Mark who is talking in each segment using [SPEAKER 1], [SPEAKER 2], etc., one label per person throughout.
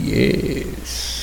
[SPEAKER 1] Yes.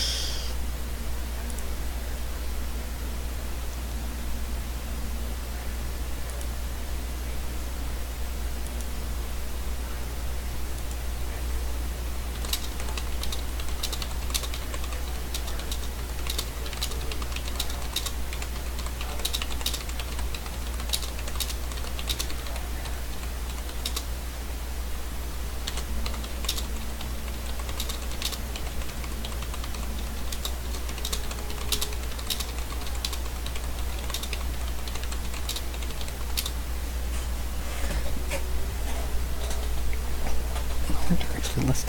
[SPEAKER 1] Let's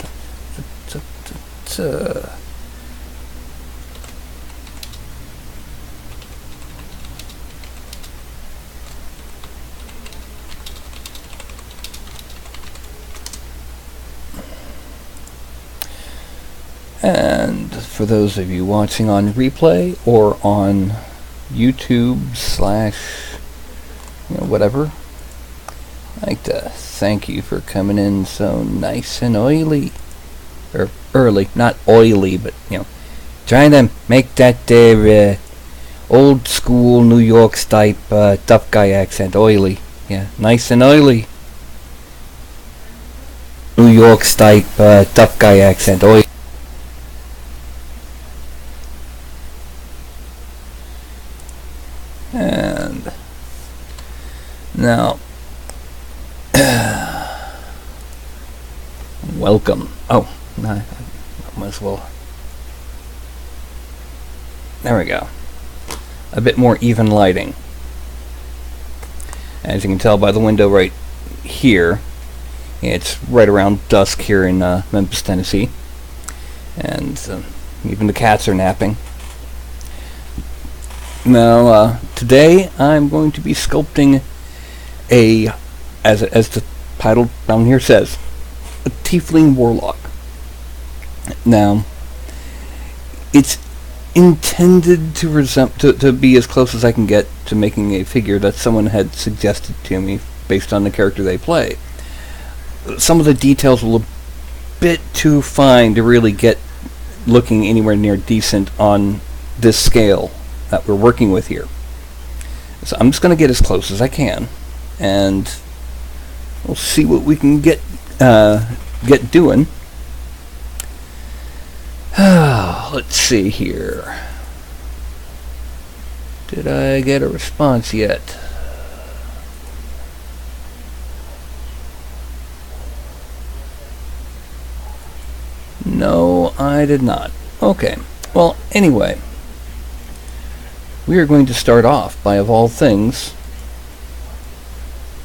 [SPEAKER 1] And for those of you watching on replay or on YouTube / whatever, I'd like to thank you for coming in so nice and oily. Or early, not oily, but, trying to make that old school New York type tough guy accent oily. Yeah, nice and oily. New York type tough guy accent oily. And now, welcome. Oh, I might as well. There we go. A bit more even lighting. As you can tell by the window right here, it's right around dusk here in Memphis, Tennessee. And even the cats are napping. Now, today I'm going to be sculpting as the title down here says, a Tiefling Warlock. Now, it's intended to be as close as I can get to making a figure that someone had suggested to me based on the character they play. Some of the details are a bit too fine to really get looking anywhere near decent on this scale that we're working with here. So I'm just going to get as close as I can, and we'll see what we can get doing. Let's see here. Did I get a response yet? No, I did not. Okay. Well, anyway, we are going to start off by, of all things,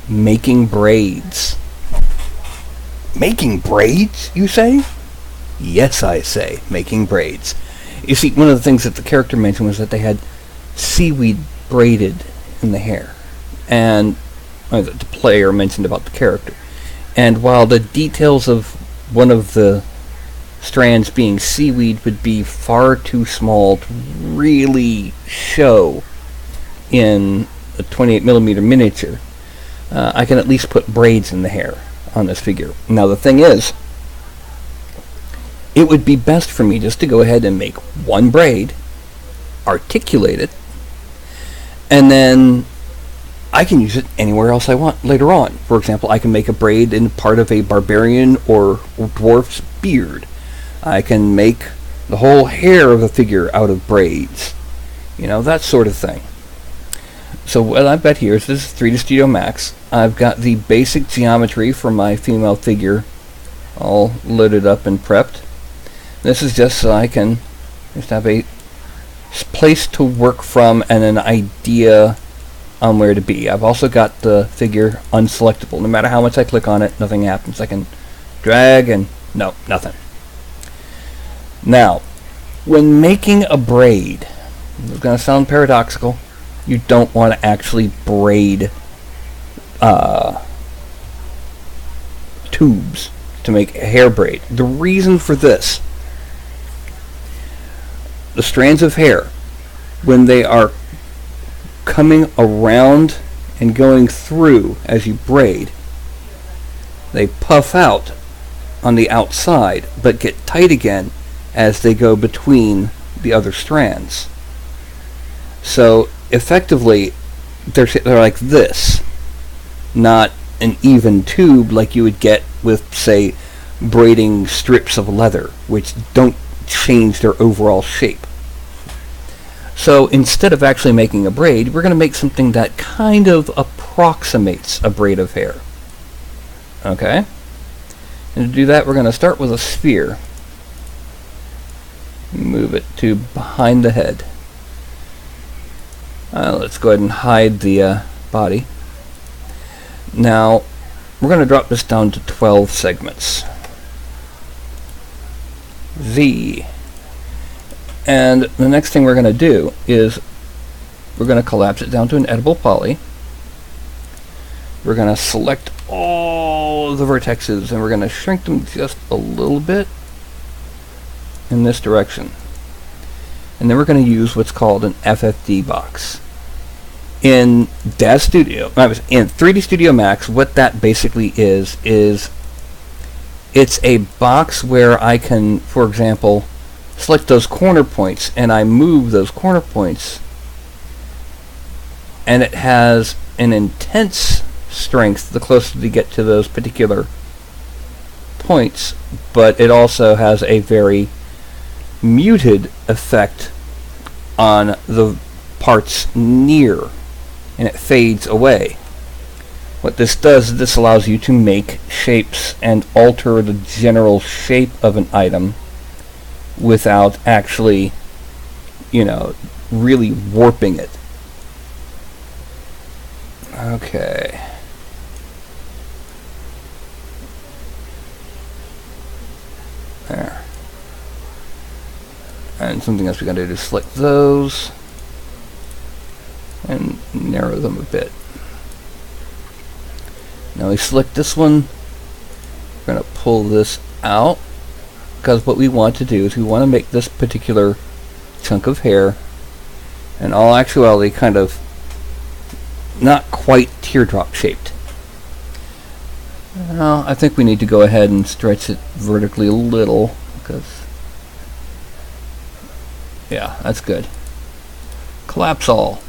[SPEAKER 1] making braids. Making braids, you say? Yes, I say, making braids. You see, one of the things that the character mentioned was that they had seaweed braided in the hair. And the player mentioned about the character. And while the details of one of the strands being seaweed would be far too small to really show in a 28mm miniature, I can at least put braids in the hair on this figure. Now the thing is, it would be best for me just to go ahead and make one braid, articulate it, and then I can use it anywhere else I want later on. For example, I can make a braid in part of a barbarian or dwarf's beard. I can make the whole hair of a figure out of braids. That sort of thing. So what I've got here is this is 3D Studio Max. I've got the basic geometry for my female figure all loaded up and prepped. This is just so I can just have a place to work from and an idea on where to be. I've also got the figure unselectable. No matter how much I click on it, nothing happens. I can drag and no, nothing. Now, when making a braid, it's going to sound paradoxical, you don't want to actually braid tubes to make a hair braid. The reason for this, the strands of hair, when they are coming around and going through as you braid, they puff out on the outside but get tight again as they go between the other strands. So effectively, they're like this, not an even tube like you would get with, say, braiding strips of leather, which don't change their overall shape. So instead of actually making a braid, we're going to make something that kind of approximates a braid of hair. Okay? And to do that, we're going to start with a sphere. Move it to behind the head. Let's go ahead and hide the body. Now, we're going to drop this down to 12 segments. Z. And the next thing we're going to do is we're going to collapse it down to an edible poly. We're going to select all of the vertexes and we're going to shrink them just a little bit in this direction. And then we're going to use what's called an FFD box. In DAZ Studio, in 3D Studio Max, what that basically is it's a box where I can, for example, select those corner points and I move those corner points, and it has an intense strength the closer you get to those particular points, but it also has a very muted effect on the parts near, and it fades away. What this does is this allows you to make shapes and alter the general shape of an item without actually, really warping it. Okay. There. And something else we gotta do is select those and narrow them a bit. Now we select this one. We're going to pull this out because what we want to do is we want to make this particular chunk of hair, in all actuality, kind of not quite teardrop shaped. Now I think we need to go ahead and stretch it vertically a little because, yeah, that's good. Collapse all.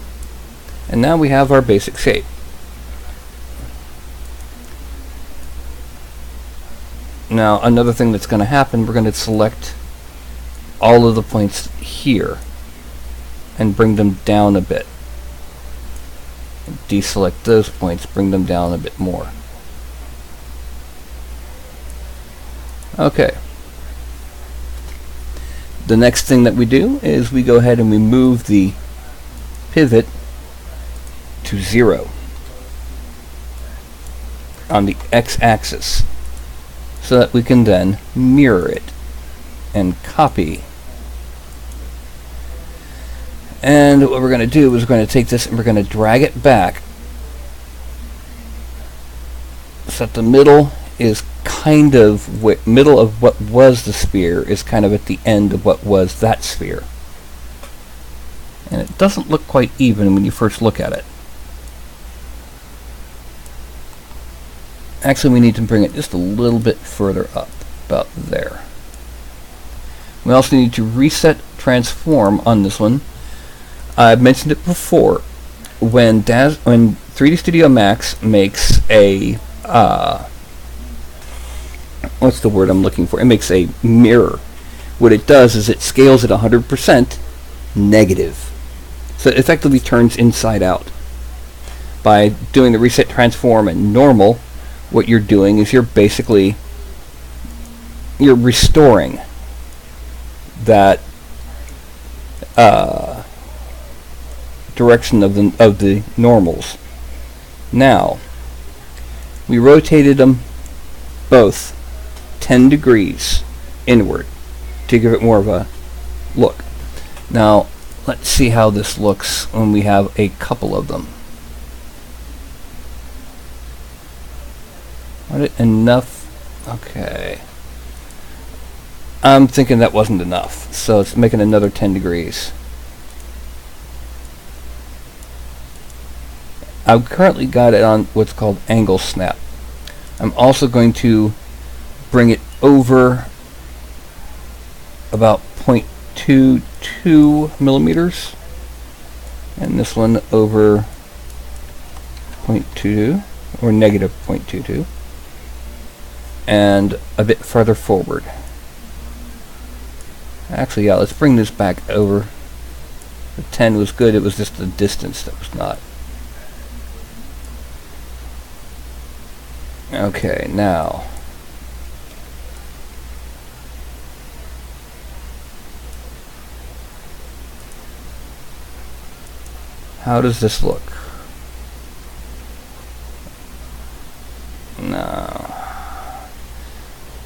[SPEAKER 1] And now we have our basic shape. Now, another thing that's going to happen, we're going to select all of the points here and bring them down a bit. Deselect those points, bring them down a bit more. Okay. The next thing that we do is we go ahead and we move the pivot to 0 on the x-axis, so that we can then mirror it and copy. And what we're going to do is we're going to take this and we're going to drag it back so that the middle is kind of middle of what was the sphere is kind of at the end of what was that sphere. And it doesn't look quite even when you first look at it. Actually, we need to bring it just a little bit further up, about there. We also need to reset transform on this one. I've mentioned it before. When 3D Studio Max makes a what's the word I'm looking for? It makes a mirror. What it does is it scales at 100% negative, so it effectively turns inside out. By doing the reset transform and normal, what you're doing is you're restoring that direction of the normals. Now, we rotated them both 10 degrees inward to give it more of a look. Now, let's see how this looks when we have a couple of them. Enough? Okay. I'm thinking that wasn't enough, so it's making another 10 degrees. I've currently got it on what's called angle snap. I'm also going to bring it over about 0.22 millimeters, and this one over 0.22 or negative 0.22, and a bit further forward. Actually, yeah, let's bring this back over. The 10 was good, it was just the distance that was not. Okay, now how does this look? No,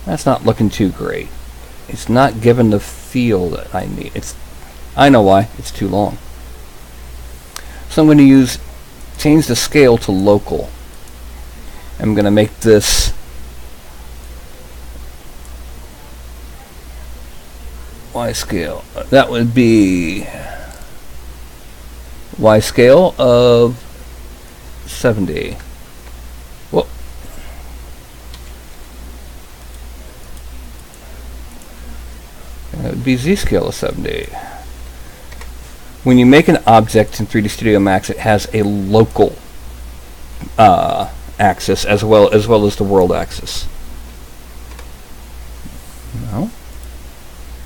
[SPEAKER 1] that's not looking too great. It's not giving the feel that I need. I know why. It's too long. So I'm going to change the scale to local. I'm going to make this Y scale. That would be Y scale of 70. Whoop. That would be Z scale of 70. When you make an object in 3D Studio Max, it has a local axis as well as the world axis. No,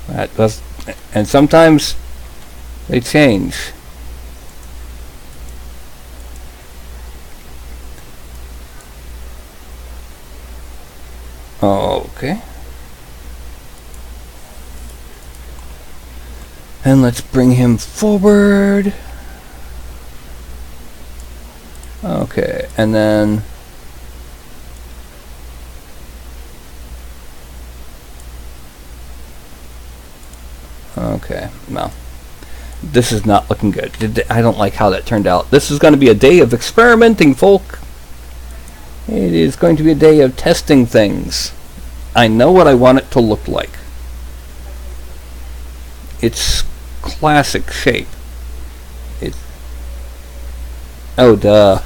[SPEAKER 1] that does, and sometimes they change. Okay. And let's bring him forward. Okay, and then okay, no. This is not looking good. I don't like how that turned out. This is going to be a day of experimenting, folk. It is going to be a day of testing things. I know what I want it to look like. It's classic shape. Oh, duh.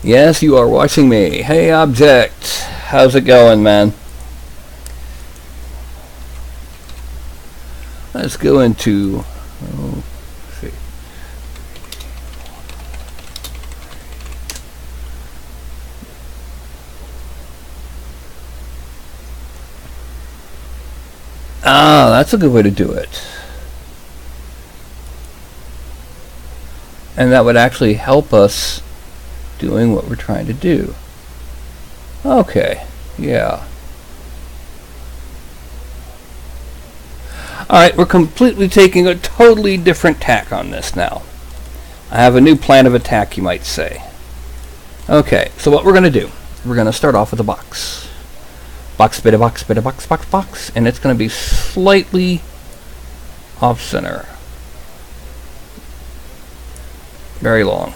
[SPEAKER 1] Yes, you are watching me. Hey, object. How's it going, man? Let's go into... let's see. Ah, that's a good way to do it. And that would actually help us doing what we're trying to do. Okay, yeah. Alright, we're completely taking a totally different tack on this now. I have a new plan of attack, you might say. Okay, so what we're going to do, we're going to start off with a box. Box, bit of box, bit of box, box, box, and it's going to be slightly off center. Very long.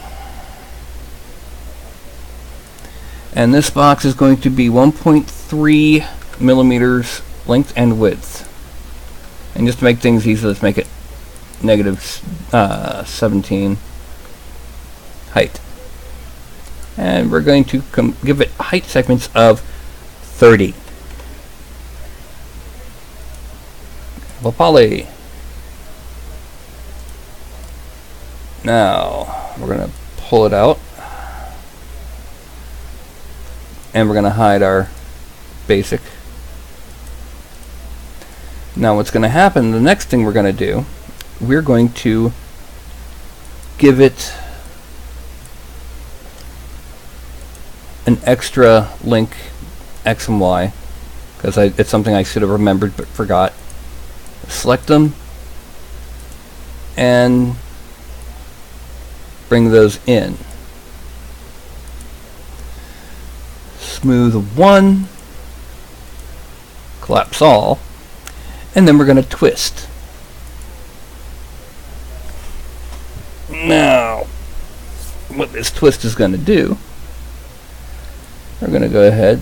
[SPEAKER 1] And this box is going to be 1.3 millimeters length and width. And just to make things easy, let's make it negative 17 height. And we're going to give it height segments of 30. Well, poly. Now, we're going to pull it out. And we're going to hide our basic. Now what's going to happen, the next thing we're going to do, we're going to give it an extra link X and Y, because it's something I should have remembered but forgot. Select them and bring those in. Smooth one, collapse all, and then we're going to twist. Now, what this twist is going to do, we're going to go ahead.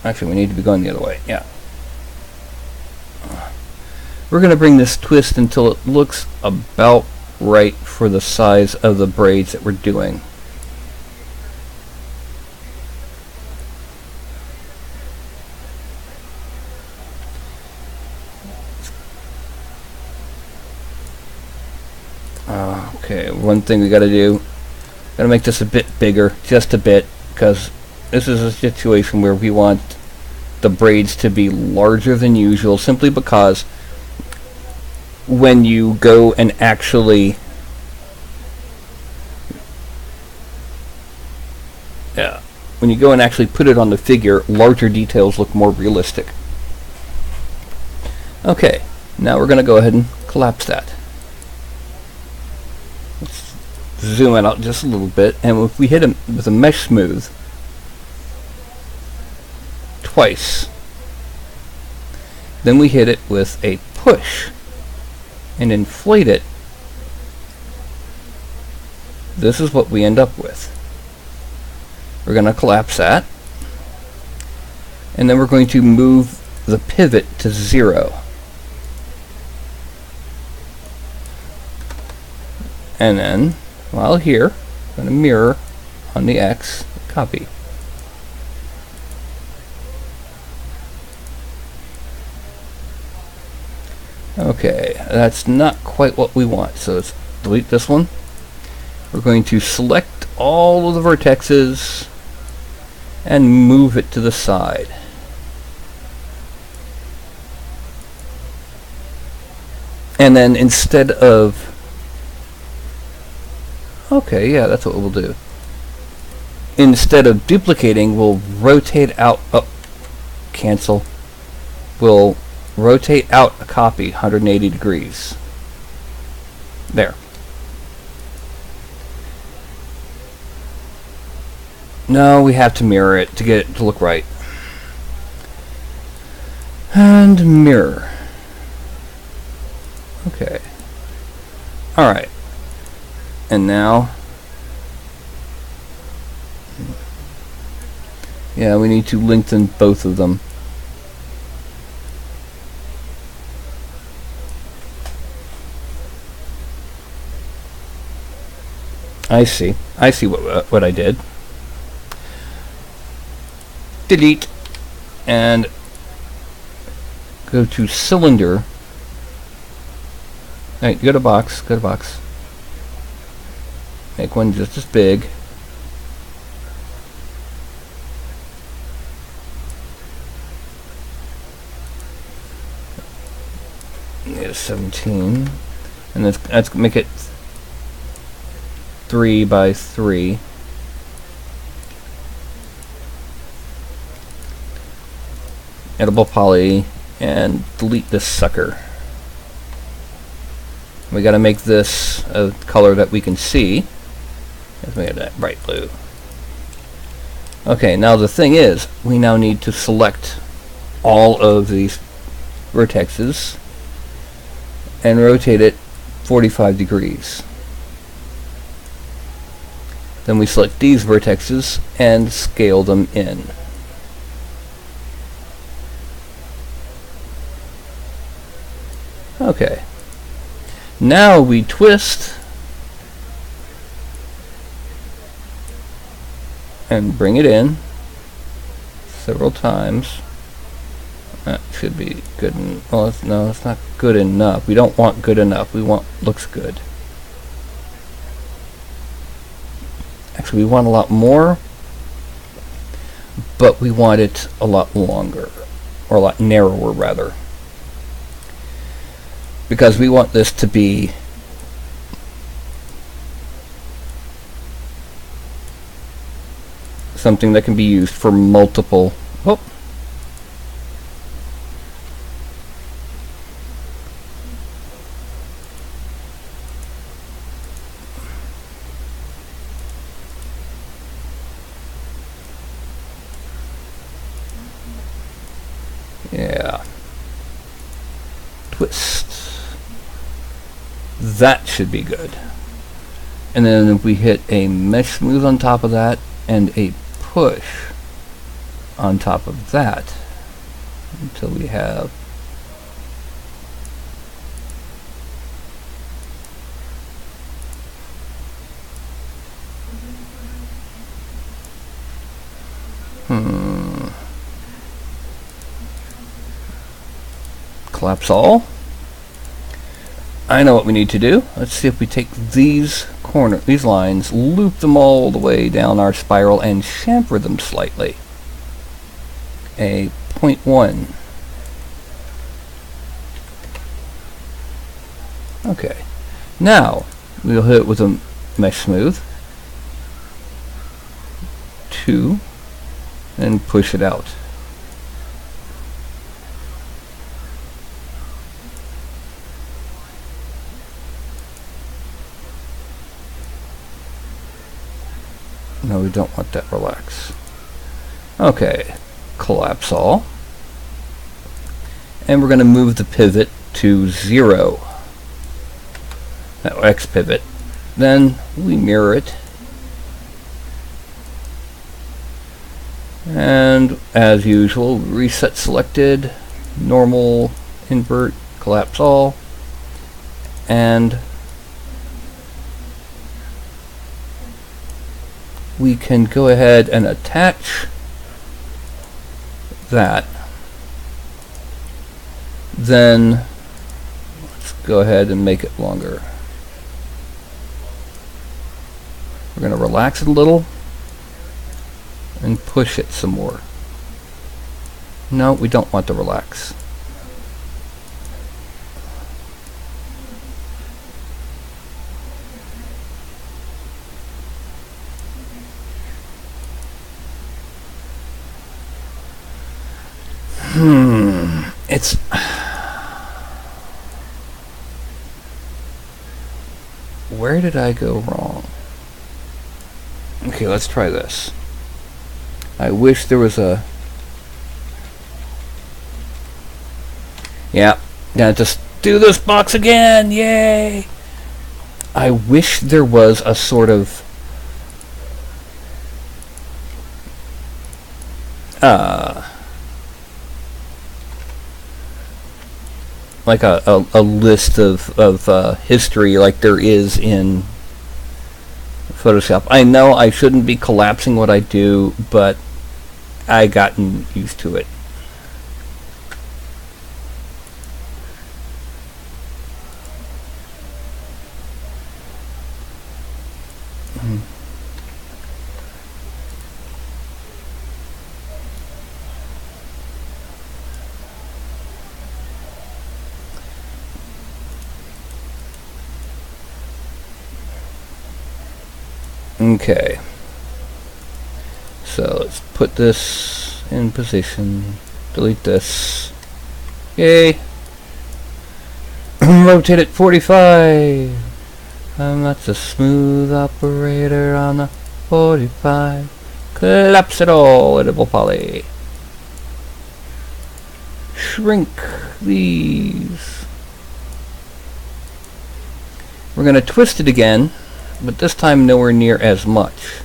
[SPEAKER 1] Actually, we need to be going the other way. Yeah. We're going to bring this twist until it looks about right for the size of the braids that we're doing. Okay, one thing we gotta do, gotta make this a bit bigger, just a bit, because this is a situation where we want the braids to be larger than usual, simply because when you go and actually when you go and actually put it on the figure, larger details look more realistic. Okay, now we're going to go ahead and collapse that. Let's zoom it out just a little bit, and if we hit it with a mesh smooth twice, then we hit it with a push and inflate it, this is what we end up with. We're going to collapse that, and then we're going to move the pivot to 0. And then, while here, I'm going to mirror on the X, copy. Okay, that's not quite what we want, so let's delete this one. We're going to select all of the vertexes and move it to the side. And then instead of... Okay, yeah, that's what we'll do. Instead of duplicating, we'll rotate out... Oh, cancel. We'll rotate out a copy 180 degrees. There. No, we have to mirror it to get it to look right. And mirror. Okay. Alright. And now... Yeah, we need to lengthen both of them. I see. I see what I did. Delete. And go to cylinder. Alright, go to box. Go to box. Make one just as big. Need a 17. And let's make it 3 by 3. Editable poly, and delete this sucker. We gotta make this a color that we can see. Let's make it that bright blue. Okay, now the thing is, we now need to select all of these vertexes and rotate it 45 degrees. Then we select these vertexes and scale them in. Okay. Now we twist and bring it in several times. That should be good. Well, no, it's not good enough. We don't want good enough. We want looks good. Actually, we want a lot more, but we want it a lot longer, or a lot narrower, rather. Because we want this to be something that can be used for multiple... Oh. Yeah. Twist. That should be good. And then if we hit a mesh smooth on top of that and a push on top of that until we have collapse all. I know what we need to do. Let's see if we take these lines, loop them all the way down our spiral, and chamfer them slightly. A 0.1. Okay. Now we'll hit it with a mesh smooth. 2, and push it out. No, we don't want that relax. Okay, collapse all. And we're going to move the pivot to 0. That X pivot. Then we mirror it. And as usual, reset selected, normal, invert, collapse all, and we can go ahead and attach that. Then let's go ahead and make it longer. We're going to relax it a little and push it some more. No, we don't want to relax. It's where did I go wrong? Okay, let's try this. I wish there was a... Yeah, gonna just do this box again, yay! I wish there was a sort of... like a list of history like there is in Photoshop. I know I shouldn't be collapsing what I do, but I gotten used to it. Okay, so let's put this in position, delete this, yay, rotate it 45, I'm not a smooth operator on the 45, collapse it all, editable poly, shrink these, we're going to twist it again, but this time nowhere near as much.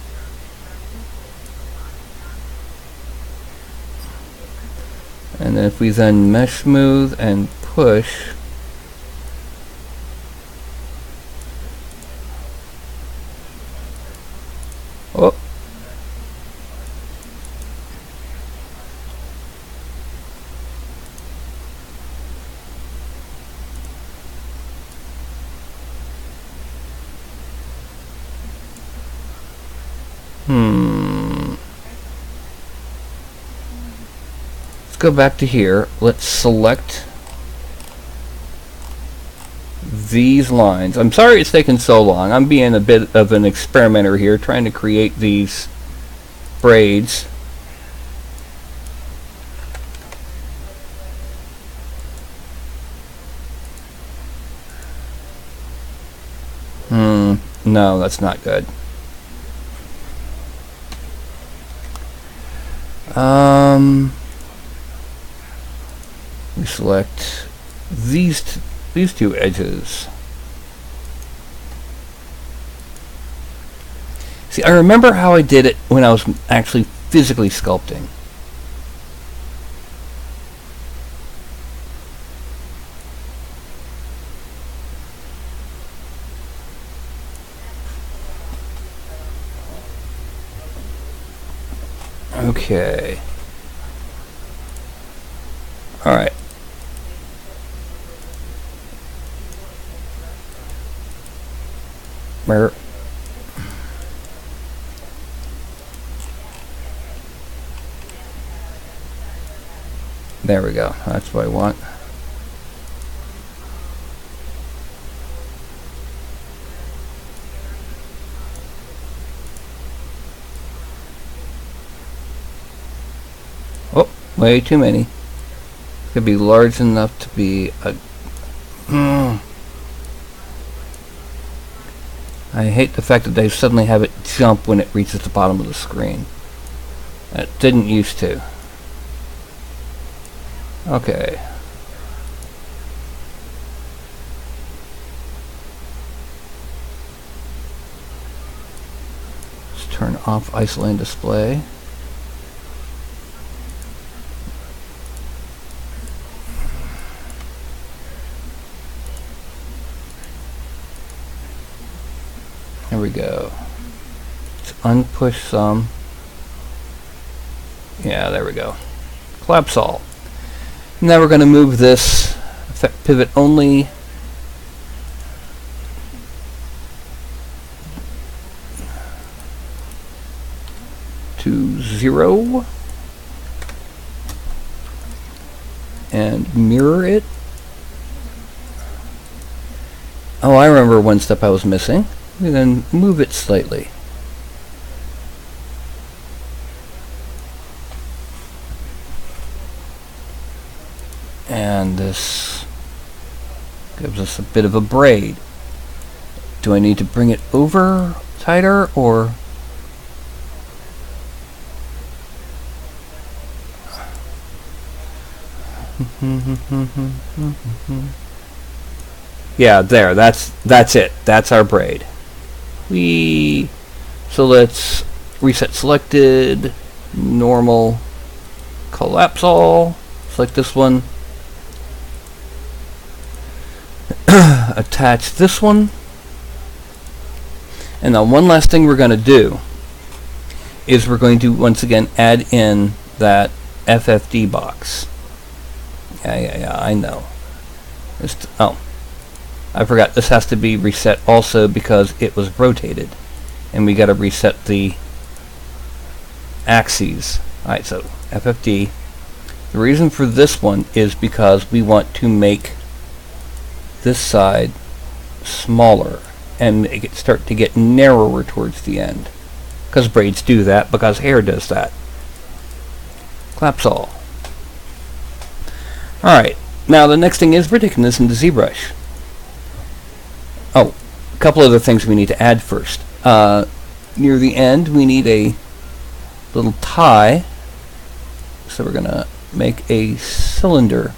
[SPEAKER 1] And then if we then mesh smooth and push, oh, let's go back to here. Let's select these lines. I'm sorry it's taken so long. I'm being a bit of an experimenter here, trying to create these braids. No, that's not good. We select these two edges. See, I remember how I did it when I was actually physically sculpting. Okay. All right. There we go. That's what I want. Oh, way too many. Could be large enough to be a... I hate the fact that they suddenly have it jump when it reaches the bottom of the screen. It didn't used to. Okay. Let's turn off isolate display. There we go. Let's unpush some. Yeah, there we go. Collapse all. Now we're going to move this effect pivot only to 0 and mirror it. Oh, I remember one step I was missing. And then move it slightly. And this gives us a bit of a braid. Do I need to bring it over tighter or... Yeah, there, that's it. That's our braid. So let's reset selected, normal, collapse all, select this one, attach this one, and now one last thing we're going to do is we're going to once again add in that FFD box. Yeah, I know. Oh. I forgot, this has to be reset also because it was rotated. And we got to reset the axes. Alright, so FFD. The reason for this one is because we want to make this side smaller and make it start to get narrower towards the end. Because braids do that, because hair does that. Collapse all. Alright, now the next thing is we're taking this into ZBrush. Oh, a couple other things we need to add first. Near the end, we need a little tie. So we're going to make a cylinder.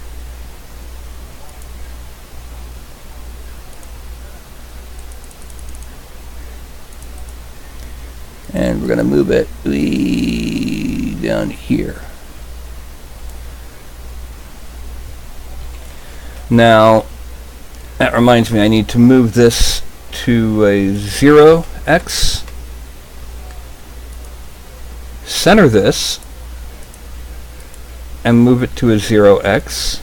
[SPEAKER 1] And we're going to move it way down here. Now, that reminds me, I need to move this to a 0x. Center this. And move it to a 0x.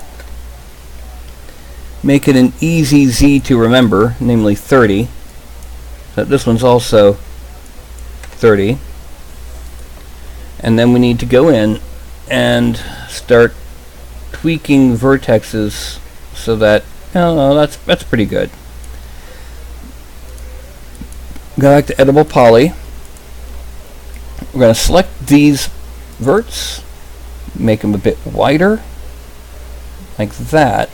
[SPEAKER 1] Make it an easy Z to remember, namely 30. So this one's also 30. And then we need to go in and start tweaking vertexes so that... Oh, that's pretty good. Go back to Editable Poly. We're going to select these verts, make them a bit wider, like that.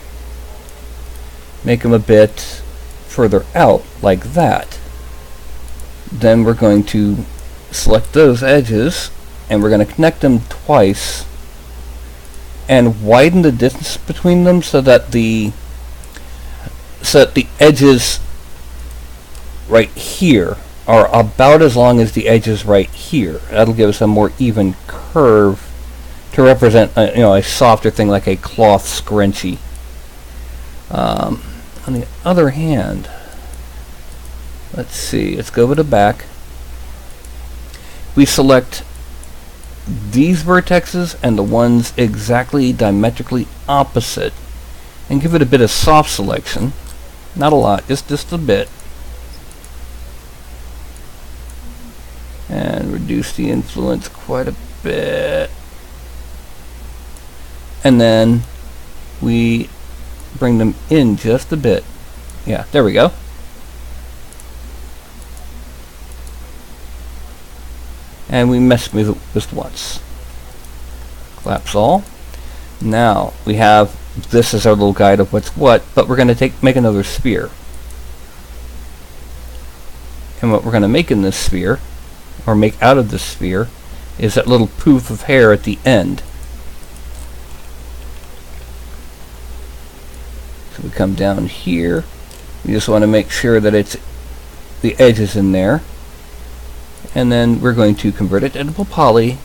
[SPEAKER 1] Make them a bit further out, like that. Then we're going to select those edges, and we're going to connect them twice, and widen the distance between them so that the edges right here are about as long as the edges right here. That'll give us a more even curve to represent a softer thing like a cloth scrunchie. On the other hand, let's see, let's go to the back. We select these vertexes and the ones exactly diametrically opposite and give it a bit of soft selection. Not a lot, just a bit. And reduce the influence quite a bit. and then we bring them in just a bit. Yeah, there we go. And we mesh smooth it just once. Collapse all. Now we have this as our little guide of what's what, but we're going to make another sphere. And what we're going to make in this sphere, or make out of this sphere, is that little poof of hair at the end. So we come down here. We just want to make sure that it's the edge is in there. And then we're going to convert it to editable poly.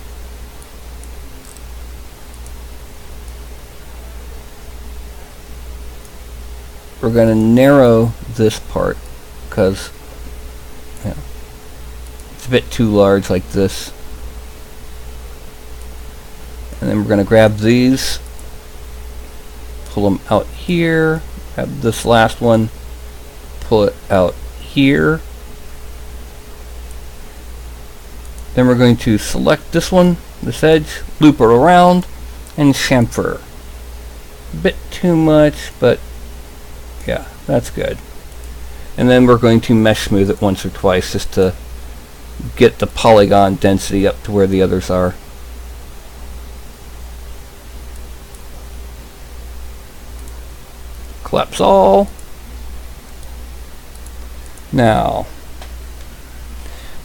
[SPEAKER 1] We're going to narrow this part because it's a bit too large like this. And then we're going to grab these, pull them out here, grab this last one, pull it out here. Then we're going to select this one, this edge, loop it around, and chamfer. A bit too much, but yeah, that's good. And then we're going to mesh smooth it once or twice just to get the polygon density up to where the others are. Collapse all. Now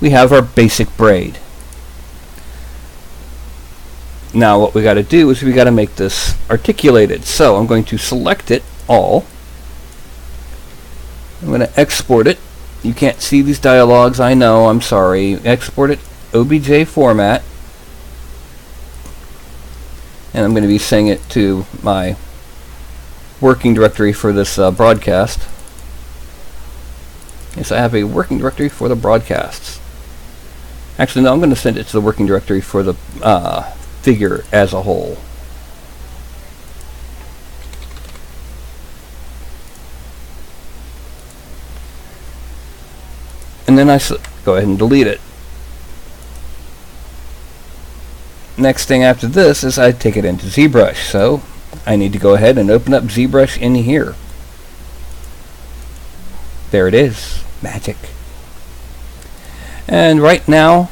[SPEAKER 1] we have our basic braid. Now what we got to do is we got to make this articulated. So I'm going to select it all. I'm going to export it. You can't see these dialogues, I know, I'm sorry. Export it OBJ format. And I'm going to be saying it to my working directory for this broadcast. Yes, I have a working directory for the broadcasts. Actually, no, I'm going to send it to the working directory for the figure as a whole. And then I go ahead and delete it. Next thing after this is I take it into ZBrush. So I need to go ahead and open up ZBrush in here. There it is. Magic. And right now,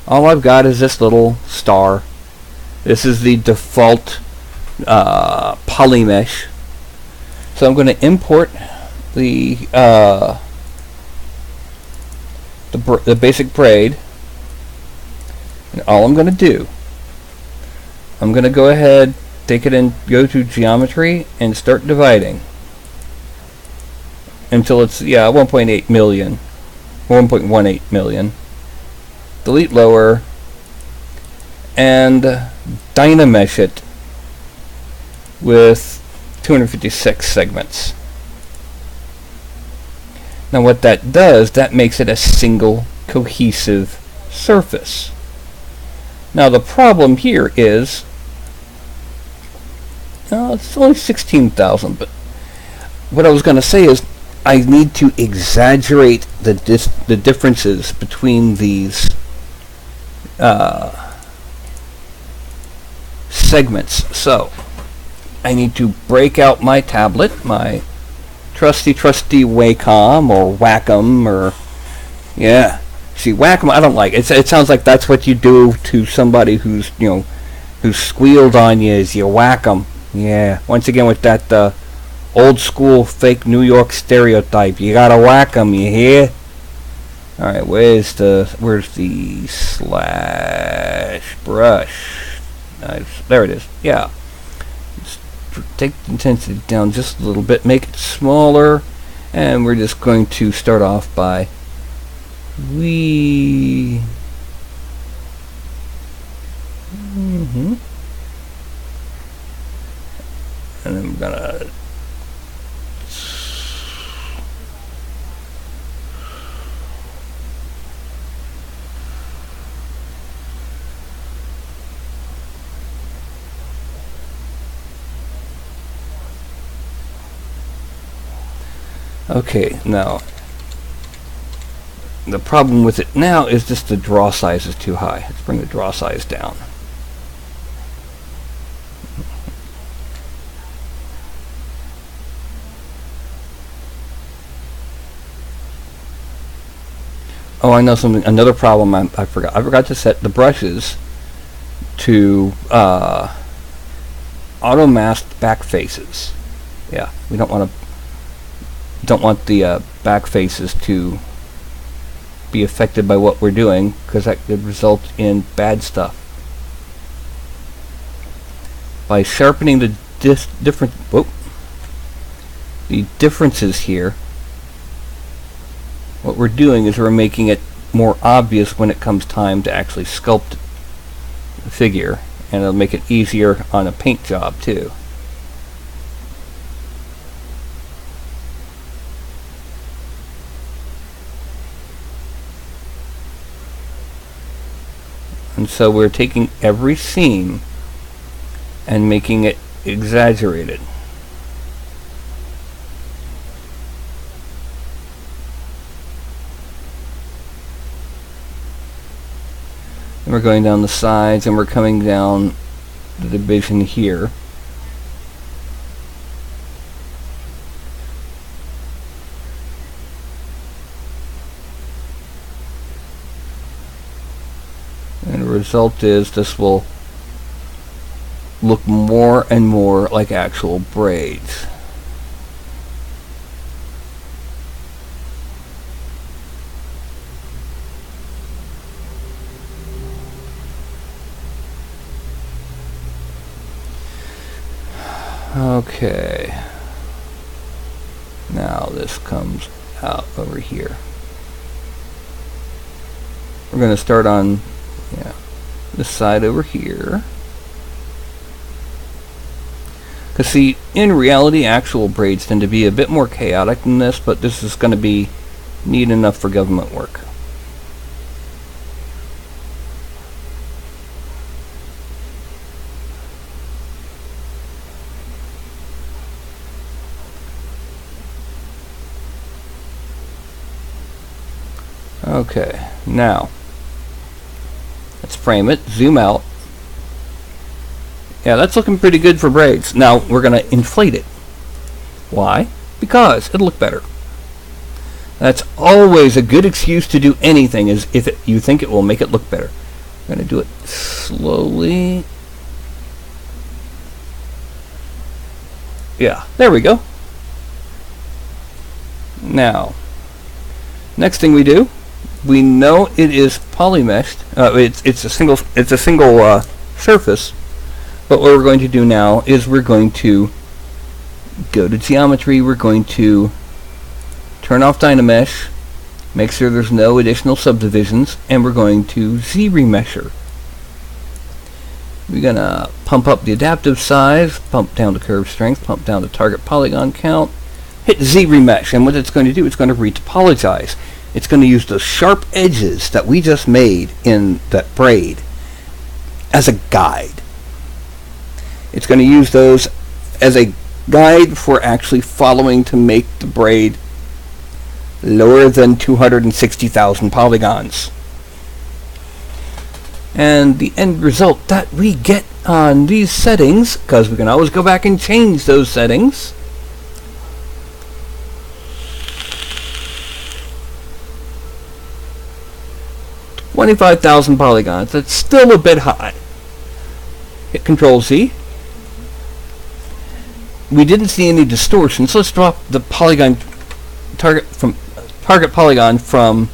[SPEAKER 1] all I've got is this little star. This is the default poly mesh. So I'm going to import the basic braid. And all I'm going to do, I'm going to go ahead, take it and go to geometry and start dividing until it's 1.8 million, 1.18 million. Delete lower and dynamesh it with 256 segments. Now what that does, that makes it a single cohesive surface. Now the problem here is, it's only 16,000, but what I was going to say is I need to exaggerate the differences between these segments. So I need to break out my tablet, my trusty Wacom or Wacom, or see, Wacom I don't like. It sounds like that's what you do to somebody who's who's squealed on you, is you whack 'em. Yeah, once again with that old school fake New York stereotype. You gotta whack 'em, you hear? All right, where's the slash brush? There it is. Yeah. Just take the intensity down just a little bit, make it smaller, and we're just going to start off by and then we're gonna okay, now the problem with it now is just the draw size is too high. Let's bring the draw size down. Oh, I know something. Another problem I forgot. I forgot to set the brushes to auto mask back faces. Yeah, we don't want the back faces to be affected by what we're doing, because that could result in bad stuff. By sharpening the differences here, what we're doing is we're making it more obvious when it comes time to actually sculpt the figure, and it'll make it easier on a paint job too. And so we're taking every scene and making it exaggerated. And we're going down the sides, and we're coming down the division here. And the result is this will look more and more like actual braids. Okay. Now this comes out over here. We're going to start on this side over here. Because see, in reality, actual braids tend to be a bit more chaotic than this, but this is going to be neat enough for government work. Okay, now let's frame it, zoom out. Yeah, that's looking pretty good for braids. Now we're going to inflate it. Why? Because it'll look better. That's always a good excuse to do anything, is if you think it will make it look better. I'm going to do it slowly. Yeah, there we go. Now, next thing we do, we know it is polymeshed. It's a single surface. But what we're going to do now is we're going to go to geometry. We're going to turn off Dynamesh, make sure there's no additional subdivisions, and we're going to Z-remesher. We're going to pump up the adaptive size, pump down the curve strength, pump down the target polygon count, hit Z-remesh, and what it's going to do, it's going to retopologize. It's going to use those sharp edges that we just made in that braid as a guide. It's going to use those as a guide for actually following to make the braid lower than 260,000 polygons. And the end result that we get on these settings, because we can always go back and change those settings, $25,000 polygons. That's still a bit high. Hit Control Z. We didn't see any distortion, so let's drop the polygon target polygon from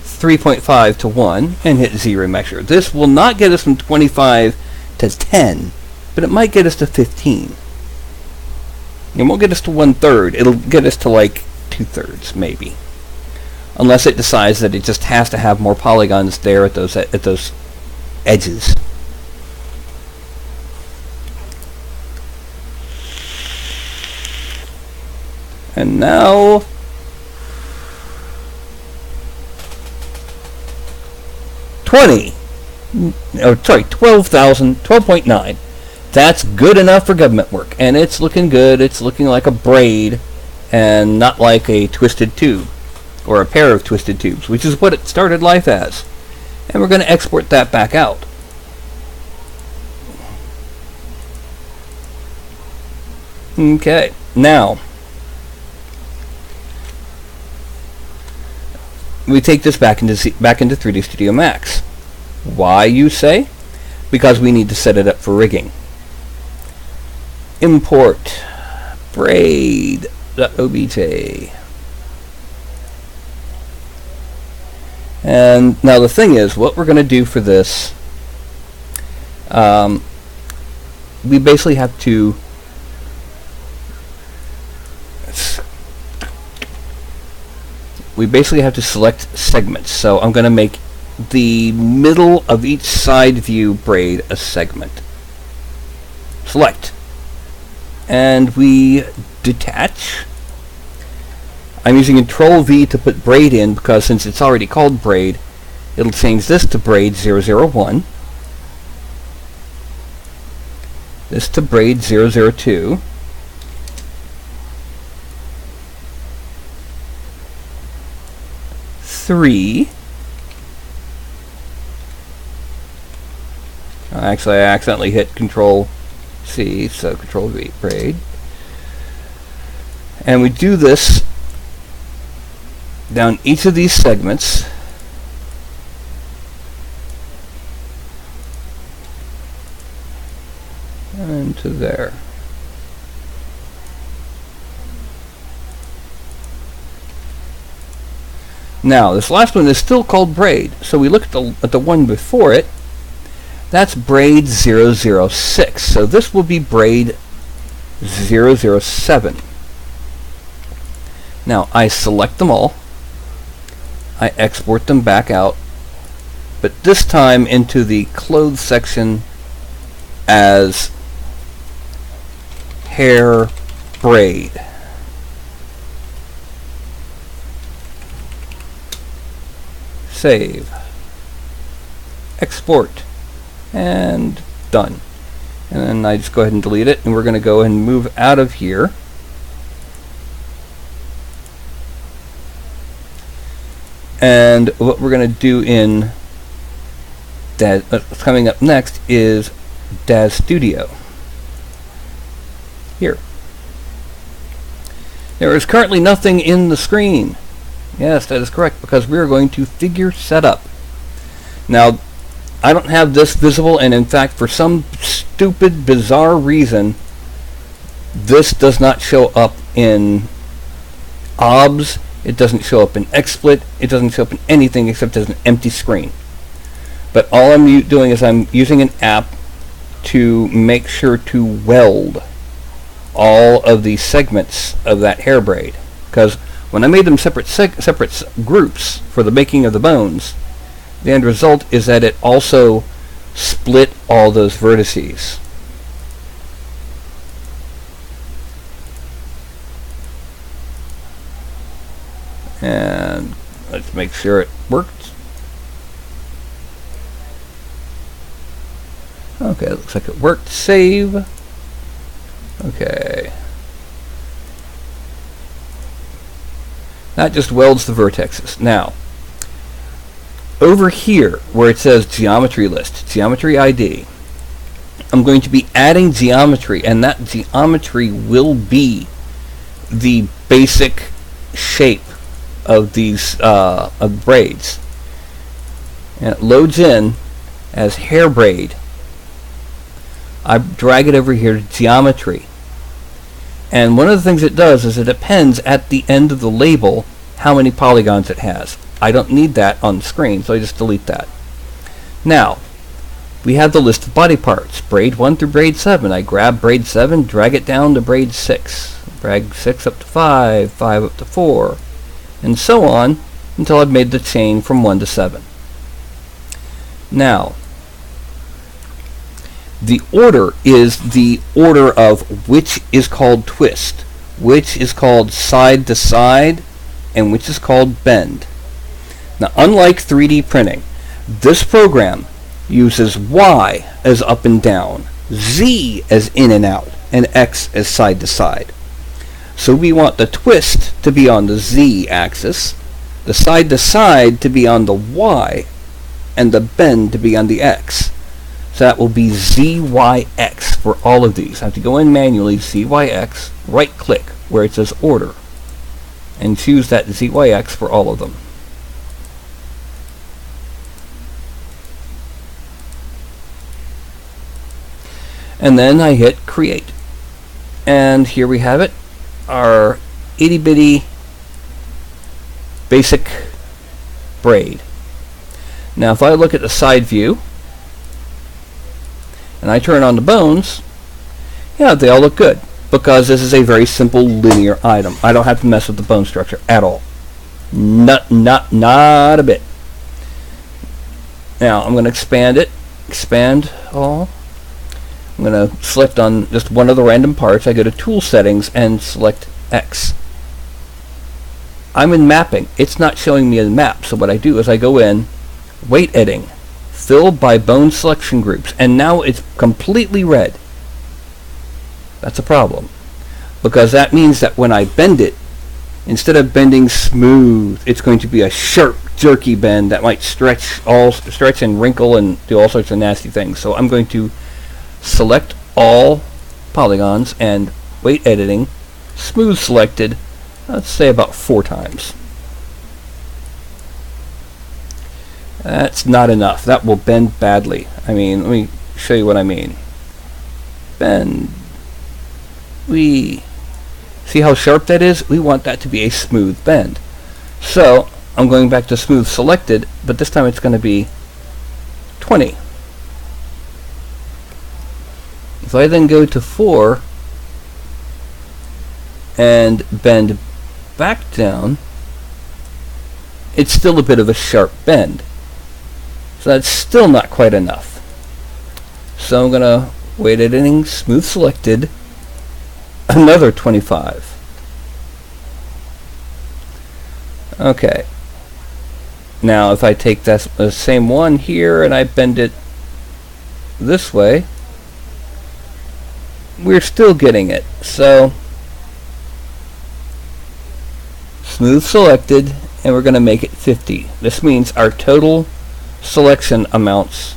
[SPEAKER 1] 3.5 to 1 and hit Z-remesher. This will not get us from 25 to 10, but it might get us to 15. It won't get us to 1/3. It'll get us to like 2/3 maybe, unless it decides that it just has to have more polygons there at those edges. And now $12,9. That's good enough for government work, and it's looking good. It's looking like a braid and not like a twisted tube or a pair of twisted tubes, which is what it started life as. And we're going to export that back out. Okay, now we take this back into 3D Studio Max. Why, you say? Because we need to set it up for rigging. Import braid.obj. And now the thing is, what we're going to do for this, we basically have to select segments. So I'm going to make the middle of each side view braid a segment. Select. And we detach. I'm using Control V to put braid in because since it's already called braid, it'll change this to braid 001. This to braid 002. Three. Actually, I accidentally hit Control C, so Control V, braid. And we do this down each of these segments. And to there. Now, this last one is still called braid, so we look at the one before it. That's braid 006. So this will be braid 007. Now, I select them all. I export them back out, but this time into the clothes section as hair braid. Save. Export. And done. And then I just go ahead and delete it, and we're going to go and move out of here. And what we're going to do in what's coming up next is Daz Studio. Here. There is currently nothing in the screen. Yes, that is correct, because we are going to figure setup. Now, I don't have this visible, and in fact, for some stupid, bizarre reason, this does not show up in OBS. It doesn't show up in XSplit. It doesn't show up in anything except as an empty screen. But all I'm doing is I'm using an app to make sure to weld all of the segments of that hair braid. Because when I made them separate groups for the making of the bones, the end result is that it also split all those vertices. And let's make sure it worked. Okay, looks like it worked. Save. Okay. That just welds the vertexes. Now, over here where it says geometry list, geometry ID, I'm going to be adding geometry, and that geometry will be the basic shape of these of braids. And it loads in as hair braid. I drag it over here to geometry. And one of the things it does is it depends at the end of the label how many polygons it has. I don't need that on the screen, so I just delete that. Now, we have the list of body parts. Braid 1 through braid 7. I grab braid 7, drag it down to braid 6. Drag 6 up to 5, 5 up to 4, and so on until I've made the chain from 1 to 7. Now, the order is the order of which is called twist, which is called side to side, and which is called bend. Now, unlike 3D printing, this program uses Y as up and down, Z as in and out, and X as side to side. So we want the twist to be on the Z axis, the side to side to be on the Y, and the bend to be on the X. So that will be ZYX for all of these. I have to go in manually, ZYX, right click where it says order, and choose that ZYX for all of them. And then I hit create. And here we have it, our itty bitty basic braid. Now if I look at the side view and I turn on the bones, yeah, they all look good because this is a very simple linear item. I don't have to mess with the bone structure at all. Not a bit. Now I'm going to expand it. Expand all. I'm going to select on just one of the random parts. I go to Tool Settings and select X. I'm in mapping. It's not showing me a map, so what I do is I go in, weight editing, fill by bone selection groups, and now it's completely red. That's a problem, because that means that when I bend it, instead of bending smooth, it's going to be a sharp, jerky bend that might stretch and wrinkle and do all sorts of nasty things. So I'm going to select all polygons and weight editing, smooth selected, let's say about 4 times. That's not enough. That will bend badly. I mean, let me show you what I mean. Bend. See how sharp that is? We want that to be a smooth bend. So I'm going back to smooth selected, but this time it's going to be 20. If I then go to 4 and bend back down, it's still a bit of a sharp bend. So that's still not quite enough. So I'm going to weight editing, smooth selected, another 25. Okay. Now if I take the same one here and I bend it this way, we're still getting it. So smooth selected, and we're going to make it 50. This means our total selection amounts,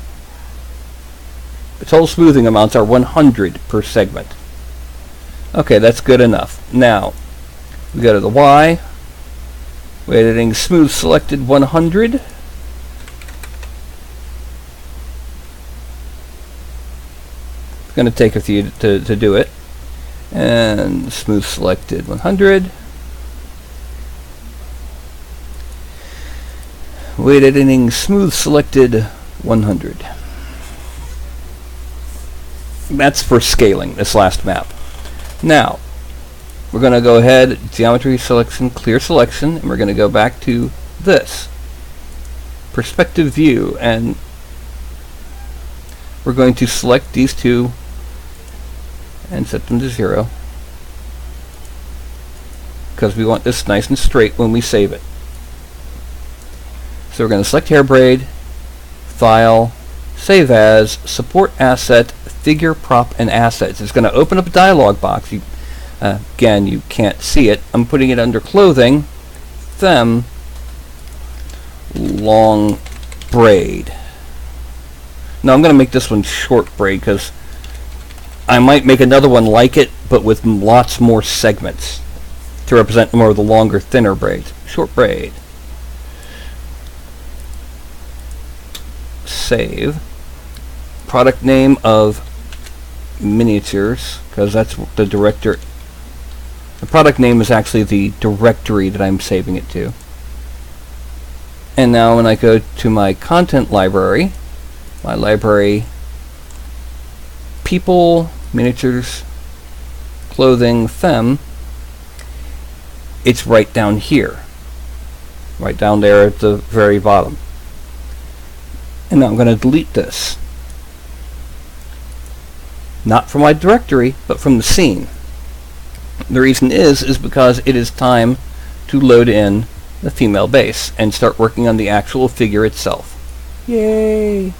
[SPEAKER 1] the total smoothing amounts are 100 per segment. Okay, that's good enough. Now we go to the Y, weight editing, smooth selected, 100. It's going to take a few to do it. And smooth selected, 100. Weight editing, smooth selected, 100. That's for scaling this last map. Now we're going to go ahead, geometry selection, clear selection, and we're going to go back to this perspective view, and we're going to select these two and set them to 0 because we want this nice and straight when we save it. So we're going to select hair braid, file, save as, support asset, figure, prop, and assets. It's going to open up a dialog box. Again, you can't see it. I'm putting it under clothing, them, long braid. Now I'm going to make this one short braid because I might make another one like it, but with lots more segments to represent more of the longer, thinner braids. Short braid. Save. Product name of miniatures, because that's the director. The product name is actually the directory that I'm saving it to. And now when I go to my content library, my library, people, miniatures, clothing, them, it's right down here. Right down there at the very bottom. And now I'm going to delete this. Not from my directory, but from the scene. The reason is because it is time to load in the female base and start working on the actual figure itself. Yay!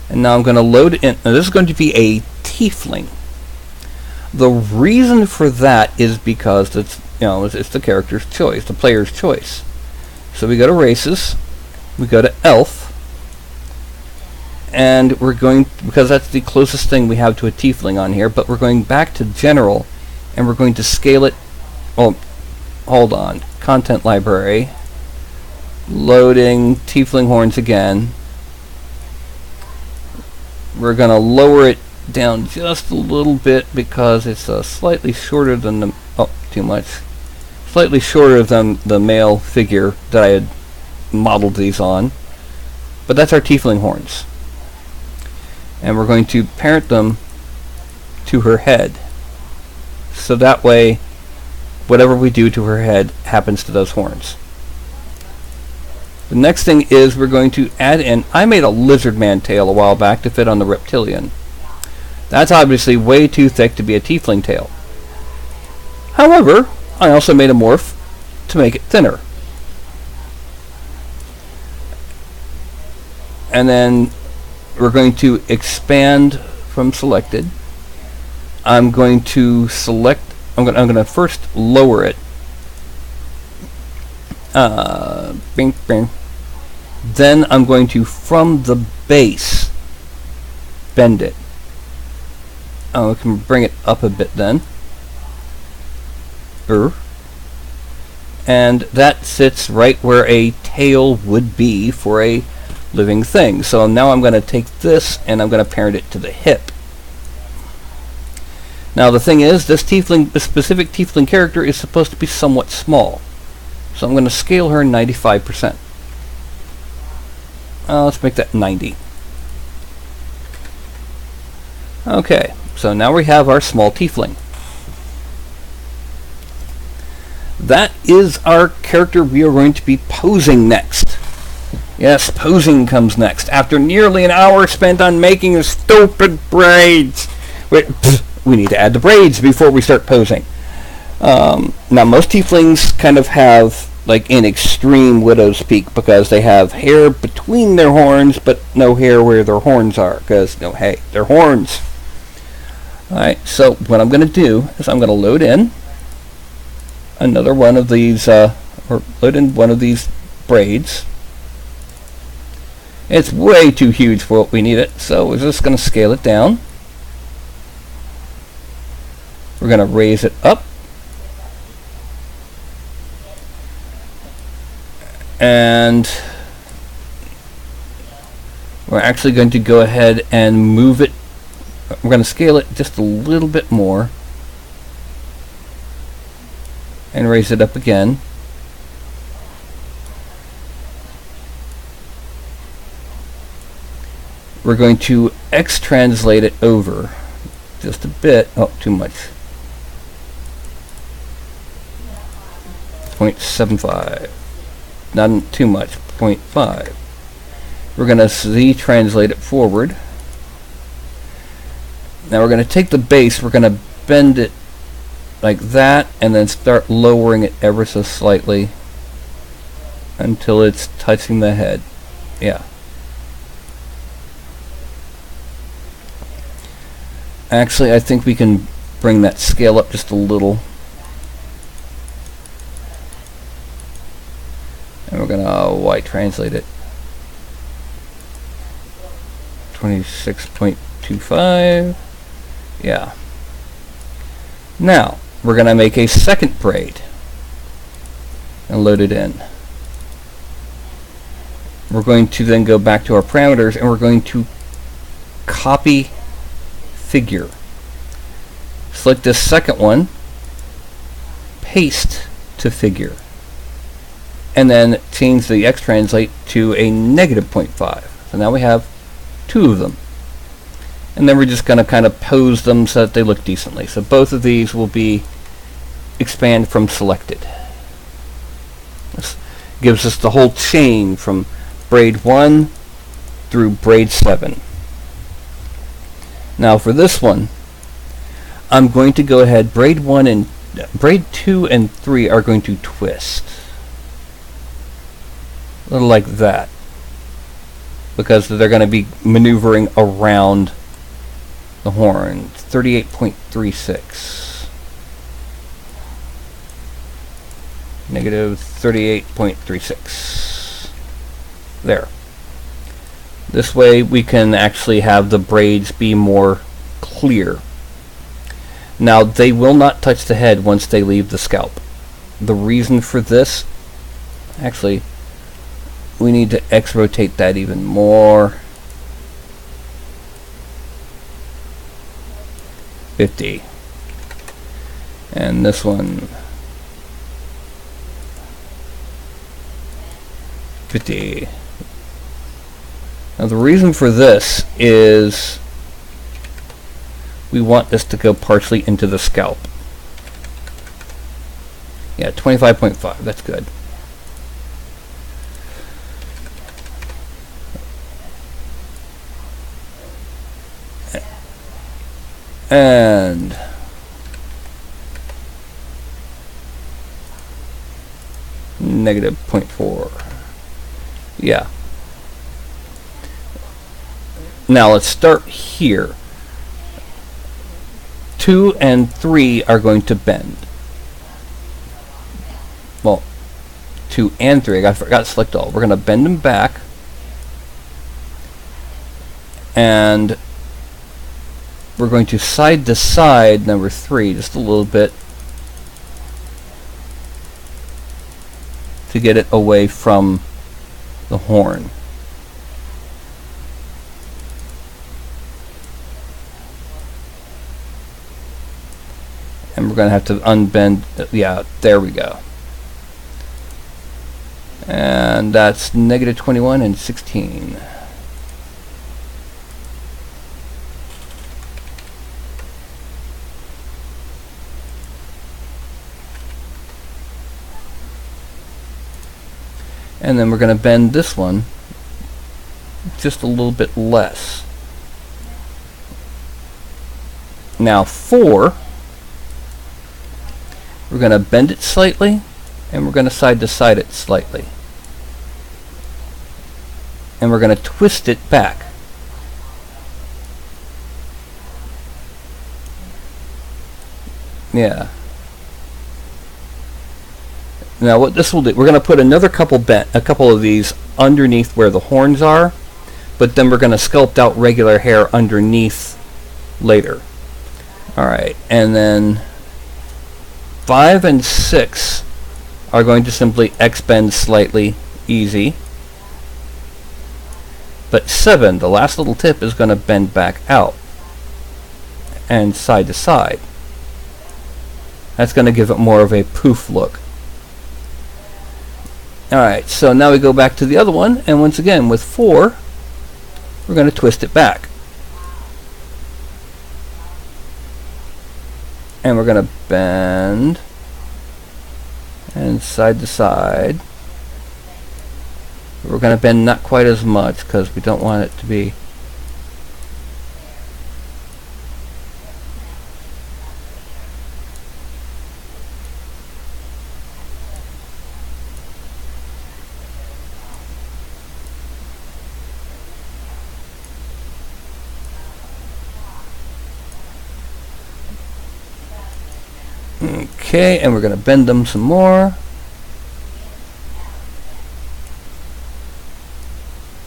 [SPEAKER 1] And now I'm going to load in. Now this is going to be a tiefling. The reason for that is because it's the character's choice, the player's choice. So we go to races, we go to elf, and we're going, because that's the closest thing we have to a tiefling on here, but we're going back to general, and we're going to scale it. Oh, hold on. Content library. Loading tiefling horns again. we're going to lower it down just a little bit because it's slightly shorter than the... Oh, too much. Slightly shorter than the male figure that I had modeled these on. But that's our tiefling horns. And we're going to parent them to her head. So that way, whatever we do to her head happens to those horns. The next thing is we're going to add in... I made a lizard man tail a while back to fit on the reptilian. That's obviously way too thick to be a tiefling tail. However, I also made a morph to make it thinner. And then we're going to expand from selected. I'm going to select... I'm going to first lower it. Bing, bing. Then I'm going to, from the base, bend it. Oh, we can bring it up a bit then. And that sits right where a tail would be for a living thing. So now I'm going to take this and I'm going to parent it to the hip. Now the thing is, this specific tiefling character is supposed to be somewhat small. So I'm going to scale her 95%. Let's make that 90. Okay, so now we have our small tiefling. That is our character we are going to be posing next. Yes, posing comes next. After nearly an hour spent on making the stupid braids. We need to add the braids before we start posing. Now, most tieflings kind of have like an extreme widow's peak because they have hair between their horns, but no hair where their horns are, because, no, hey, they're horns. Alright, so what I'm going to do is I'm going to load in another one of these, or load in one of these braids. It's way too huge for what we need it, so we're just going to scale it down. We're going to raise it up. And we're actually going to go ahead and move it. We're going to scale it just a little bit more. And raise it up again. We're going to X-translate it over just a bit. Oh, too much. 0.75. Not too much. 0.5. We're going to Z-translate it forward. Now we're going to take the base, we're going to bend it like that, and then start lowering it ever so slightly until it's touching the head. Yeah. Actually, I think we can bring that scale up just a little. And we're going to Y-translate it. 26.25. Yeah. Now, we're going to make a second braid and load it in. We're going to then go back to our parameters and we're going to copy figure. Select this second one, paste to figure, and then change the X-translate to a negative 0.5. So now we have two of them. And then we're just going to kind of pose them so that they look decently. So both of these will be expand from selected. This gives us the whole chain from braid 1 through braid 7. Now for this one, I'm going to go ahead, braid 2 and 3 are going to twist. A little like that. Because they're going to be maneuvering around the horn. 38.36. Negative 38.36. There. This way we can actually have the braids be more clear. Now they will not touch the head once they leave the scalp. The reason for this, actually, we need to X-rotate that even more. 50. And this one 50. Now the reason for this is we want this to go partially into the scalp. Yeah, 25.5, that's good. And negative 0.4. Yeah. Now let's start here. 2 and 3 are going to bend. Well, 2 and 3. I forgot to select all. We're going to bend them back. And we're going to side to side number 3 just a little bit to get it away from the horn. And we're going to have to unbend. Yeah, there we go. And that's negative 21 and 16. And then we're going to bend this one just a little bit less. Now 4, we're going to bend it slightly, and we're going to side to side it slightly. And we're going to twist it back. Yeah. Now what this will do, we're going to put another couple of these underneath where the horns are, but then we're going to sculpt out regular hair underneath later. Alright, and then 5 and 6 are going to simply X-bend slightly, easy. But 7, the last little tip, is going to bend back out and side to side. That's going to give it more of a poof look. Alright, so now we go back to the other one, and once again with 4, we're going to twist it back. And we're going to bend and side to side. We're going to bend not quite as much because we don't want it to be okay, and we're going to bend them some more.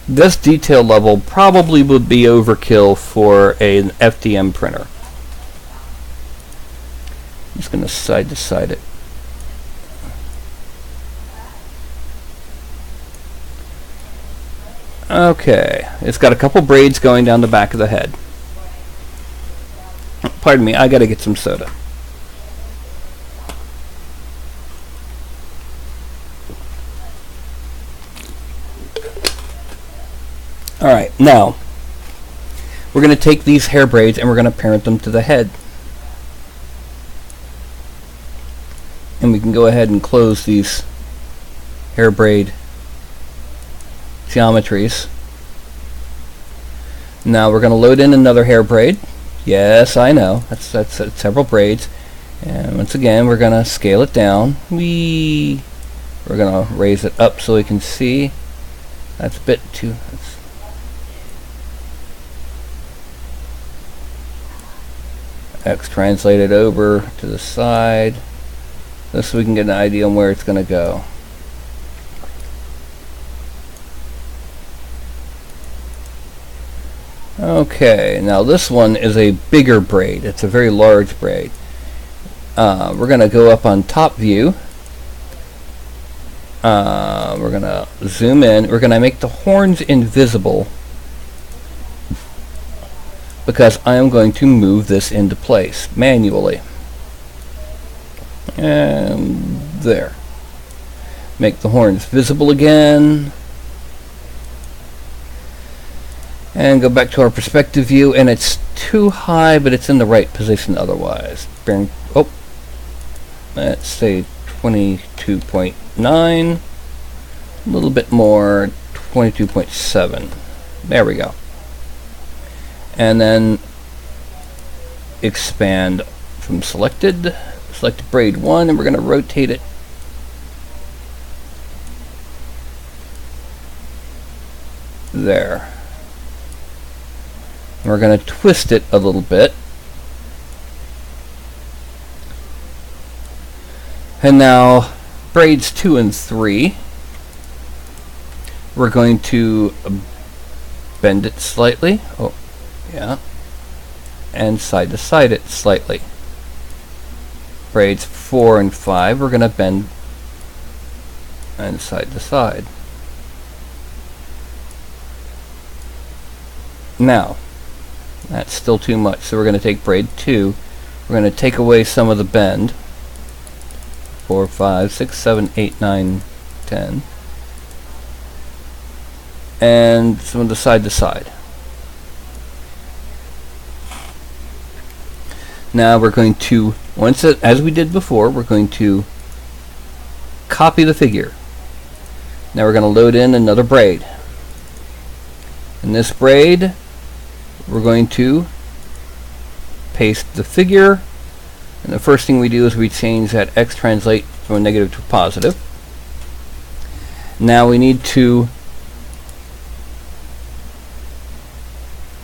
[SPEAKER 1] This detail level probably would be overkill for an FDM printer. I'm just going to side to side it. Okay, it's got a couple braids going down the back of the head. Pardon me, I got to get some soda. Alright, now we're going to take these hair braids and we're going to parent them to the head. And we can go ahead and close these hair braid geometries. Now we're going to load in another hair braid. Yes, I know, that's several braids. And once again, we're going to scale it down. We're going to raise it up so we can see. That's a bit too... X translated over to the side, just so we can get an idea on where it's going to go. Okay, now this one is a bigger braid. It's a very large braid. We're going to go up on top view. We're going to zoom in. We're going to make the horns invisible because I am going to move this into place manually. And there. Make the horns visible again. And go back to our perspective view, and it's too high, but it's in the right position otherwise. Oh, let's say 22.9. A little bit more, 22.7. There we go. And then expand from selected. Select braid 1, and we're going to rotate it there. And we're going to twist it a little bit. And now braids 2 and 3, we're going to bend it slightly. Oh, yeah. And side to side it slightly. Braids 4 and 5, we're going to bend and side to side. Now, that's still too much, so we're going to take braid 2. We're going to take away some of the bend. 4, 5, 6, 7, 8, 9, 10. And some of the side to side. Now we're going to, as we did before, we're going to copy the figure. Now we're going to load in another braid. In this braid, we're going to paste the figure, and the first thing we do is we change that X translate from a negative to a positive. Now we need to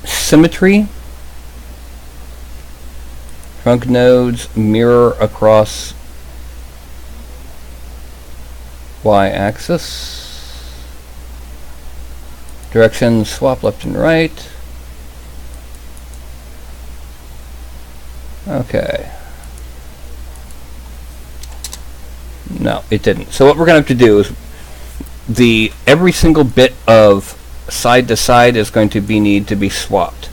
[SPEAKER 1] symmetry, trunk nodes, mirror across y-axis, direction swap left and right. Okay. No, it didn't. So what we're going to have to do is every single bit of side to side is going to need to be swapped.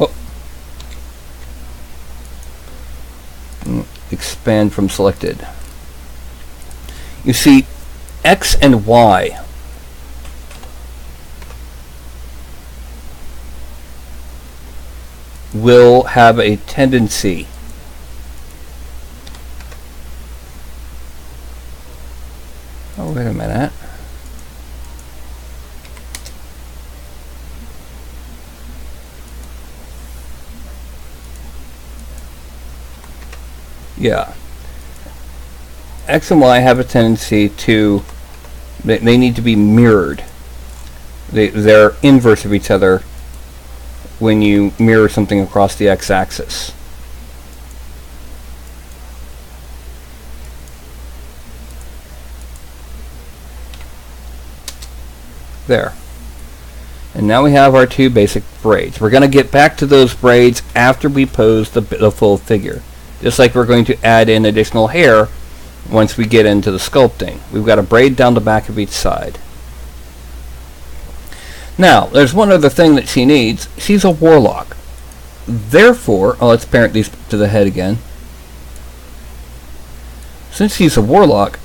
[SPEAKER 1] Oh. Expand from selected. You see, X and Y will have a tendency wait a minute. Yeah. X and Y have a tendency to, they need to be mirrored. They're inverse of each other when you mirror something across the x-axis. There. And now we have our two basic braids. We're going to get back to those braids after we pose the full figure. Just like we're going to add in additional hair once we get into the sculpting. We've got a braid down the back of each side. Now, there's one other thing that she needs. She's a warlock. Therefore, let's parent these to the head again. Since she's a warlock,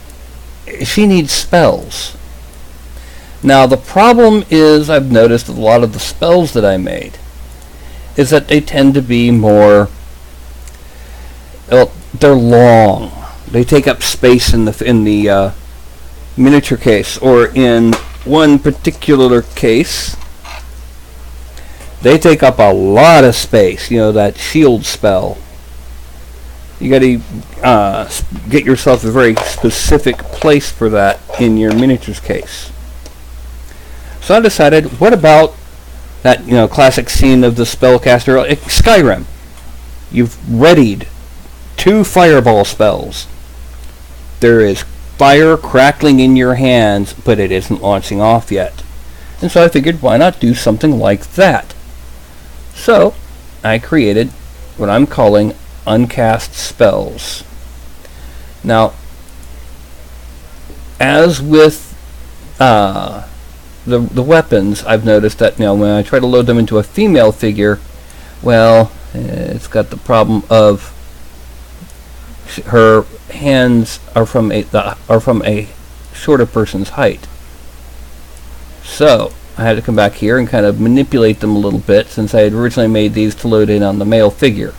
[SPEAKER 1] she needs spells. Now, the problem is, I've noticed a lot of the spells that I made, is that they tend to be more, well, they're long. They take up space in the miniature case, or in one particular case, they take up a lot of space. You know, that shield spell. You got to get yourself a very specific place for that in your miniatures case. So I decided, what about that, classic scene of the spellcaster, like Skyrim? You've readied 2 fireball spells. There is fire crackling in your hands, but it isn't launching off yet. And so I figured, why not do something like that? So I created what I'm calling uncast spells. Now, as with the weapons, I've noticed that, when I try to load them into a female figure, well, it's got the problem of her hands are from a shorter person's height. So I had to come back here and kind of manipulate them a little bit, since I had originally made these to load in on the male figure.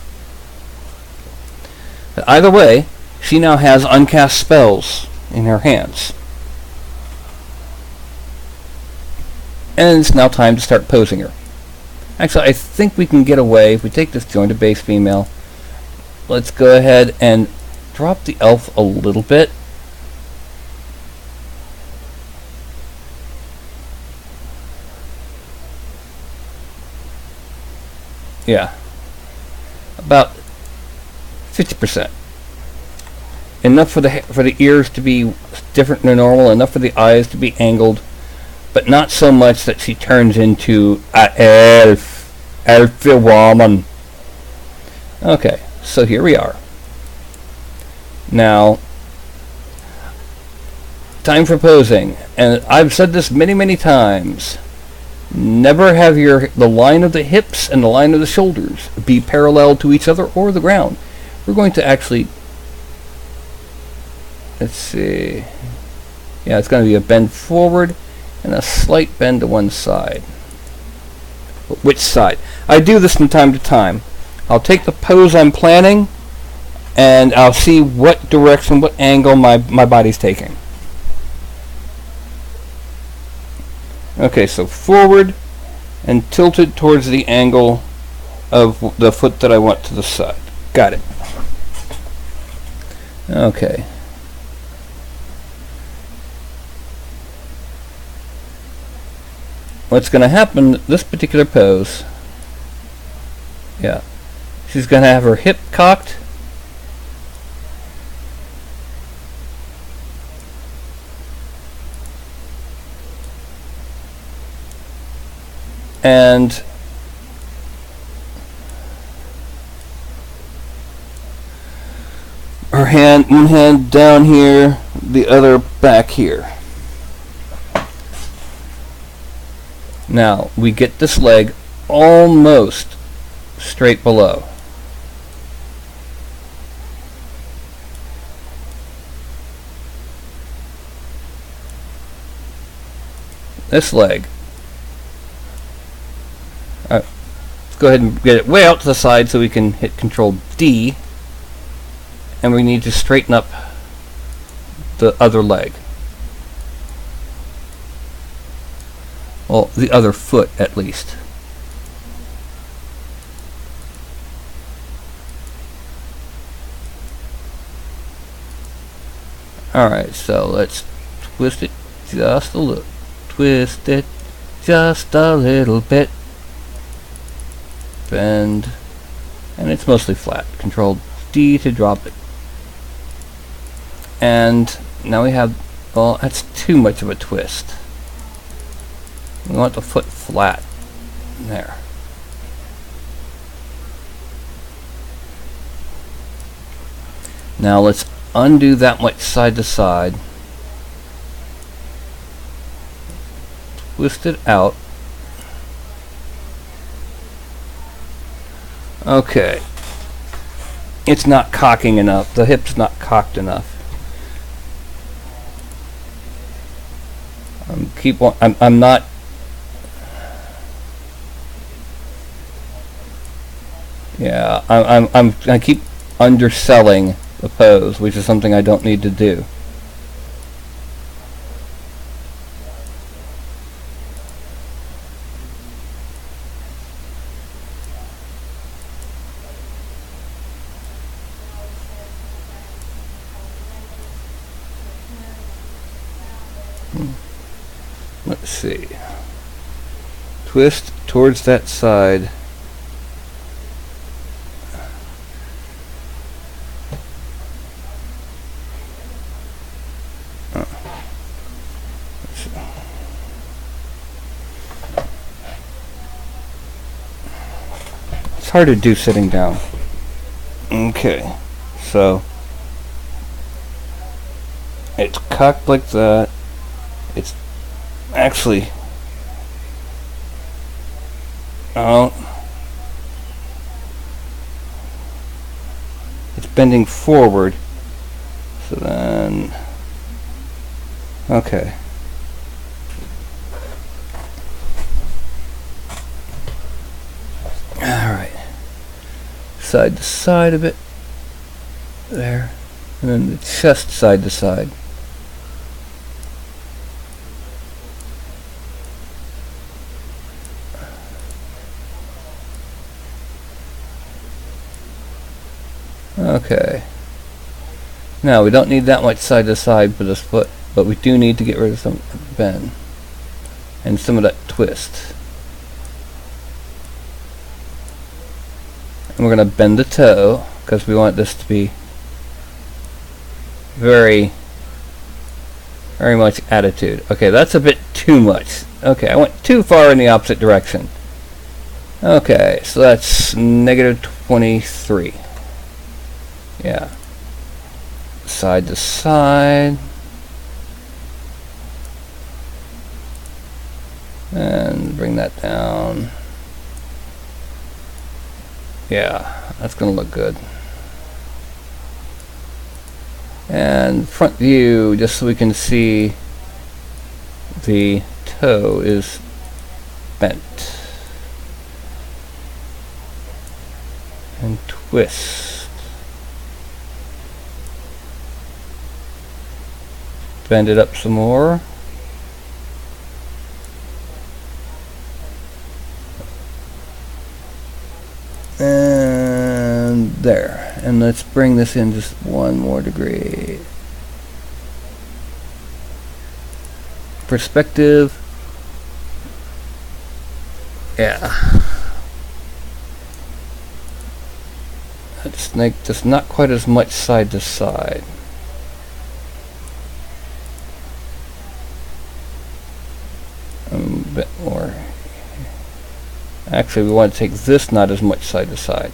[SPEAKER 1] But either way, she now has uncast spells in her hands. And it's now time to start posing her. Actually, I think we can get away if we take this jointed base female. Let's go ahead and drop the elf a little bit. Yeah, about 50%. Enough for the ears to be different than normal. Enough for the eyes to be angled, but not so much that she turns into an elfy woman. Okay, so here we are. Now, time for posing, and I've said this many times. Never have the line of the hips and the line of the shoulders be parallel to each other or the ground. We're going to actually, let's see, yeah, it's going to be a bend forward and a slight bend to one side. Which side? I do this from time to time. I'll take the pose I'm planning, and I'll see what direction, what angle my body's taking. Okay, so forward and tilted towards the angle of the foot that I want to the side. Got it. Okay. What's going to happen, this particular pose, yeah, she's going to have her hip cocked, and her one hand down here, the other back here. Now we get this leg almost straight below. This leg. Let's go ahead and get it way out to the side so we can hit Control D, and we need to straighten up the other leg. Well, the other foot at least. Alright, so let's twist it just a little. Twist it just a little bit. Bend. And it's mostly flat. Control D to drop it. And now we have, well, that's too much of a twist. We want the foot flat. There. Now let's undo that much side to side. Twist it out. Okay. It's not cocking enough. The hip's not cocked enough. I'm not. Yeah, I keep underselling the pose, which is something I don't need to do. Let's see. Twist towards that side. It's hard to do sitting down. Okay, so it's cocked like that. It's actually Oh. It's bending forward. So then... Okay. Alright. Side to side a bit. There. And then the chest side to side. Okay. Now we don't need that much side to side for this foot, but we do need to get rid of some bend and some of that twist. And we're going to bend the toe because we want this to be very much attitude. Okay, that's a bit too much. Okay, I went too far in the opposite direction. Okay, so that's negative 23. Yeah. Side to side. And bring that down. Yeah, that's going to look good. And front view, just so we can see the toe is bent. And twist. Bend it up some more. And there. And let's bring this in just 1 more degree. Perspective. Yeah. That snake just not quite as much side to side. A bit more. Actually, we want to take this not as much side to side.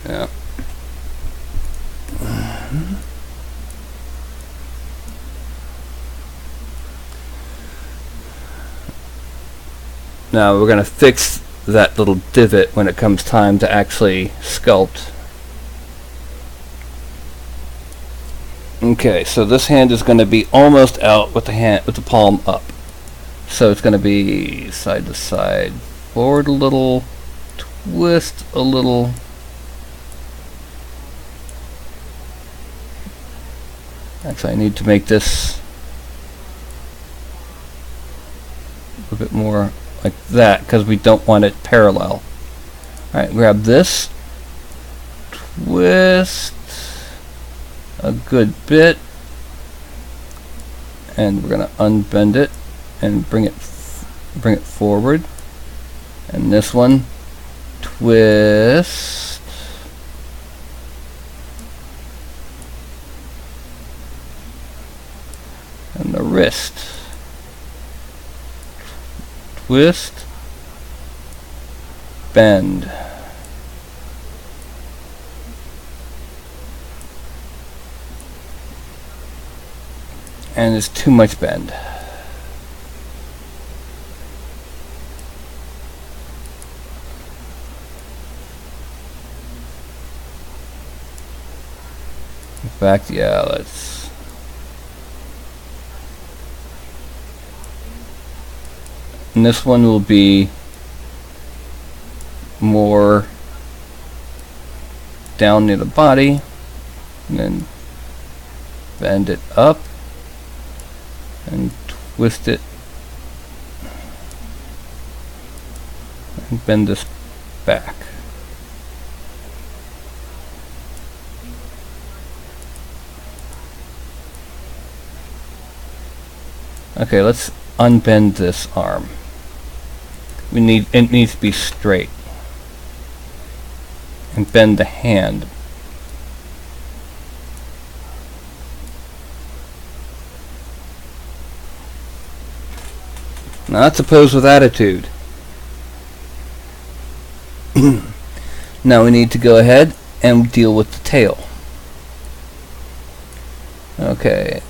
[SPEAKER 1] Yeah. Now we're going to fix that little divot when it comes time to actually sculpt. Okay, so this hand is going to be almost out with the palm up. So it's going to be side to side, forward a little, twist a little. Actually, I need to make this a bit more like that because we don't want it parallel. Alright, grab this, twist a good bit, and we're going to unbend it and bring it forward. And this one, twist, and the wrist, twist, bend. And it's too much bend. In fact, yeah, let's... And this one will be more down near the body, and then bend it up and twist it and bend this back. Okay, let's unbend this arm. It needs to be straight. And bend the hand. Now that's a pose with attitude. Now we need to go ahead and deal with the tail. Okay.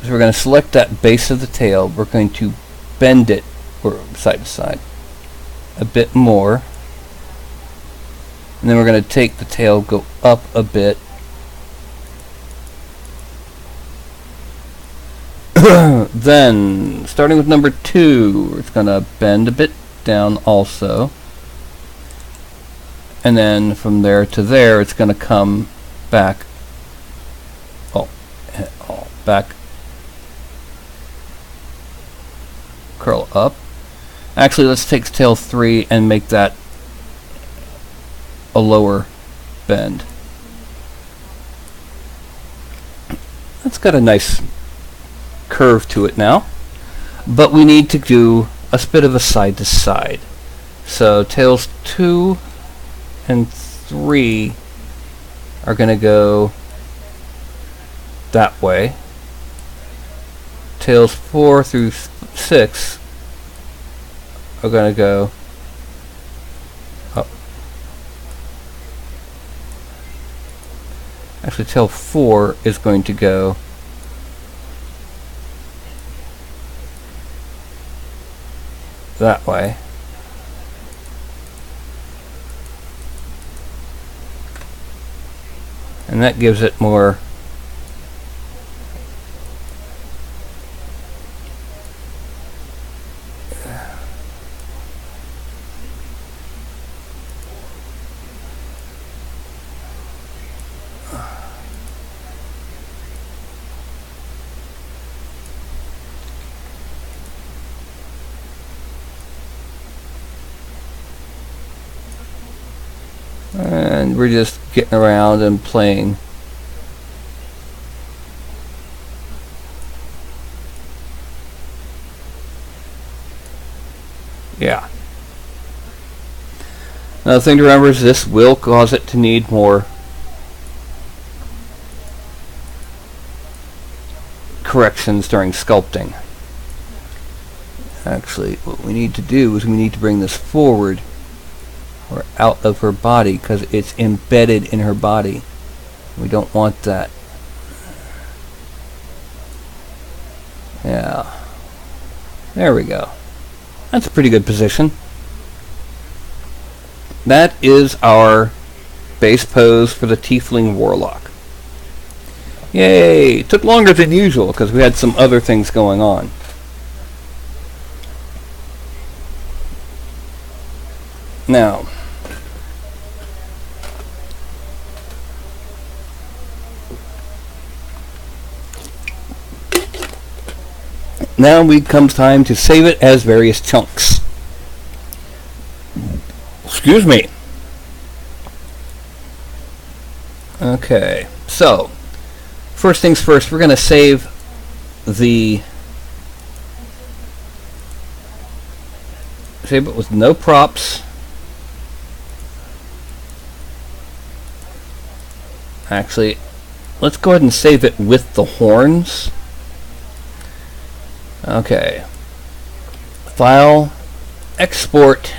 [SPEAKER 1] So we're going to select that base of the tail. We're going to bend it or side to side a bit more. And then we're going to take the tail, go up a bit. Then, starting with number 2, it's going to bend a bit down also. And then from there to there, it's going to come back. Back. Curl up. Actually, let's take tail 3 and make that a lower bend. That's got a nice curve to it now, but we need to do a bit of a side to side. So tails 2 and 3 are going to go that way. Tails 4 through 6 are going to go up. Actually, tail 4 is going to go that way. And that gives it more and we're just getting around and playing. Yeah. Another thing to remember is this will cause it to need more corrections during sculpting. Actually, what we need to do is we need to bring this forward or out of her body because it's embedded in her body. We don't want that. Yeah. There we go. That's a pretty good position. That is our base pose for the Tiefling Warlock. Yay! It took longer than usual because we had some other things going on. Now, comes time to save it as various chunks. Excuse me. Okay, so first things first, we're going to save it with no props. Actually, let's go ahead and save it with the horns. Okay. File, export,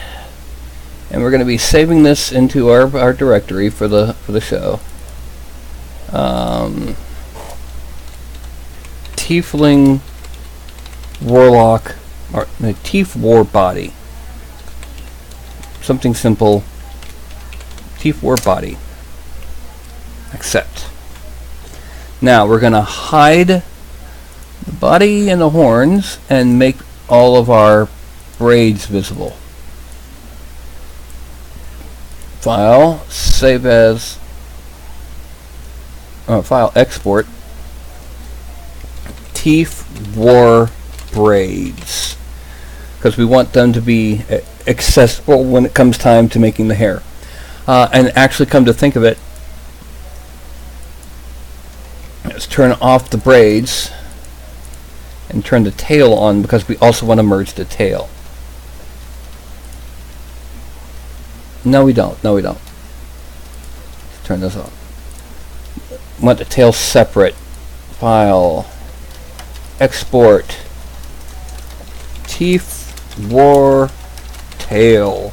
[SPEAKER 1] and we're going to be saving this into our directory for the show. Tiefling Warlock, or the Tief War Body. Something simple. Tief War Body. Accept. Now we're going to hide the body and the horns and make all of our braids visible. File, save as, file, export, Tief War braids, because we want them to be accessible when it comes time to making the hair. And actually, come to think of it, let's turn off the braids and turn the tail on because we also want to merge the tail. No, we don't. No, we don't. Let's turn this on. Want the tail separate. File. Export. Tief War tail.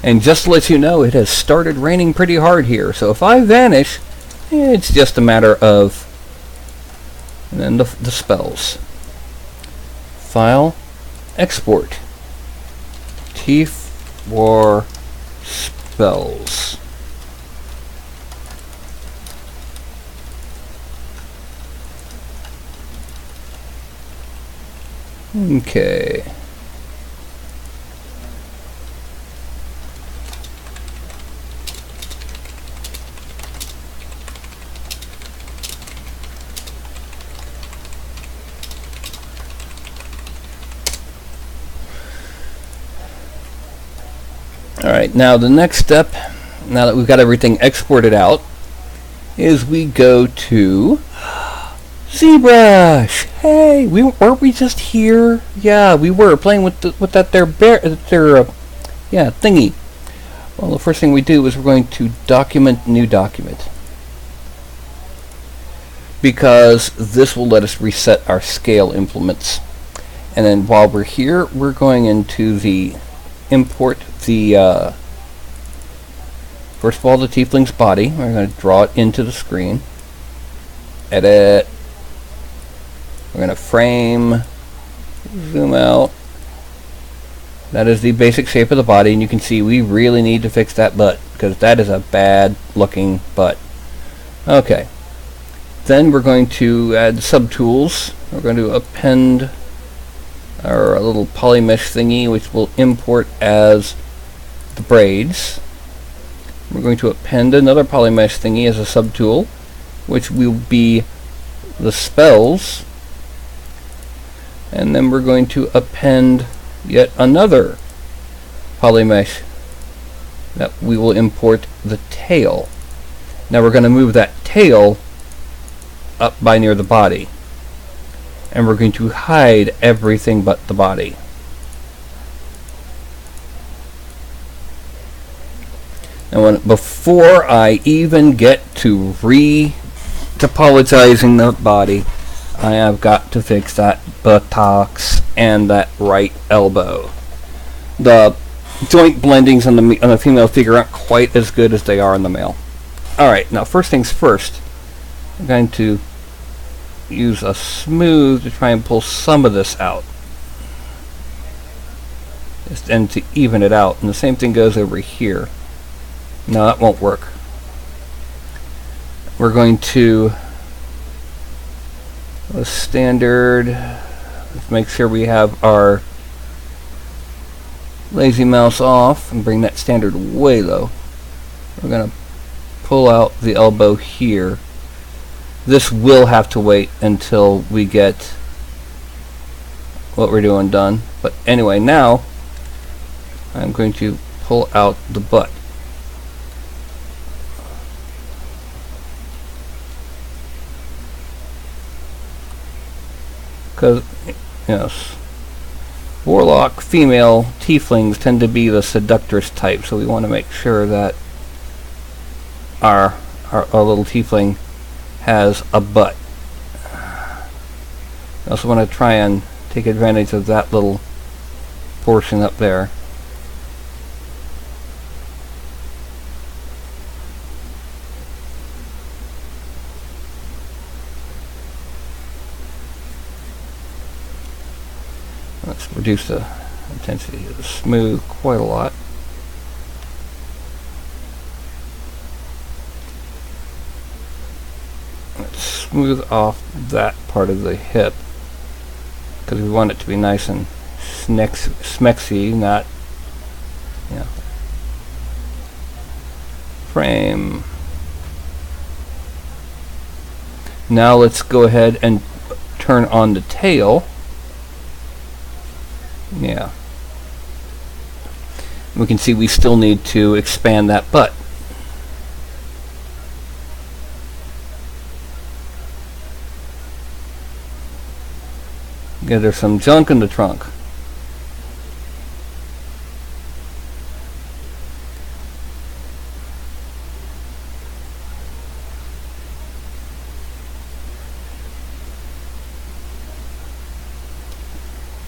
[SPEAKER 1] And just to let you know, it has started raining pretty hard here. So if I vanish, it's just a matter of And then the spells. File, export. Tief War spells. Okay. Alright, now the next step, now that we've got everything exported out, is we go to ZBrush. Hey, weren't we just here? Yeah, we were playing with that there thingy. Well, the first thing we do is we're going to document new document, because this will let us reset our scale implements. And then while we're here, we're going into the import the first of all the tiefling's body. We're going to draw it into the screen. Edit. We're going to frame, zoom out. That is the basic shape of the body, and you can see we really need to fix that butt, because that is a bad looking butt. Okay. Then we're going to add subtools. We're going to append our little polymesh thingy, which will import as the braids. We're going to append another polymesh thingy as a subtool, which will be the spells. And then we're going to append yet another polymesh that we will import the tail. Now we're going to move that tail up by near the body, and we're going to hide everything but the body. And before I even get to topologizing the body, I have got to fix that buttocks and that right elbow. The joint blendings on the female figure aren't quite as good as they are in the male. Alright, now first things first, I'm going to use a smooth to try and pull some of this out, and to even it out. And the same thing goes over here. No, that won't work. We're going to a standard. Let's make sure we have our lazy mouse off and bring that standard way low. We're going to pull out the elbow here. This will have to wait until we get what we're doing done. But anyway, now I'm going to pull out the butt. Because, yes, Warlock female tieflings tend to be the seductress type, so we want to make sure that our little tiefling has a butt. I also want to try and take advantage of that little portion up there. Let's reduce the intensity of the smooth quite a lot. Let's smooth off that part of the hip, because we want it to be nice and smexy, not, you know. Frame. Now let's go ahead and turn on the tail. Yeah. We can see we still need to expand that butt. Yeah, there's some junk in the trunk.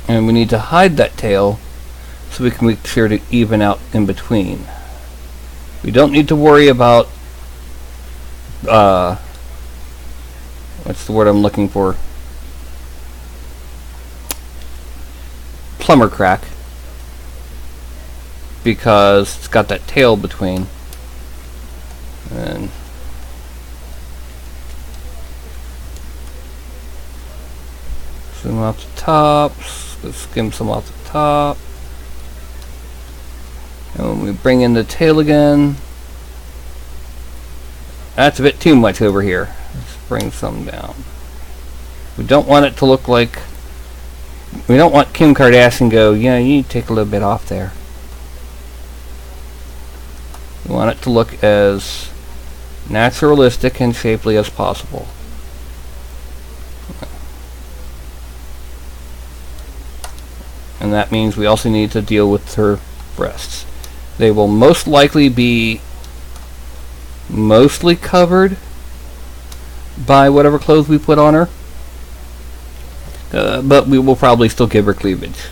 [SPEAKER 1] And we need to hide that tail so we can make sure to even out in between. We don't need to worry about what's the word I'm looking for? plumber crack because it's got that tail between. And zoom off the top, skim some off the top. And when we bring in the tail again, that's a bit too much over here. Let's bring some down. We don't want it to look like, we don't want Kim Kardashian to go, yeah, you need to take a little bit off there. We want it to look as naturalistic and shapely as possible. And that means we also need to deal with her breasts. They will most likely be mostly covered by whatever clothes we put on her. But we will probably still give her cleavage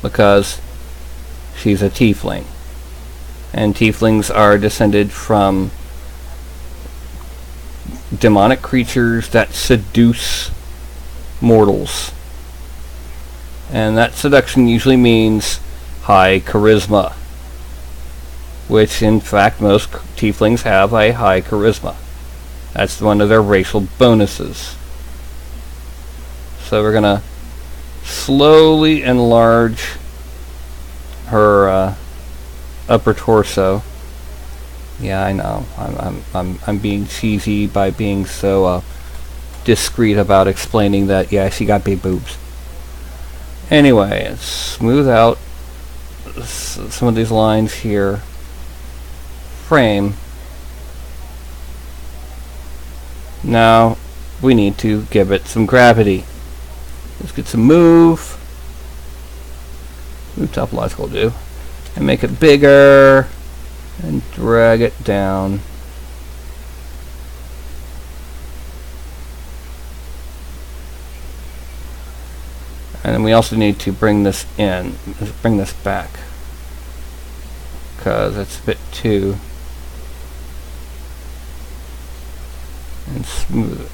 [SPEAKER 1] because she's a tiefling. And tieflings are descended from demonic creatures that seduce mortals. And that seduction usually means high charisma, which in fact most tieflings have a high charisma. That's one of their racial bonuses. So we're going to slowly enlarge her upper torso. Yeah, I know. I'm being cheesy by being so discreet about explaining that. Yeah, she got big boobs. Anyway, smooth out some of these lines here. Frame. Now we need to give it some gravity. Let's get some move. Move topological will do. And make it bigger. And drag it down. And then we also need to bring this in. Let's bring this back. Because it's a bit too. And smooth it.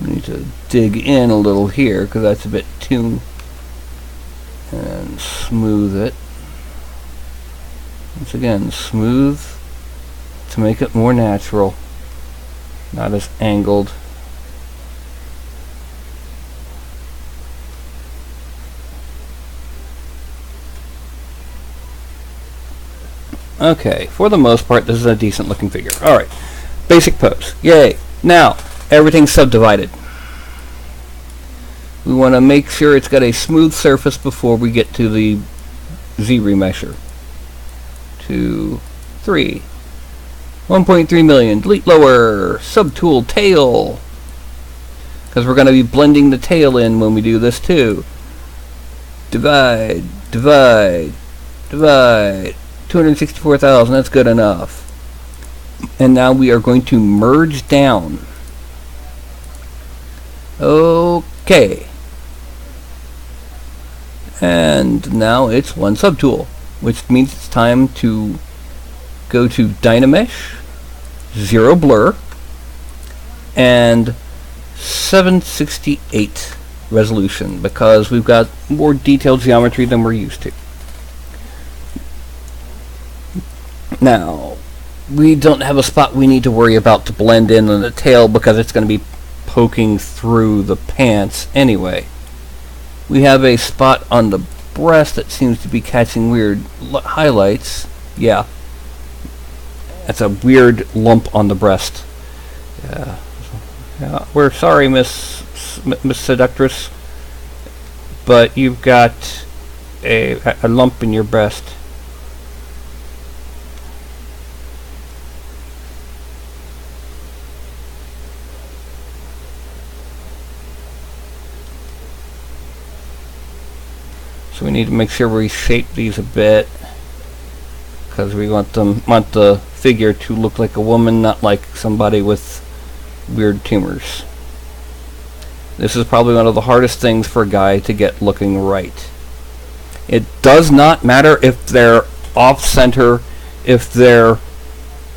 [SPEAKER 1] We need to dig in a little here because that's a bit too, and smooth it. Once again, smooth to make it more natural, not as angled. Okay, for the most part, this is a decent looking figure. Alright, basic pose. Yay! Now, everything's subdivided. We want to make sure it's got a smooth surface before we get to the Z remesher. 2, 3. 1.3 million. Delete lower. Subtool tail. Because we're going to be blending the tail in when we do this too. Divide. Divide. Divide. 264,000. That's good enough. And now we are going to merge down. Okay. And now it's one subtool, which means it's time to go to Dynamesh, 0 blur, and 768 resolution, because we've got more detailed geometry than we're used to. Now, we don't have a spot we need to worry about to blend in on the tail because it's going to be poking through the pants anyway. We have a spot on the breast that seems to be catching weird highlights. Yeah. That's a weird lump on the breast. Yeah. We're sorry, Miss Seductress, but you've got a lump in your breast. So we need to make sure we shape these a bit, because we want the figure to look like a woman, not like somebody with weird tumors. This is probably one of the hardest things for a guy to get looking right. It does not matter if they're off-center, if they're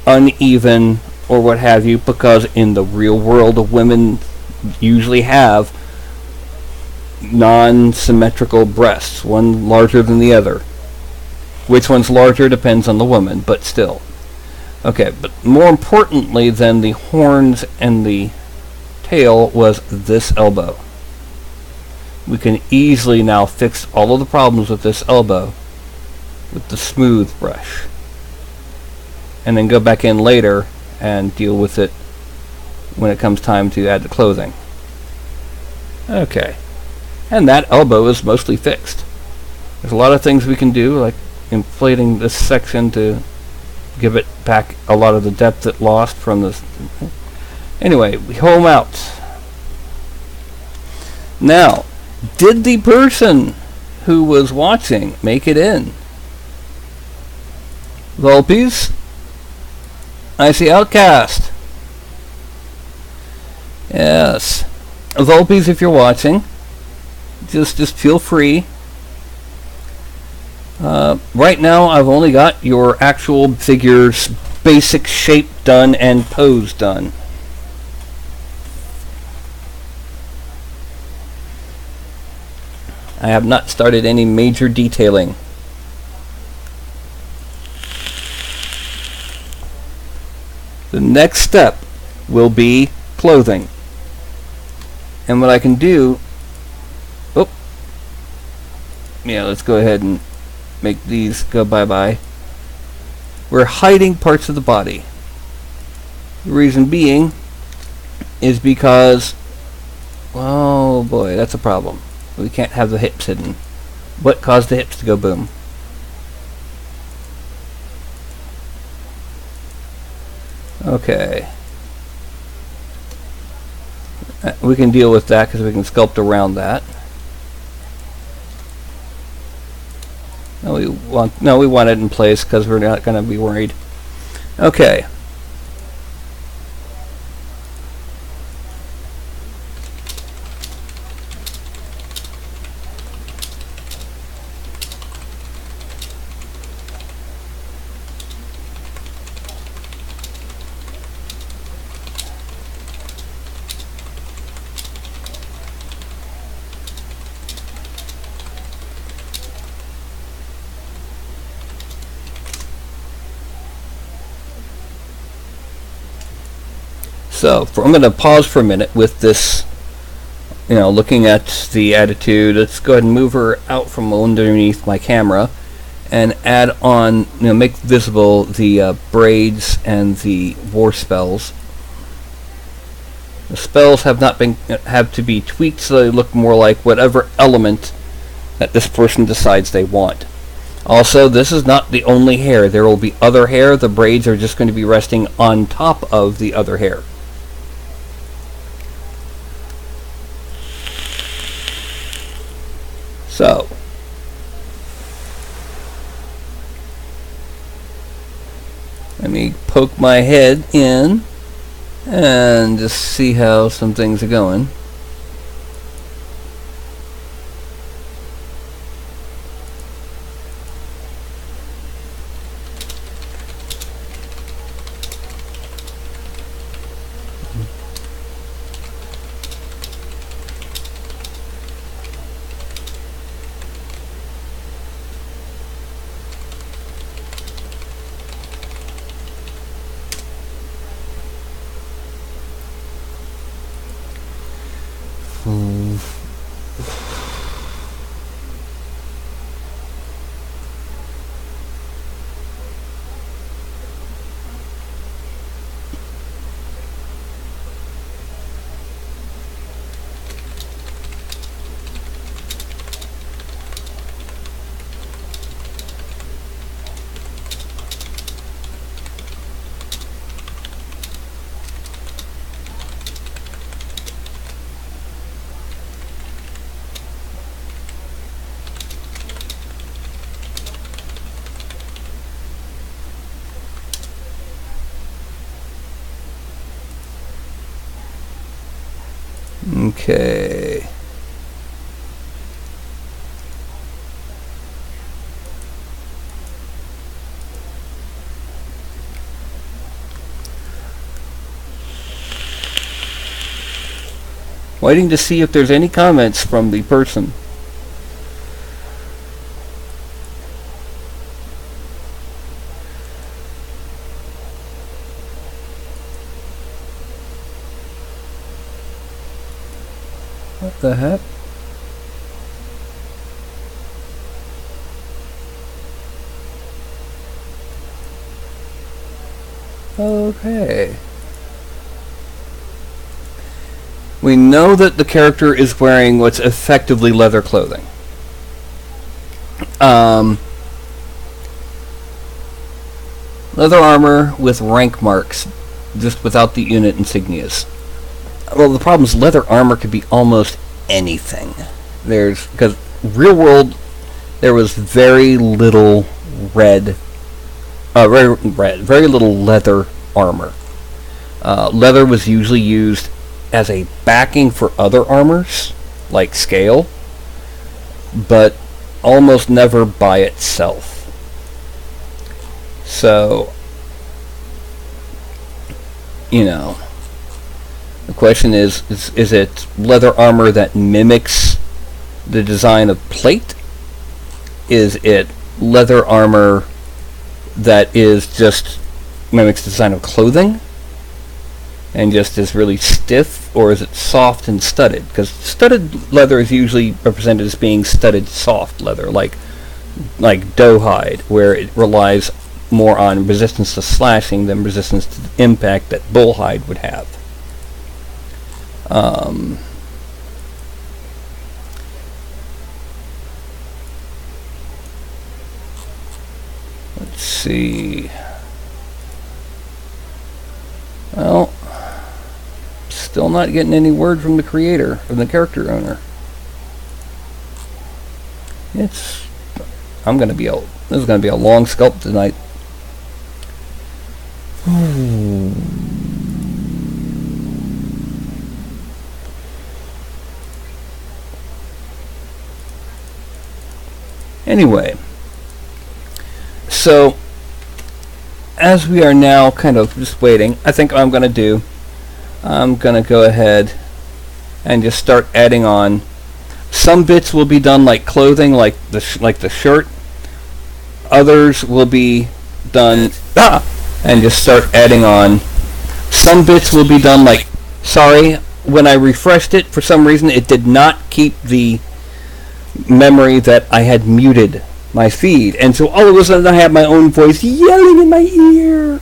[SPEAKER 1] uneven, or what have you, because in the real world, women usually have non-symmetrical breasts, one larger than the other. Which one's larger depends on the woman, but still. Okay, but more importantly than the horns and the tail was this elbow. We can easily now fix all of the problems with this elbow with the smooth brush. And then go back in later and deal with it when it comes time to add the clothing. Okay. And that elbow is mostly fixed. There's a lot of things we can do, like inflating this section to give it back a lot of the depth it lost from this. Anyway, we hoe them out. Now, did the person who was watching make it in? Vulpes? I see Outcast. Yes. Vulpes, if you're watching, just feel free. Right now, I've only got your actual figure's basic shape done and pose done. I have not started any major detailing. The next step will be clothing. And what I can do... Oh. Yeah, let's go ahead and make these go bye-bye. We're hiding parts of the body. The reason being is because... Oh boy, that's a problem. We can't have the hips hidden. What caused the hips to go boom? Okay. We can deal with that because we can sculpt around that. No, we want it in place because we're not going to be worried. Okay. So, I'm going to pause for a minute with this, looking at the attitude. Let's go ahead and move her out from underneath my camera and add on, make visible the braids and the war spells. The spells have to be tweaked so they look more like whatever element that this person decides they want. Also, this is not the only hair. There will be other hair. The braids are just going to be resting on top of the other hair. So, let me poke my head in and just see how some things are going. Okay. Waiting to see if there's any comments from the person. What the heck? Okay. We know that the character is wearing what's effectively leather clothing. Leather armor with rank marks, just without the unit insignias. Well, the problem is leather armor could be almost anything. Because real world, there was very little very little leather armor. Leather was usually used as a backing for other armors, like scale, but almost never by itself. So, the question is it leather armor that mimics the design of plate? Is it leather armor that is just mimics the design of clothing and just is really stiff, or is it soft and studded? Because studded leather is usually represented as being studded soft leather, like doe hide, where it relies more on resistance to slashing than resistance to the impact that bull hide would have. Let's see. Well, still not getting any word from the creator, from the character owner. This is going to be a long sculpt tonight. Anyway, so as we are now kind of just waiting, I think I'm going to go ahead and just start adding on. Some bits will be done like clothing, like the shirt. Others will be done and just start adding on. Some bits will be done like, sorry, when I refreshed it, for some reason it did not keep the memory that I had muted my feed, and so all of a sudden I have my own voice yelling in my ear.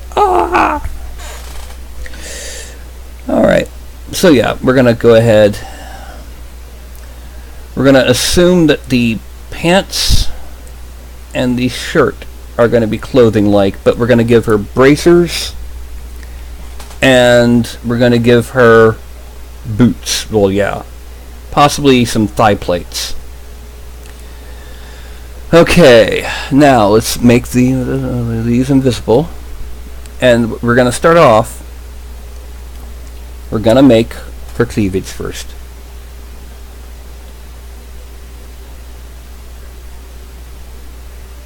[SPEAKER 1] Alright, so yeah, we're going to go ahead. We're going to assume that the pants and the shirt are going to be clothing-like, but we're going to give her bracers, and we're going to give her boots. Well, yeah, possibly some thigh plates. Okay, now let's make these invisible, and we're going to start off. We're going to make her cleavage first.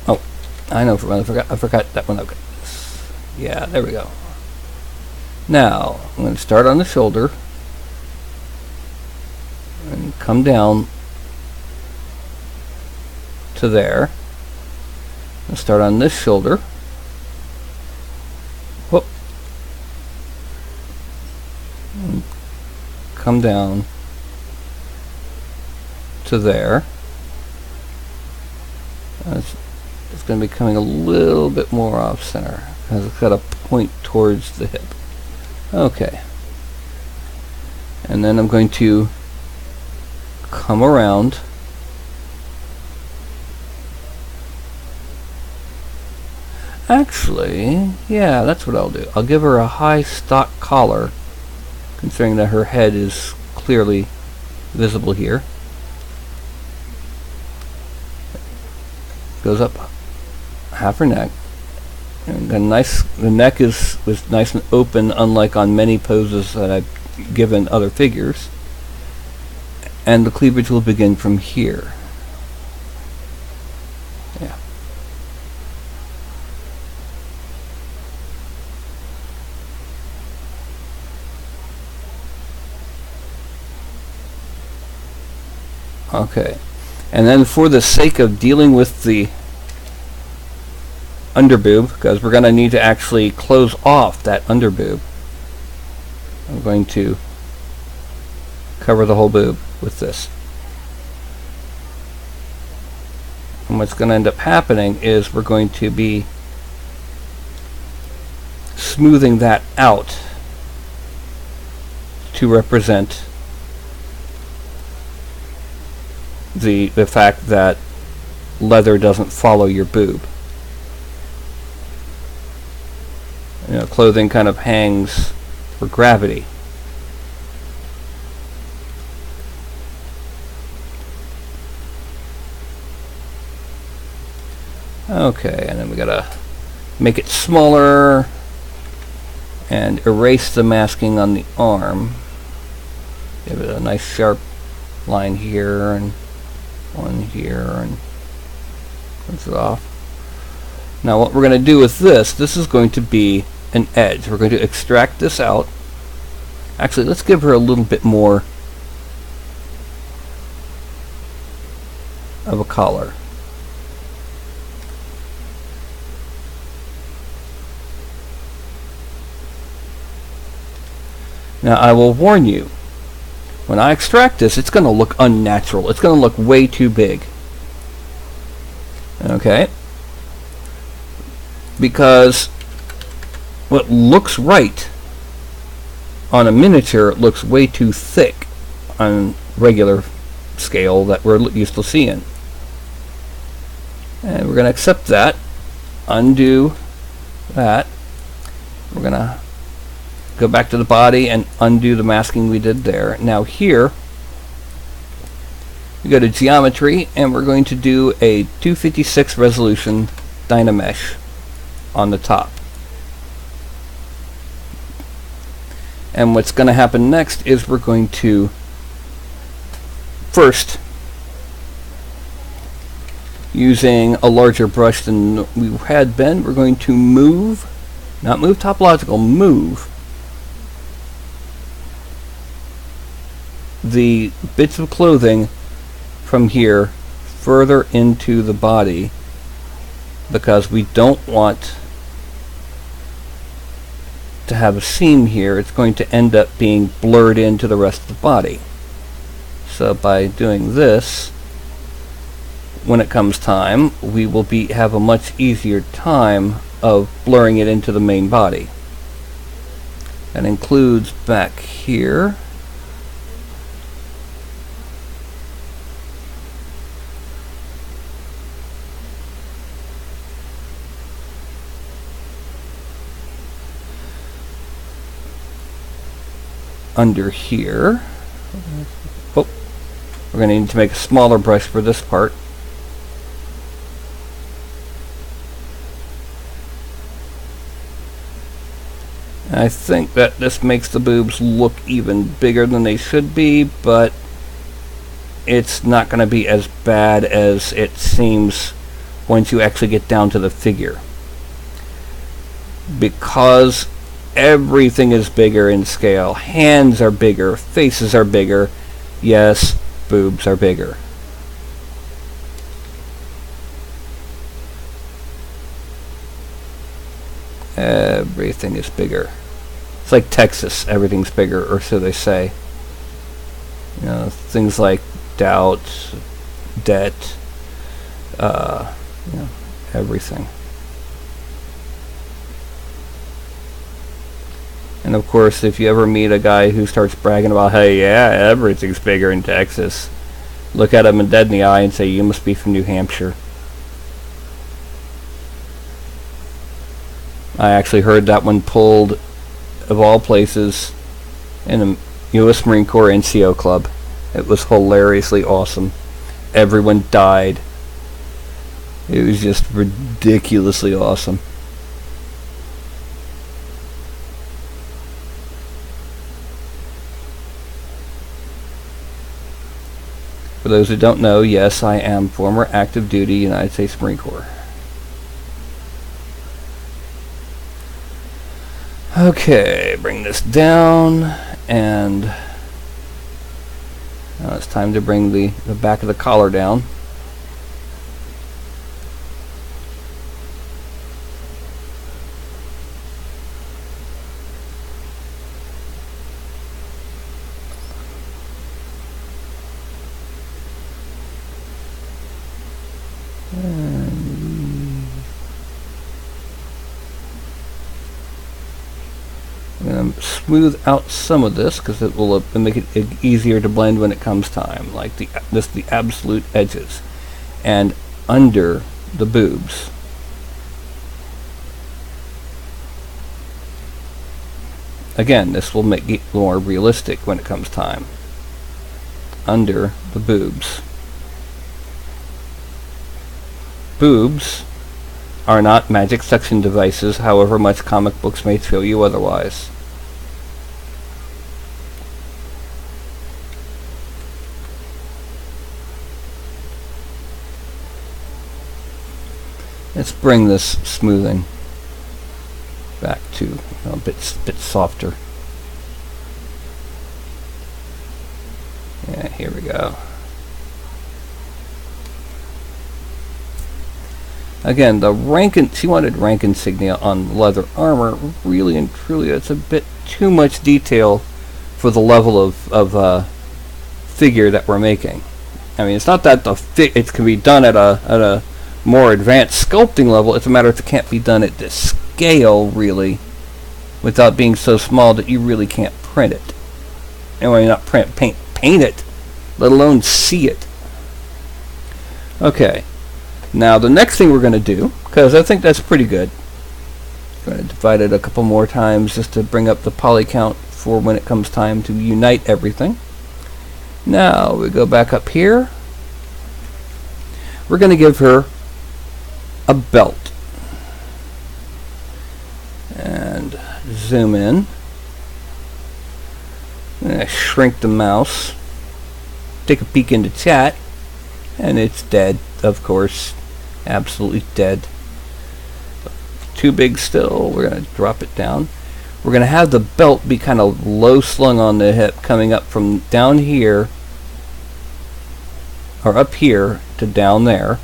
[SPEAKER 1] Oh, I know, I forgot that one. Okay. Yeah, there we go. Now, I'm going to start on the shoulder and come down to there. I'll start on this shoulder. Whoop. And come down to there. It's going to be coming a little bit more off center because it's got a point towards the hip. Okay. And then I'm going to come around. Actually, yeah, that's what I'll do. I'll give her a high stock collar, considering that her head is clearly visible here. Goes up half her neck. And the neck was nice and open, unlike on many poses that I've given other figures. And the cleavage will begin from here. Yeah. Okay. And then for the sake of dealing with the underboob, because we're going to need to actually close off that underboob, I'm going to cover the whole boob with this. And what's going to end up happening is we're going to be smoothing that out to represent the fact that leather doesn't follow your boob. You know, clothing kind of hangs for gravity. Okay, and then we gotta make it smaller and erase the masking on the arm. Give it a nice sharp line here and one here, and close it off. Now what we're going to do with this is going to be an edge. We're going to extract this out. Actually, let's give her a little bit more of a collar. Now I will warn you, when I extract this, it's going to look unnatural. It's going to look way too big. Okay? Because what looks right on a miniature looks way too thick on regular scale that we're used to seeing. And we're going to accept that, undo that. We're going to go back to the body and undo the masking we did there. Now here, we go to geometry and we're going to do a 256 resolution Dynamesh on the top. And what's going to happen next is we're going to first, using a larger brush than we had been, we're going to move, not move topological, move the bits of clothing from here further into the body, because we don't want to have a seam here. It's going to end up being blurred into the rest of the body. So by doing this, when it comes time, we will have a much easier time of blurring it into the main body. That includes back here. Under here. Oh, we're going to need to make a smaller brush for this part. I think that this makes the boobs look even bigger than they should be, but it's not going to be as bad as it seems once you actually get down to the figure. Because everything is bigger in scale. Hands are bigger, faces are bigger. Yes, boobs are bigger. Everything is bigger. It's like Texas, everything's bigger, or so they say. You know, things like doubt, debt, you know, everything. And of course, if you ever meet a guy who starts bragging about, hey, yeah, everything's bigger in Texas, look at him dead in the eye and say, you must be from New Hampshire. I actually heard that one pulled, of all places, in the U.S. Marine Corps NCO club. It was hilariously awesome. Everyone died. It was just ridiculously awesome. For those who don't know, yes, I am former active duty United States Marine Corps. Okay, bring this down, and now it's time to bring the back of the collar down. I'm going to smooth out some of this because it will make it easier to blend when it comes time, like the absolute edges and under the boobs. Again, this will make it more realistic when it comes time. Under the boobs. Boobs are not magic suction devices, however much comic books may show you otherwise. Let's bring this smoothing back to a bit softer. Yeah, here we go. Again, the rank, she wanted rank insignia on leather armor. Really and truly, that's a bit too much detail for the level of figure that we're making. I mean, it's not that it can be done at a more advanced sculpting level. It's a matter of it can't be done at this scale, really, without being so small that you really can't print it. Anyway, not paint it, let alone see it. Okay. Now the next thing we're going to do, because I think that's pretty good, I'm going to divide it a couple more times just to bring up the poly count for when it comes time to unite everything. Now we go back up here. We're going to give her a belt. And zoom in. I'm going to shrink the mouse. Take a peek into chat. And it's dead, of course. Absolutely dead. Too big still. We're going to drop it down. We're going to have the belt be kind of low slung on the hip, coming up from down here, or up here to down there.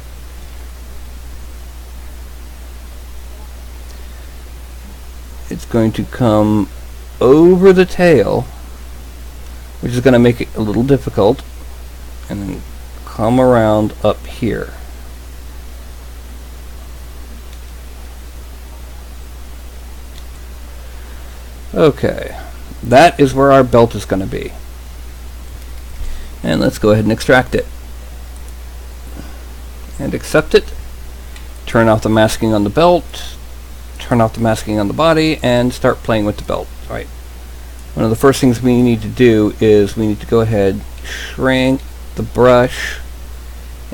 [SPEAKER 1] It's going to come over the tail, which is going to make it a little difficult, and then come around up here. Okay, that is where our belt is going to be. And let's go ahead and extract it. And accept it. Turn off the masking on the belt. Turn off the masking on the body and start playing with the belt. Right. One of the first things we need to do is we need to go ahead, shrink the brush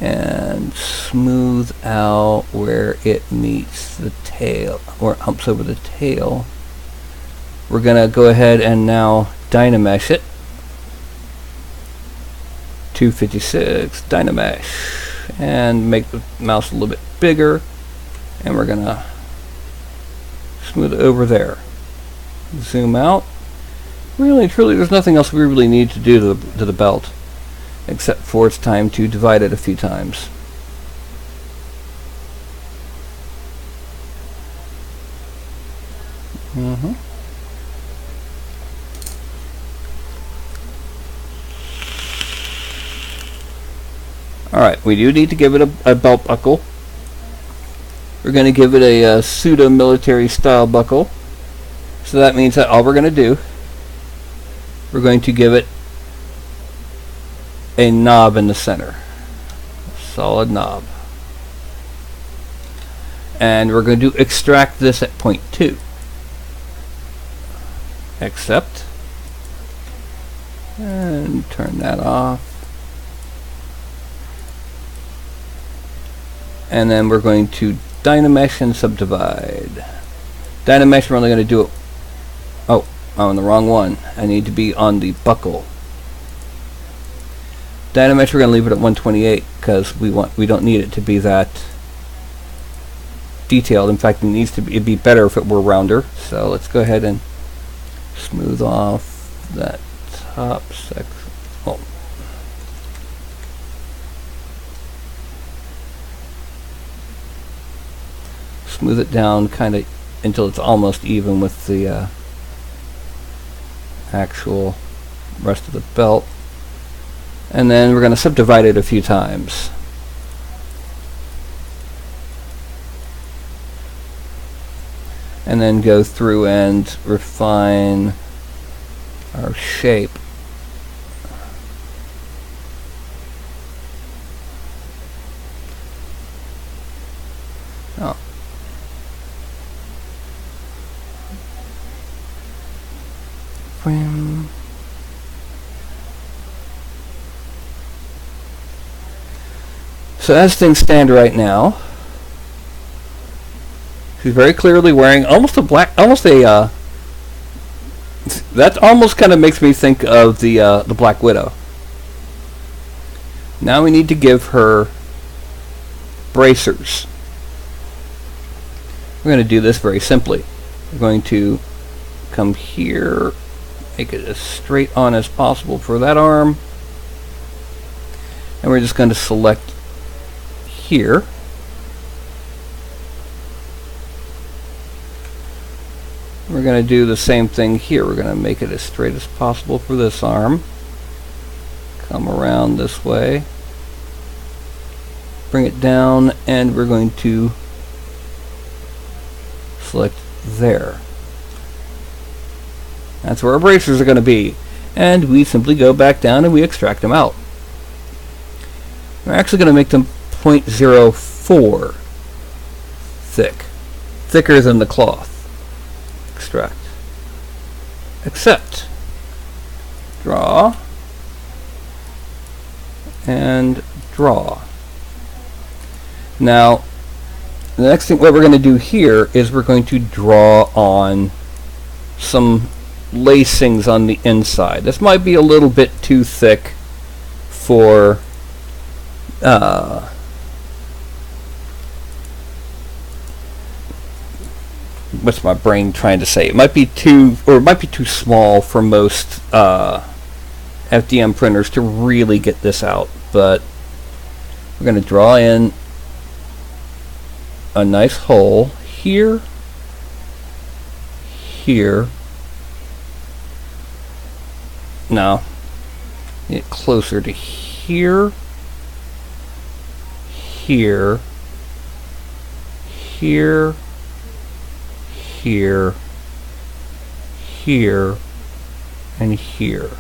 [SPEAKER 1] and smooth out where it meets the tail, or humps over the tail. We're going to go ahead and now Dynamesh it. 256, Dynamesh, and make the mouse a little bit bigger, and we're going to smooth it over there. Zoom out. Really, truly, there's nothing else we really need to do to the belt, except for it's time to divide it a few times. Alright, we do need to give it a belt buckle. We're going to give it a pseudo-military style buckle. So that means that all we're going to do, we're going to give it a knob in the center. A solid knob. And we're going to extract this at point 2. Accept. And turn that off. And then we're going to Dynamesh and subdivide. Dynamesh, we're only going to do it. Oh, I'm on the wrong one. I need to be on the buckle. Dynamesh we're going to leave it at 128 because we don't need it to be that detailed. In fact, it'd be better if it were rounder. So let's go ahead and smooth off that top section. Oh. Smooth it down kind of until it's almost even with the actual rest of the belt. And then we're going to subdivide it a few times. And then go through and refine our shape. Oh. Frame. So as things stand right now, she's very clearly wearing almost a that almost kind of makes me think of the Black Widow. Now we need to give her bracers. We're going to do this very simply. We're going to come here, make it as straight on as possible for that arm, and we're just going to select here. We're going to do the same thing here. We're going to make it as straight as possible for this arm. Come around this way. Bring it down, and we're going to select there. That's where our bracers are going to be. And we simply go back down and we extract them out. We're actually going to make them 0.04 thick. Thicker than the cloth. Extract. Accept. Draw. And draw. Now, the next thing what we're going to do here is we're going to draw on some lacings on the inside. This might be a little bit too thick for what's my brain trying to say? It might be too small for most FDM printers to really get this out, but we're going to draw in a nice hole here, here. Now, get closer to here, here, here, here, here, and here.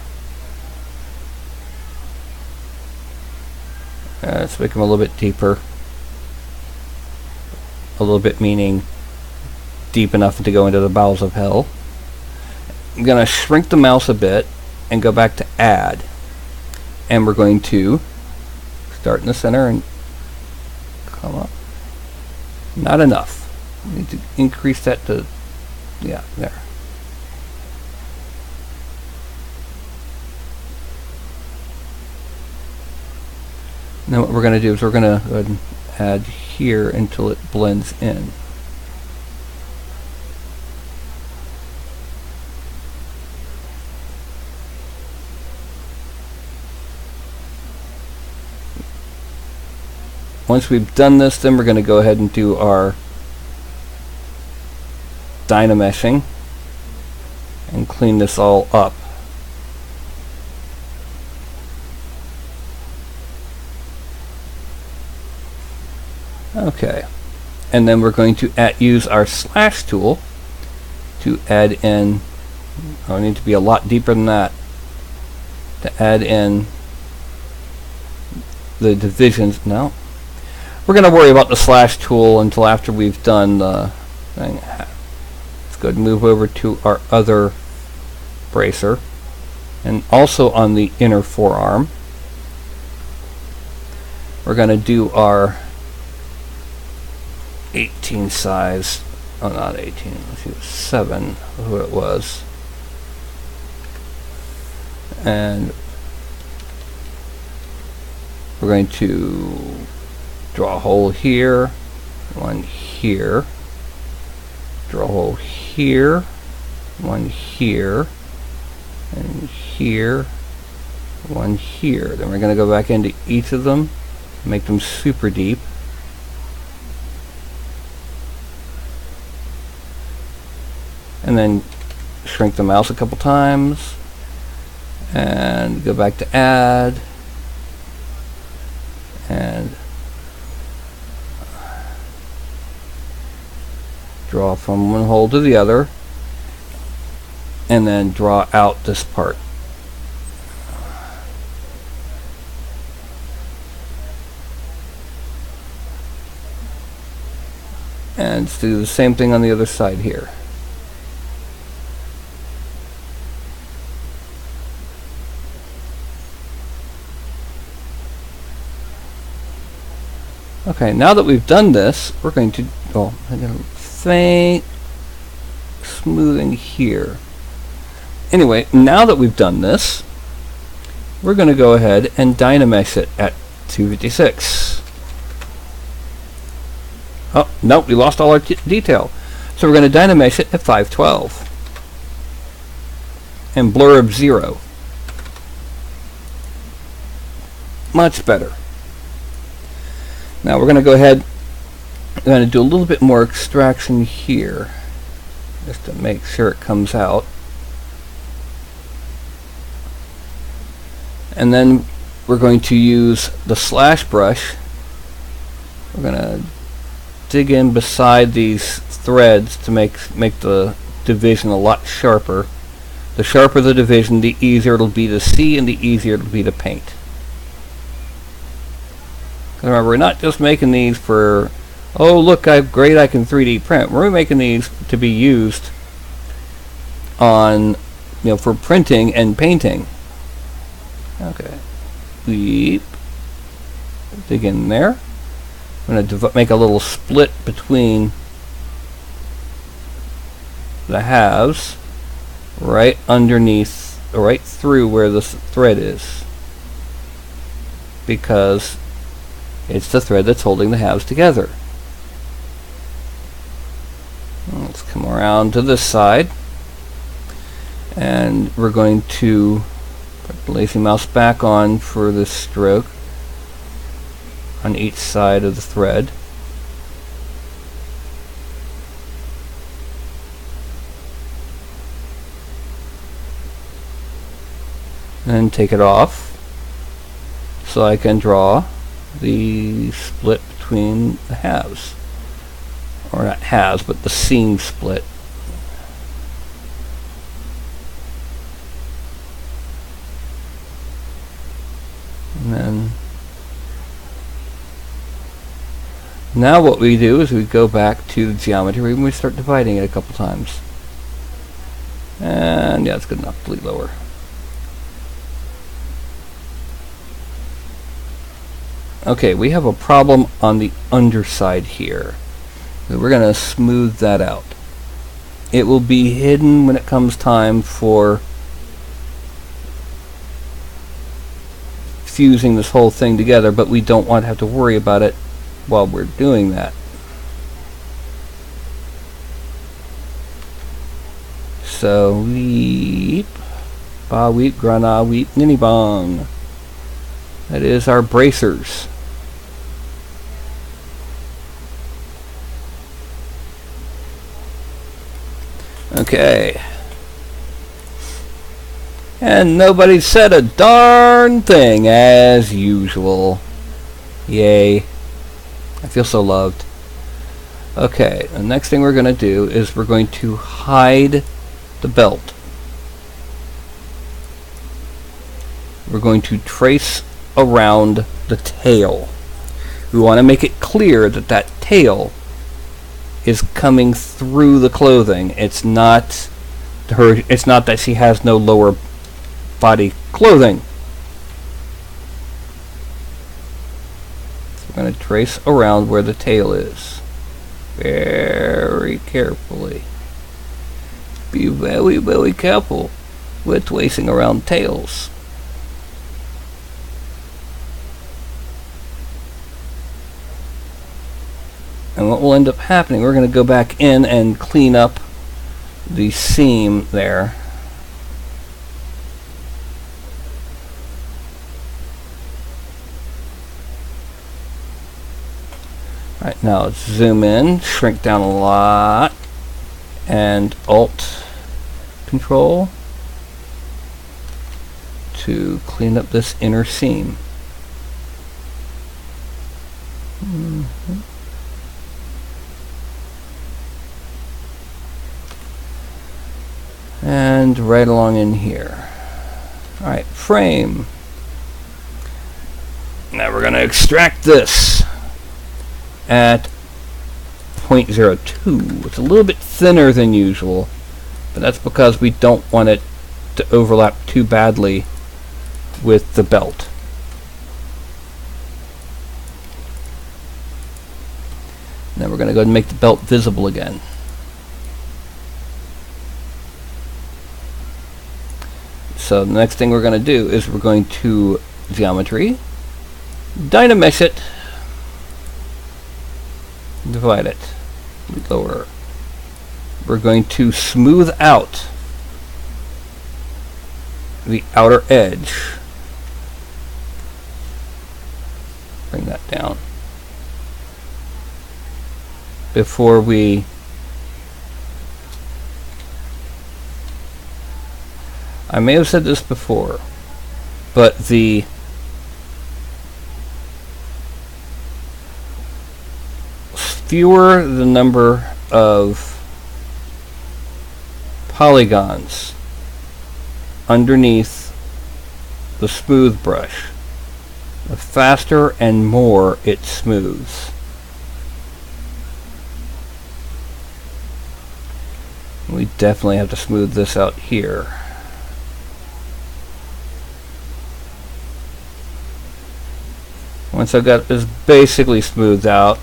[SPEAKER 1] Let's make them a little bit deeper. A little bit meaning deep enough to go into the bowels of hell. I'm going to shrink the mouse a bit and go back to add. And we're going to start in the center and come up. Not enough. We need to increase that to, yeah, there. And then what we're going to do is we're going to go ahead and add here until it blends in. Once we've done this, then we're going to go ahead and do our dynameshing and clean this all up. Okay, and then we're going to use our slash tool to add in, I need to be a lot deeper than that, to add in the divisions. No, we're going to worry about the slash tool until after we've done the thing. Let's go ahead and move over to our other bracer, and also on the inner forearm we're going to do our 18 size, oh not 18, let's see, 7, who it was, we're going to draw a hole here, one here, draw a hole here, one here, and here, one here. Then we're going to go back into each of them, make them super deep. And then shrink the mouse a couple times, and go back to add, and draw from one hole to the other, and then draw out this part. And let's do the same thing on the other side here. Okay, now that we've done this, we're going to, I'm going to faint smoothing here. Anyway, now that we've done this, we're going to go ahead and dynamesh it at 256. Oh, nope, we lost all our detail. So we're going to dynamesh it at 512. And blur of 0. Much better. Now we're going to go ahead, I'm going to do a little bit more extraction here, just to make sure it comes out. And then we're going to use the slash brush. We're going to dig in beside these threads to make the division a lot sharper. The sharper the division, the easier it'll be to see and the easier it'll be to paint. Remember, we're not just making these for, oh look, great, I can 3D print. We're making these to be used on, for printing and painting. Okay, dig in there. I'm going to make a little split between the halves, right underneath, right through where the thread is, because it's the thread that's holding the halves together. Let's come around to this side, and we're going to put the lazy mouse back on for this stroke on each side of the thread. And then take it off so I can draw the split between the halves, or not halves, but the seam split. And then now what we do is we go back to the geometry and we start dividing it a couple times. And yeah, it's good enough. Delete lower. Okay, we have a problem on the underside here. So we're going to smooth that out. It will be hidden when it comes time for fusing this whole thing together, but we don't want to have to worry about it while we're doing that. So weep, ba weep, grana weep, ninny bong. That is our bracers. Okay. And nobody said a darn thing, as usual. Yay. I feel so loved. Okay, the next thing we're going to do is we're going to hide the belt. We're going to trace around the tail. We want to make it clear that that tail is coming through the clothing. It's not her. It's not that she has no lower body clothing. So we're going to trace around where the tail is, very carefully. Be very, very careful. We're tracing around tails. And what will end up happening, we're going to go back in and clean up the seam there. Alright, now let's zoom in, shrink down a lot, and Alt Control to clean up this inner seam. And right along in here. Alright, frame. Now we're going to extract this at 0.02. It's a little bit thinner than usual, but that's because we don't want it to overlap too badly with the belt. Now we're going to go ahead and make the belt visible again. So the next thing we're going to do is we're going to geometry, dynamesh it, divide it, lower. We're going to smooth out the outer edge. Bring that down. Before we I may have said this before, but the fewer the number of polygons underneath the smooth brush, the faster and more it smooths. We definitely have to smooth this out here. Once I've got this basically smoothed out,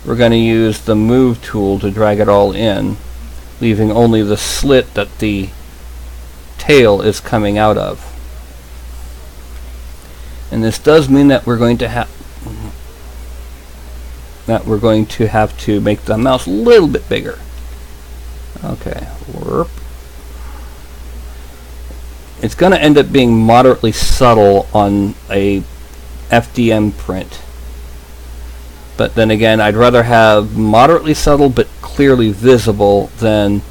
[SPEAKER 1] we're going to use the move tool to drag it all in, leaving only the slit that the tail is coming out of. And this does mean that we're going to have to make the mouse a little bit bigger. Okay, warp. It's going to end up being moderately subtle on a FDM print. But then again, I'd rather have moderately subtle but clearly visible than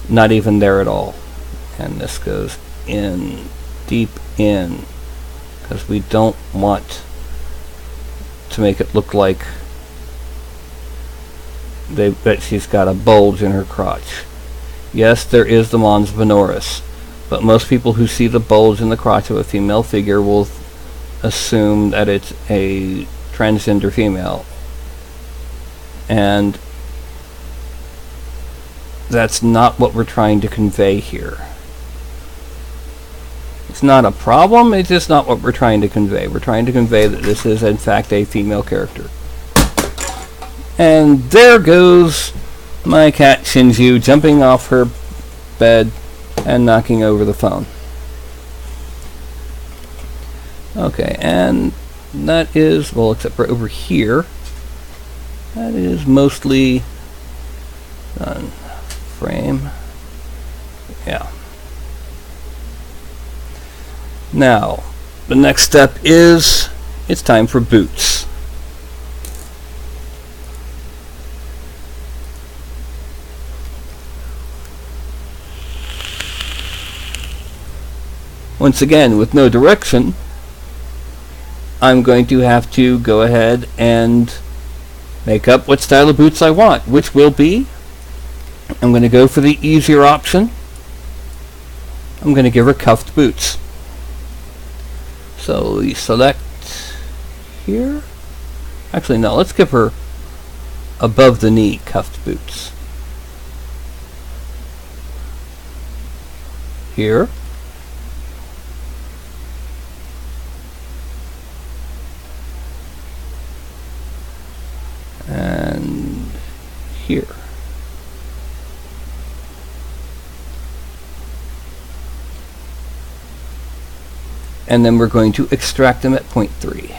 [SPEAKER 1] not even there at all. And this goes in, deep in, because we don't want to make it look like that she's got a bulge in her crotch. Yes, there is the Mons Venoris, but most people who see the bulge in the crotch of a female figure will assume that it's a transgender female. And that's not what we're trying to convey here. It's not a problem, it's just not what we're trying to convey. We're trying to convey that this is in fact a female character. And there goes my cat Shinju jumping off her bed and knocking over the phone. Okay, and that is, well, except for over here, that is mostly done. Frame. Yeah. Now, the next step is, it's time for boots. Once again, with no direction, I'm going to have to go ahead and make up what style of boots I want, which will be, I'm going to go for the easier option. I'm going to give her cuffed boots. So we select here. Actually, no, let's give her above the knee cuffed boots. Here. And here. And then we're going to extract them at 0.3.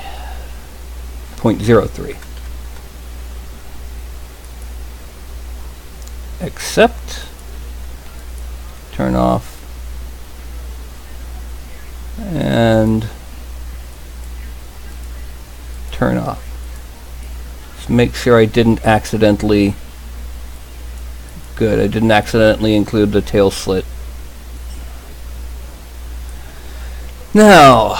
[SPEAKER 1] accept, turn off, and turn off. Just make sure I didn't accidentally, good, I didn't accidentally include the tail slit. Now,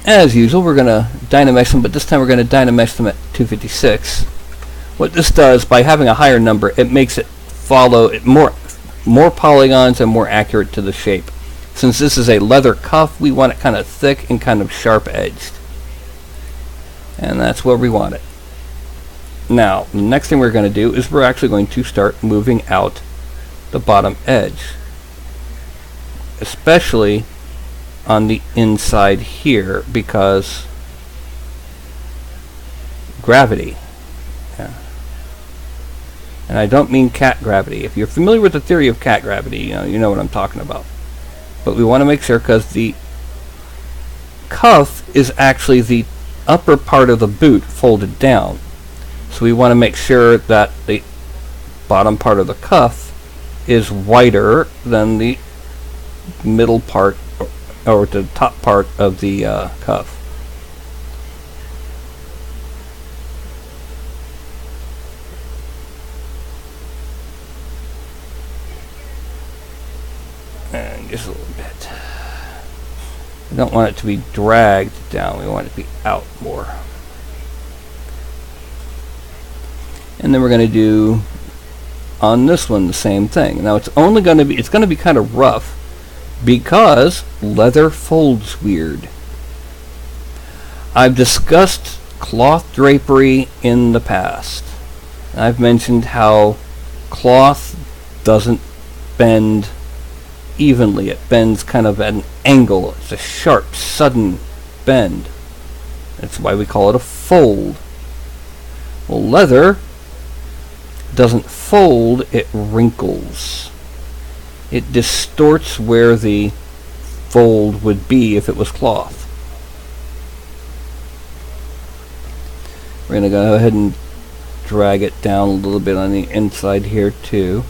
[SPEAKER 1] as usual, we're going to dynamesh them, but this time we're going to dynamesh them at 256. What this does, by having a higher number, it makes it follow it more polygons and more accurate to the shape. Since this is a leather cuff, we want it kind of thick and kind of sharp edged. And that's where we want it. Now, the next thing we're going to do is we're actually going to start moving out the bottom edge. Especially on the inside here, because gravity. Yeah. And I don't mean cat gravity. If you're familiar with the theory of cat gravity, you know what I'm talking about. But we want to make sure, because the cuff is actually the upper part of the boot folded down. So we want to make sure that the bottom part of the cuff is wider than the middle part or the top part of the cuff. And just a little bit. We don't want it to be dragged down, we want it to be out more. And then we're going to do on this one the same thing. Now it's going to be kind of rough, because leather folds weird. I've discussed cloth drapery in the past. I've mentioned how cloth doesn't bend evenly. It bends kind of at an angle. It's a sharp, sudden bend. That's why we call it a fold. Well, leather doesn't fold, it wrinkles. It distorts where the fold would be if it was cloth. We're going to go ahead and drag it down a little bit on the inside here too,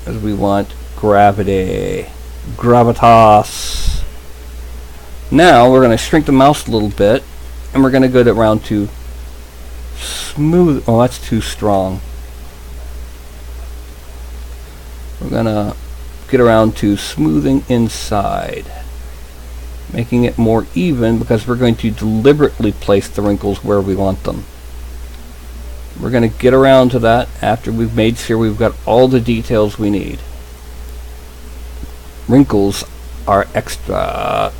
[SPEAKER 1] as we want gravity. Gravitas. Now we're going to shrink the mouse a little bit, and we're going to go around to smooth. Oh, that's too strong. We're going to get around to smoothing inside, making it more even, because we're going to deliberately place the wrinkles where we want them. We're going to get around to that after we've made sure we've got all the details we need. Wrinkles are extra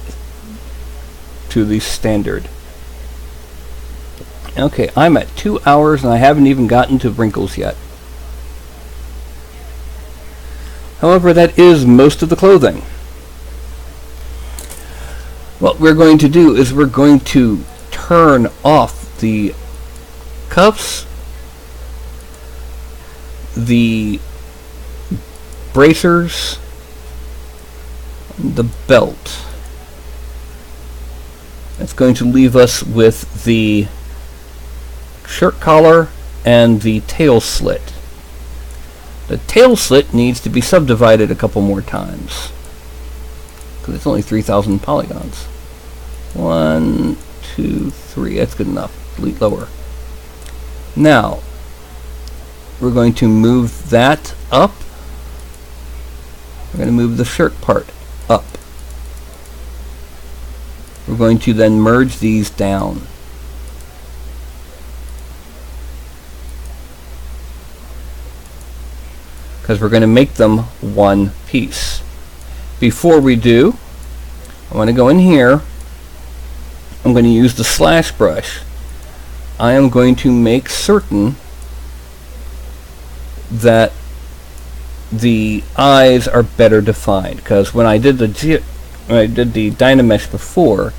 [SPEAKER 1] to the standard. Okay, I'm at 2 hours and I haven't even gotten to wrinkles yet. However, that is most of the clothing. What we're going to do is we're going to turn off the cuffs, the bracers, the belt. That's going to leave us with the shirt collar and the tail slit. The tail slit needs to be subdivided a couple more times, because it's only 3,000 polygons. 1, 2, 3, that's good enough. Delete lower. Now, we're going to move that up. We're going to move the shirt part up. We're going to then merge these down. Because we're going to make them one piece. Before we do, I want to go in here. I'm going to use the slash brush. I am going to make certain that the eyes are better defined, because when I did the Dynamesh before,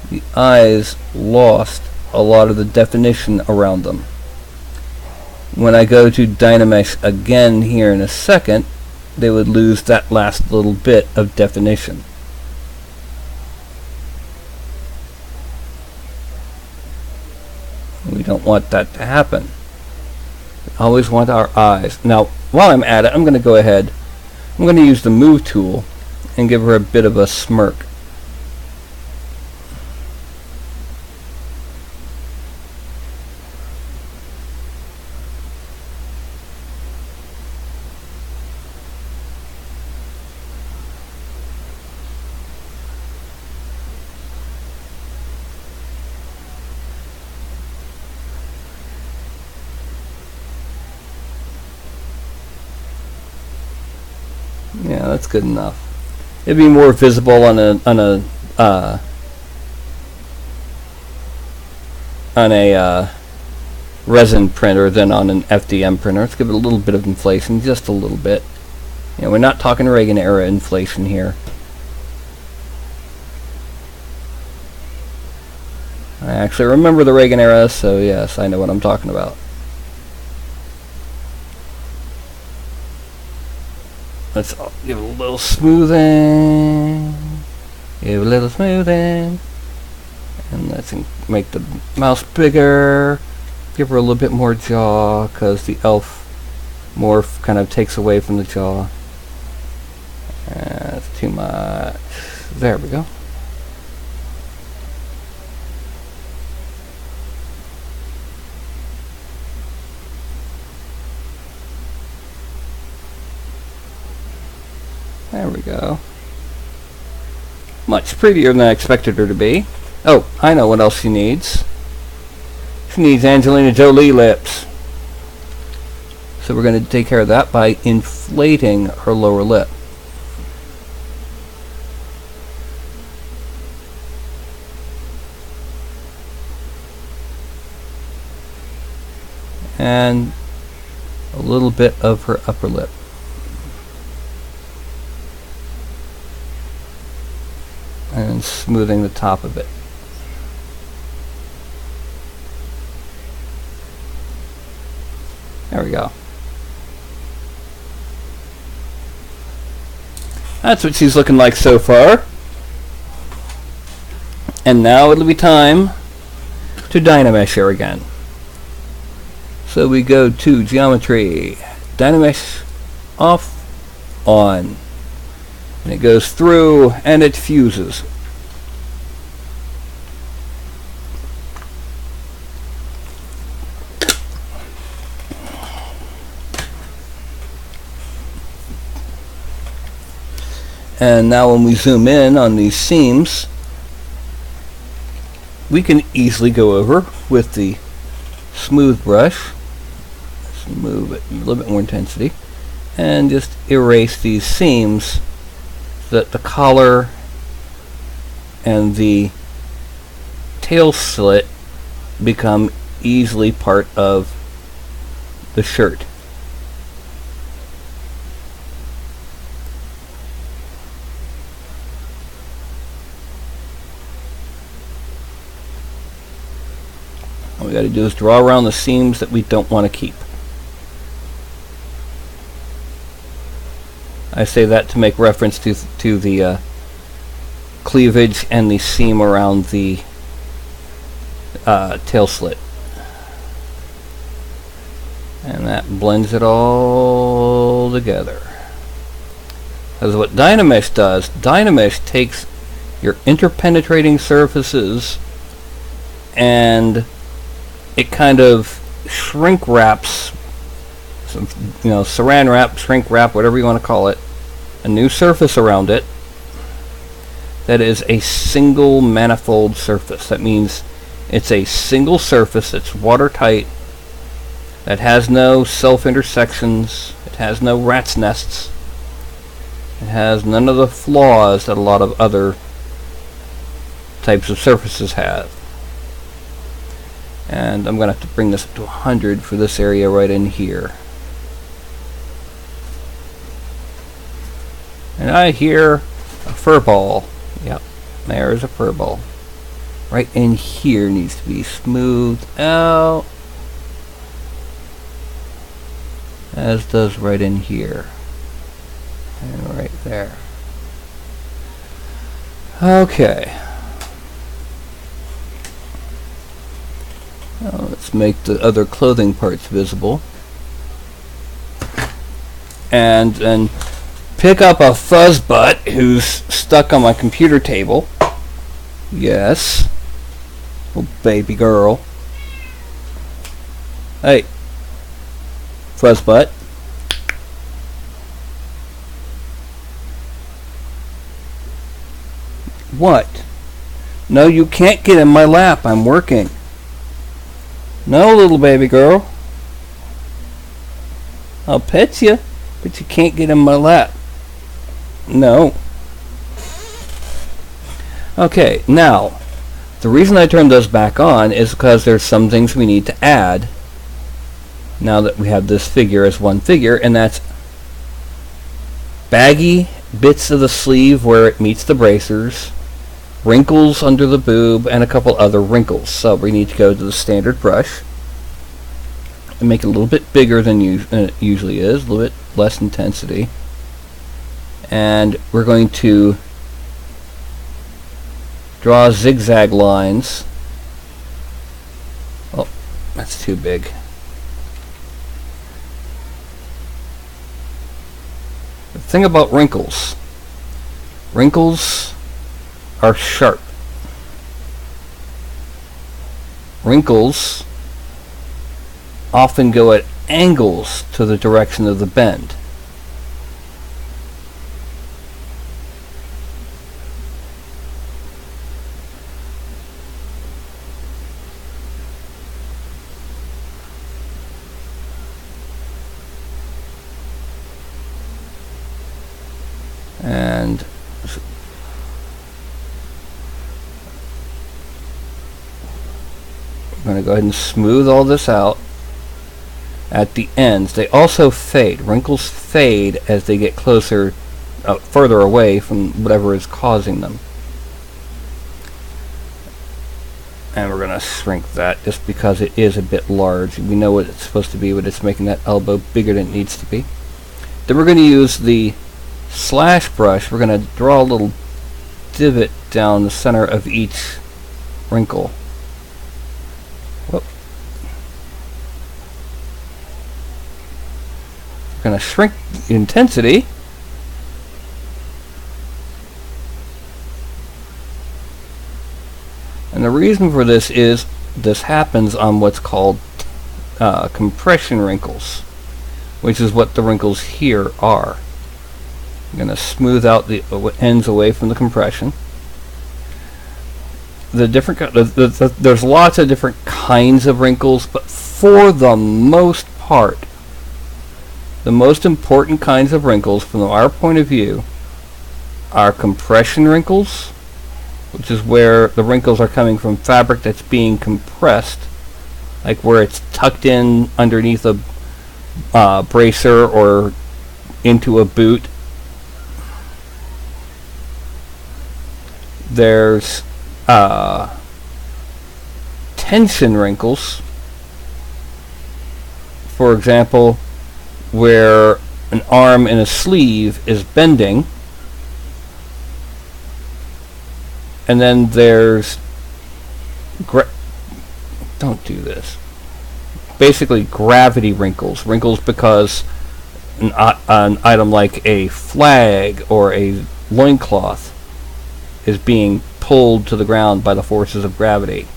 [SPEAKER 1] the eyes lost a lot of the definition around them. When I go to Dynamesh again here in a second, they would lose that last little bit of definition. We don't want that to happen. Always want our eyes. Now, while I'm at it, I'm going to go ahead. I'm going to use the move tool and give her a bit of a smirk. Yeah, that's good enough. It'd be more visible on a resin printer than on an FDM printer. Let's give it a little bit of inflation, just a little bit. You know, we're not talking Reagan era inflation here. I actually remember the Reagan era, so yes, I know what I'm talking about. Let's give it a little smoothing. Give it a little smoothing. And let's make the mouse bigger. Give her a little bit more jaw, because the elf morph kind of takes away from the jaw. That's too much. There we go. There we go. Much prettier than I expected her to be. Oh, I know what else she needs. She needs Angelina Jolie lips. So we're going to take care of that by inflating her lower lip. And a little bit of her upper lip. And smoothing the top of it. There we go. That's what she's looking like so far. And now it'll be time to Dynamesh her again. So we go to Geometry, Dynamesh off, on. And it goes through and it fuses. And now when we zoom in on these seams, we can easily go over with the smooth brush. Let's move it a little bit more intensity. And just erase these seams so that the collar and the tail slit become easily part of the shirt. All we got to do is draw around the seams that we don't want to keep. I say that to make reference to the cleavage and the seam around the tail slit. And that blends it all together. Because what Dynamesh does, Dynamesh takes your interpenetrating surfaces and it kind of shrink wraps, saran wrap, shrink wrap, whatever you want to call it, a new surface around it that is a single manifold surface. That means it's a single surface that's watertight, that has no self-intersections, it has no rat's nests, it has none of the flaws that a lot of other types of surfaces have. And I'm going to have to bring this up to 100 for this area right in here. And I hear a fur ball. Yep, there's a fur ball. Right in here needs to be smoothed out. As does right in here. And right there. Okay. Now let's make the other clothing parts visible. and pick up a fuzzbutt who's stuck on my computer table. Yes. Oh, baby girl. Hey. Fuzzbutt. What? No, you can't get in my lap. I'm working. No, little baby girl. I'll pet you, but you can't get in my lap. No. Okay, now, the reason I turned those back on is because there's some things we need to add now that we have this figure as one figure, and that's baggy bits of the sleeve where it meets the bracers, wrinkles under the boob, and a couple other wrinkles. So we need to go to the standard brush and make it a little bit bigger than it usually is, a little bit less intensity. And we're going to draw zigzag lines. Oh, that's too big. The thing about wrinkles are sharp. Wrinkles often go at angles to the direction of the bend. And I'm going to go ahead and smooth all this out at the ends. They also fade. Wrinkles fade as they get closer, further away from whatever is causing them. And we're going to shrink that just because it is a bit large. We know what it's supposed to be, but it's making that elbow bigger than it needs to be. Then we're going to use the slash brush. We're going to draw a little divot down the center of each wrinkle. Whoop. We're going to shrink the intensity. And the reason for this is this happens on what's called compression wrinkles, which is what the wrinkles here are. I'm going to smooth out the ends away from the compression. There's lots of different kinds of wrinkles, but for the most part, the most important kinds of wrinkles from our point of view are compression wrinkles, which is where the wrinkles are coming from fabric that's being compressed, like where it's tucked in underneath a bracer or into a boot. There's tension wrinkles, for example, where an arm in a sleeve is bending. And then there's don't do this. Basically gravity wrinkles. Wrinkles because an item like a flag or a loincloth is being pulled to the ground by the forces of gravity.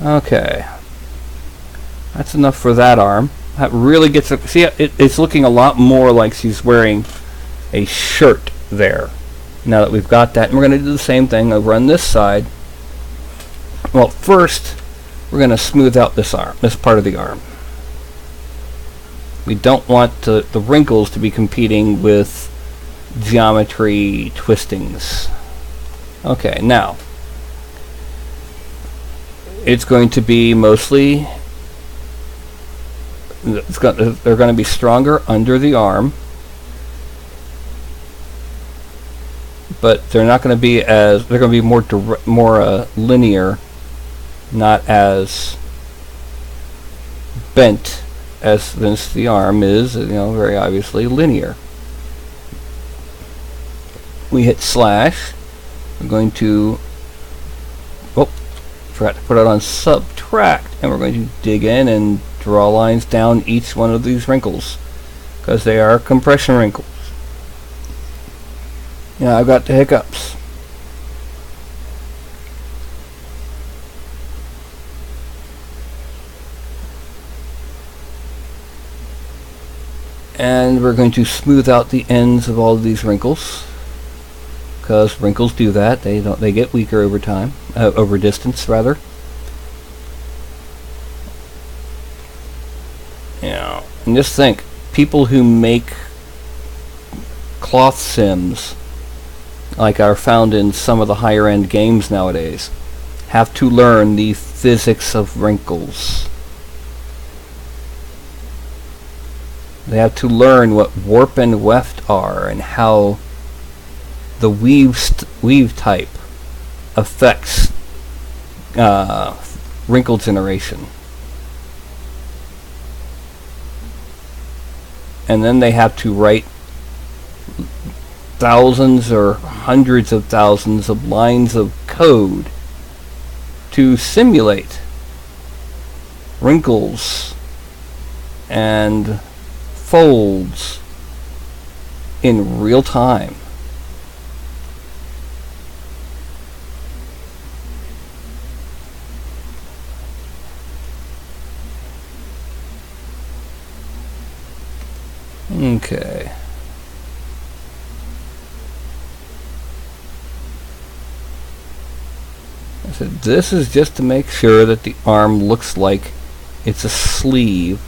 [SPEAKER 1] Okay. That's enough for that arm. That really gets a, see, it's looking a lot more like she's wearing a shirt there. Now that we've got that, and we're going to do the same thing over on this side. Well, first we're going to smooth out this arm, this part of the arm. We don't want the wrinkles to be competing with geometry twistings. Okay, now it's going to be mostly, they're going to be stronger under the arm, but they're not going to be as, they're going to be more linear, not as bent as the arm is, very obviously linear. We hit slash. We're going to forgot to put it on subtract, and we're going to dig in and draw lines down each one of these wrinkles because they are compression wrinkles. Yeah, I've got the hiccups. And we're going to smooth out the ends of all of these wrinkles, because wrinkles do that. They get weaker over time, over distance rather. Yeah, and just think, people who make cloth sims, like are found in some of the higher end games nowadays, have to learn the physics of wrinkles. They have to learn what warp and weft are and how the weave type affects wrinkle generation. And then they have to write thousands or hundreds of thousands of lines of code to simulate wrinkles and folds in real time. Okay. I said this is just to make sure that the arm looks like it's a sleeve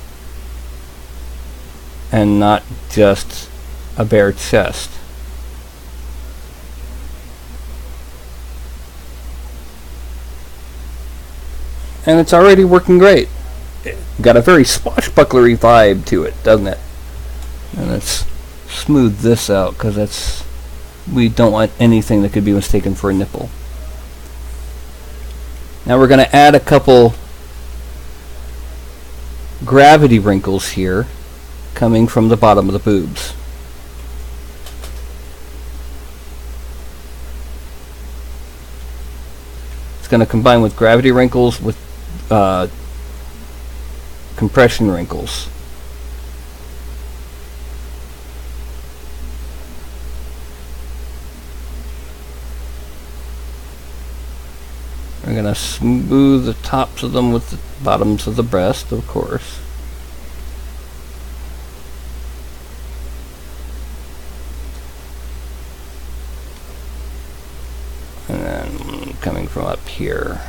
[SPEAKER 1] and not just a bare chest. And it's already working great. Got a very swashbucklery vibe to it, doesn't it? And let's smooth this out, because we don't want anything that could be mistaken for a nipple. Now we're going to add a couple gravity wrinkles here, coming from the bottom of the boobs. It's going to combine with gravity wrinkles with compression wrinkles. We're going to smooth the tops of them with the bottoms of the breast, of course. And then coming from up here.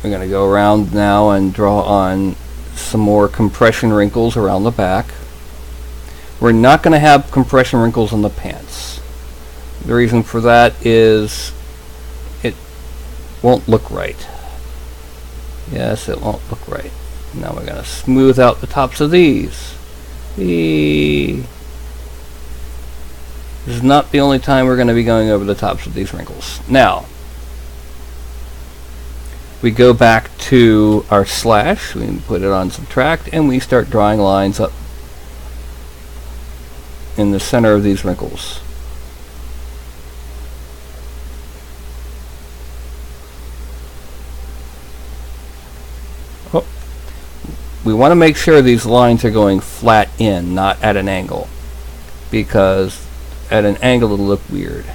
[SPEAKER 1] We're going to go around now and draw on some more compression wrinkles around the back. We're not going to have compression wrinkles on the pants. The reason for that is it won't look right. Yes, it won't look right. Now we're going to smooth out the tops of these. This is not the only time we're going to be going over the tops of these wrinkles. Now, we go back to our slash, we put it on subtract, and we start drawing lines up in the center of these wrinkles. We want to make sure these lines are going flat in, not at an angle, because at an angle it'll look weird.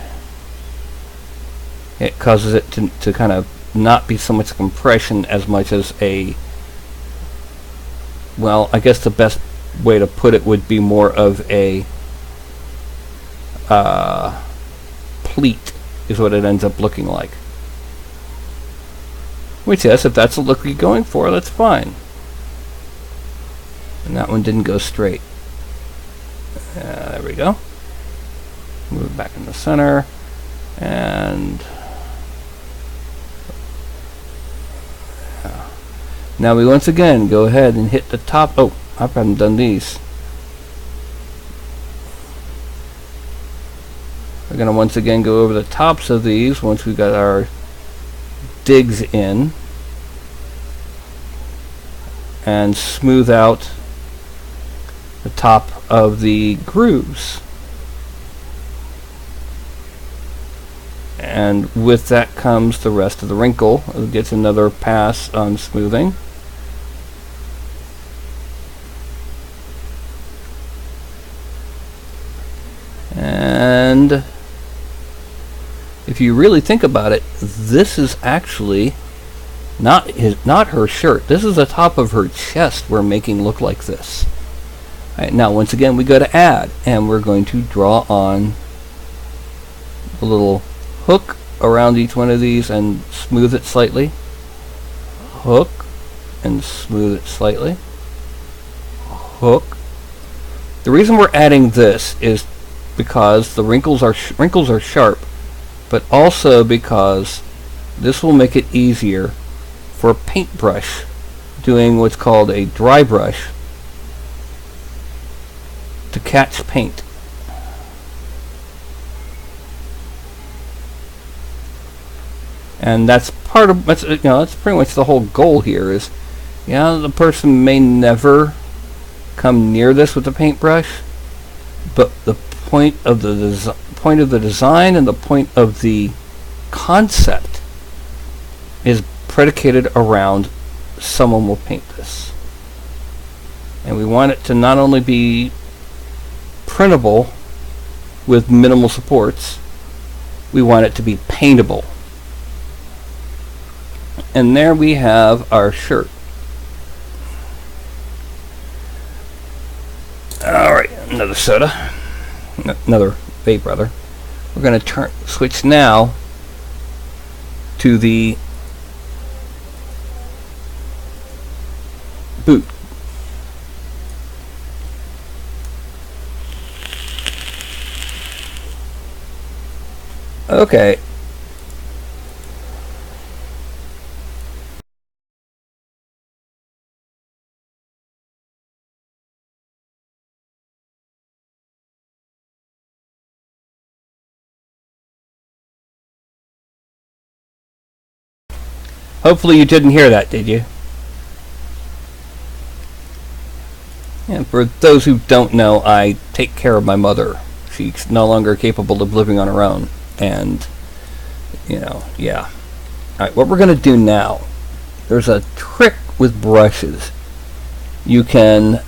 [SPEAKER 1] It causes it to kind of not be so much compression as much as a, well, I guess the best way to put it would be more of a pleat is what it ends up looking like. Which, yes, if that's the look you're going for, that's fine. And that one didn't go straight. There we go. Move it back in the center. And now we once again go ahead and hit the top. Oh, I haven't done these. We're going to once again go over the tops of these once we got our digs in. and smooth out the top of the grooves. And with that comes the rest of the wrinkle. It gets another pass on smoothing. And if you really think about it, this is actually not her shirt. This is the top of her chest we're making look like this. All right, now once again we go to add, and we're going to draw on a little hook around each one of these and smooth it slightly. Hook and smooth it slightly. Hook. The reason we're adding this is because the wrinkles are sharp, but also because this will make it easier for a paintbrush doing what's called a dry brush to catch paint. And that's that's pretty much the whole goal here is, the person may never come near this with the paintbrush, but the point of the design and the point of the concept is predicated around someone will paint this. And we want it to not only be printable with minimal supports, we want it to be paintable. And there we have our shirt. Alright, another soda. Another vape, rather. We're going to switch now to the boot. Okay. Hopefully you didn't hear that, did you? And for those who don't know, I take care of my mother. She's no longer capable of living on her own. And, yeah. Alright, what we're going to do now, there's a trick with brushes. You can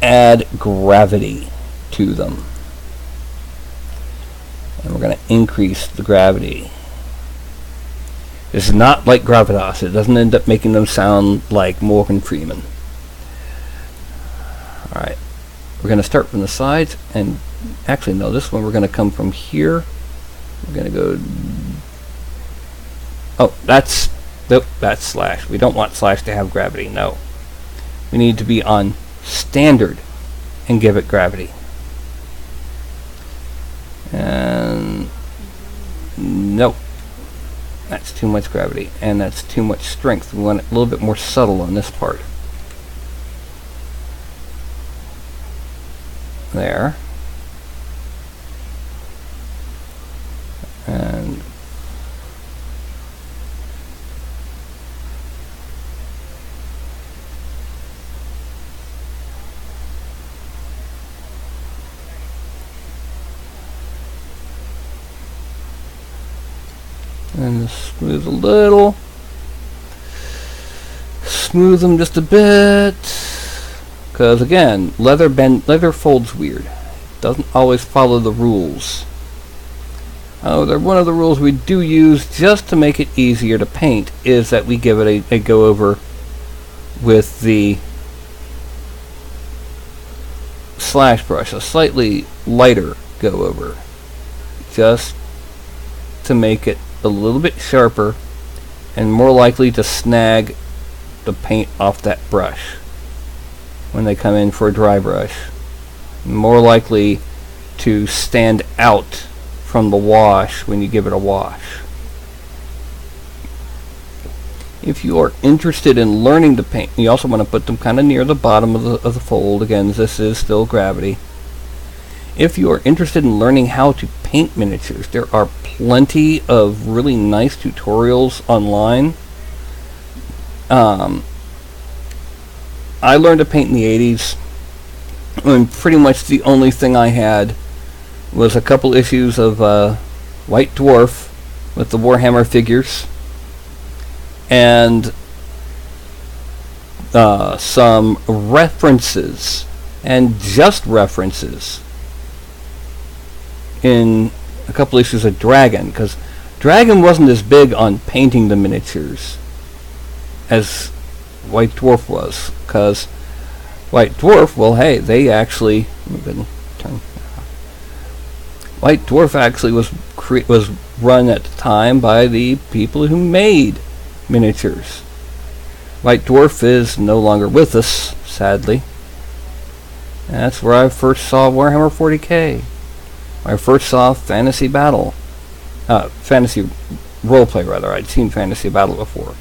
[SPEAKER 1] add gravity to them. And we're going to increase the gravity. It's not like gravitas. It doesn't end up making them sound like Morgan Freeman. Alright. We're going to start from the sides. And actually, no, this one we're going to come from here. We're going to go... Oh, that's slash. We don't want slash to have gravity. No. We need to be on standard and give it gravity. And... Nope. That's too much gravity, and that's too much strength. We want it a little bit more subtle on this part. There. And and smooth a little. Smooth them just a bit. Because again, leather folds weird. Doesn't always follow the rules. One of the rules we do use just to make it easier to paint is that we give it a go over with the slash brush, a slightly lighter go over, just to make it a little bit sharper and more likely to snag the paint off that brush when they come in for a dry brush. More likely to stand out from the wash when you give it a wash. If you are interested in learning to paint, you also want to put them kind of near the bottom of the fold. Again, this is still gravity. If you are interested in learning how to paint miniatures, there are plenty of really nice tutorials online. I learned to paint in the 80s, and pretty much the only thing I had was a couple issues of White Dwarf with the Warhammer figures, and some references, and just references, in a couple issues of Dragon, because Dragon wasn't as big on painting the miniatures as White Dwarf was, because White Dwarf, well, hey, they actually White Dwarf actually was run at the time by the people who made miniatures. White Dwarf is no longer with us, sadly. And that's where I first saw Warhammer 40k. I first saw Fantasy Battle. Fantasy Roleplay, rather. I'd seen Fantasy Battle before.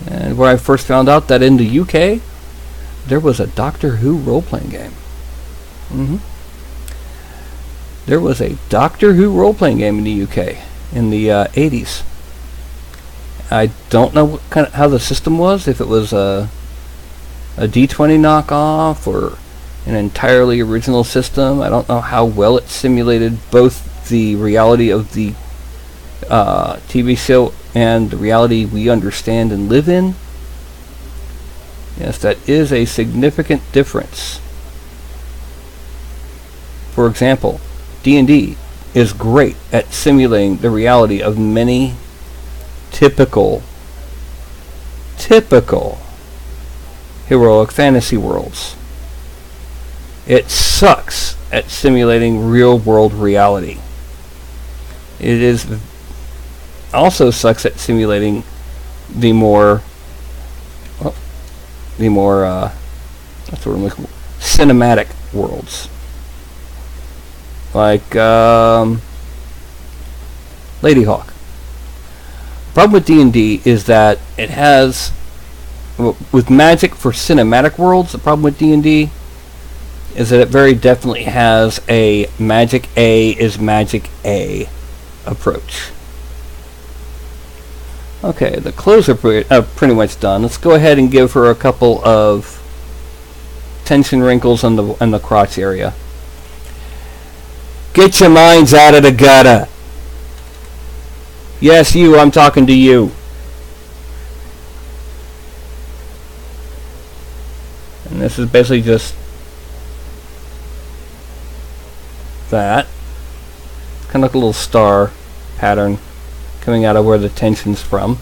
[SPEAKER 1] And where I first found out that in the UK, there was a Doctor Who role-playing game. There was a Doctor Who role-playing game in the UK in the 80s. I don't know how the system was, if it was a D20 knockoff or an entirely original system. I don't know how well it simulated both the reality of the TV show and the reality we understand and live in. Yes, that is a significant difference. For example, D&D is great at simulating the reality of many typical heroic fantasy worlds. It sucks at simulating real-world reality. It also sucks at simulating the more cinematic worlds, like Lady Hawk. The problem with D&D is that it has, with Magic for cinematic worlds, the problem with D&D is that it very definitely has a Magic A is Magic A approach. Okay, the clothes are pretty much done. Let's go ahead and give her a couple of tension wrinkles on the crotch area. Get your minds out of the gutter. Yes, you, I'm talking to you. And this is basically just that. Kind of like a little star pattern coming out of where the tension's from.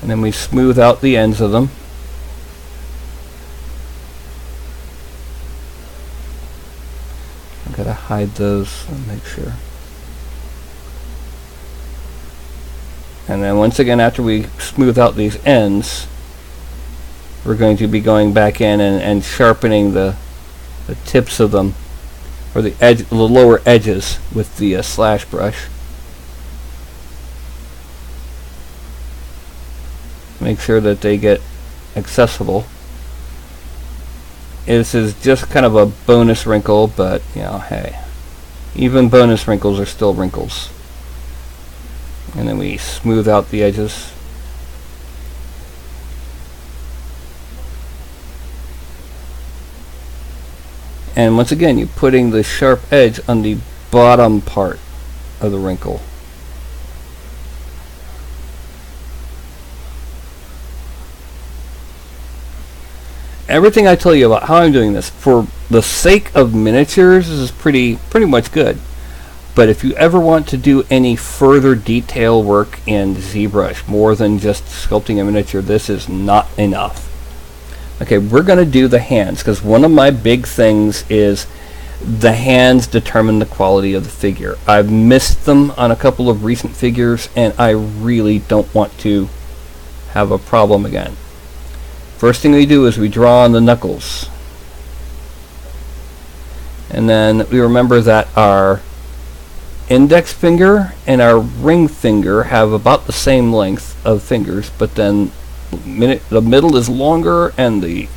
[SPEAKER 1] And then we smooth out the ends of them. I've got to hide those and make sure. And then once again, after we smooth out these ends, we're going to be going back in and sharpening the tips of them, or the lower edges with the slash brush. Make sure that they get accessible. This is just kind of a bonus wrinkle, but you know, hey, even bonus wrinkles are still wrinkles. And then we smooth out the edges. And once again, you're putting the sharp edge on the bottom part of the wrinkle. Everything I tell you about how I'm doing this, for the sake of miniatures, is pretty much good. But if you ever want to do any further detail work in ZBrush, more than just sculpting a miniature, this is not enough. Okay, we're going to do the hands, because one of my big things is the hands determine the quality of the figure. I've missed them on a couple of recent figures, and I really don't want to have a problem again. First thing we do is we draw on the knuckles. And then we remember that our index finger and our ring finger have about the same length of fingers, but then the middle is longer and the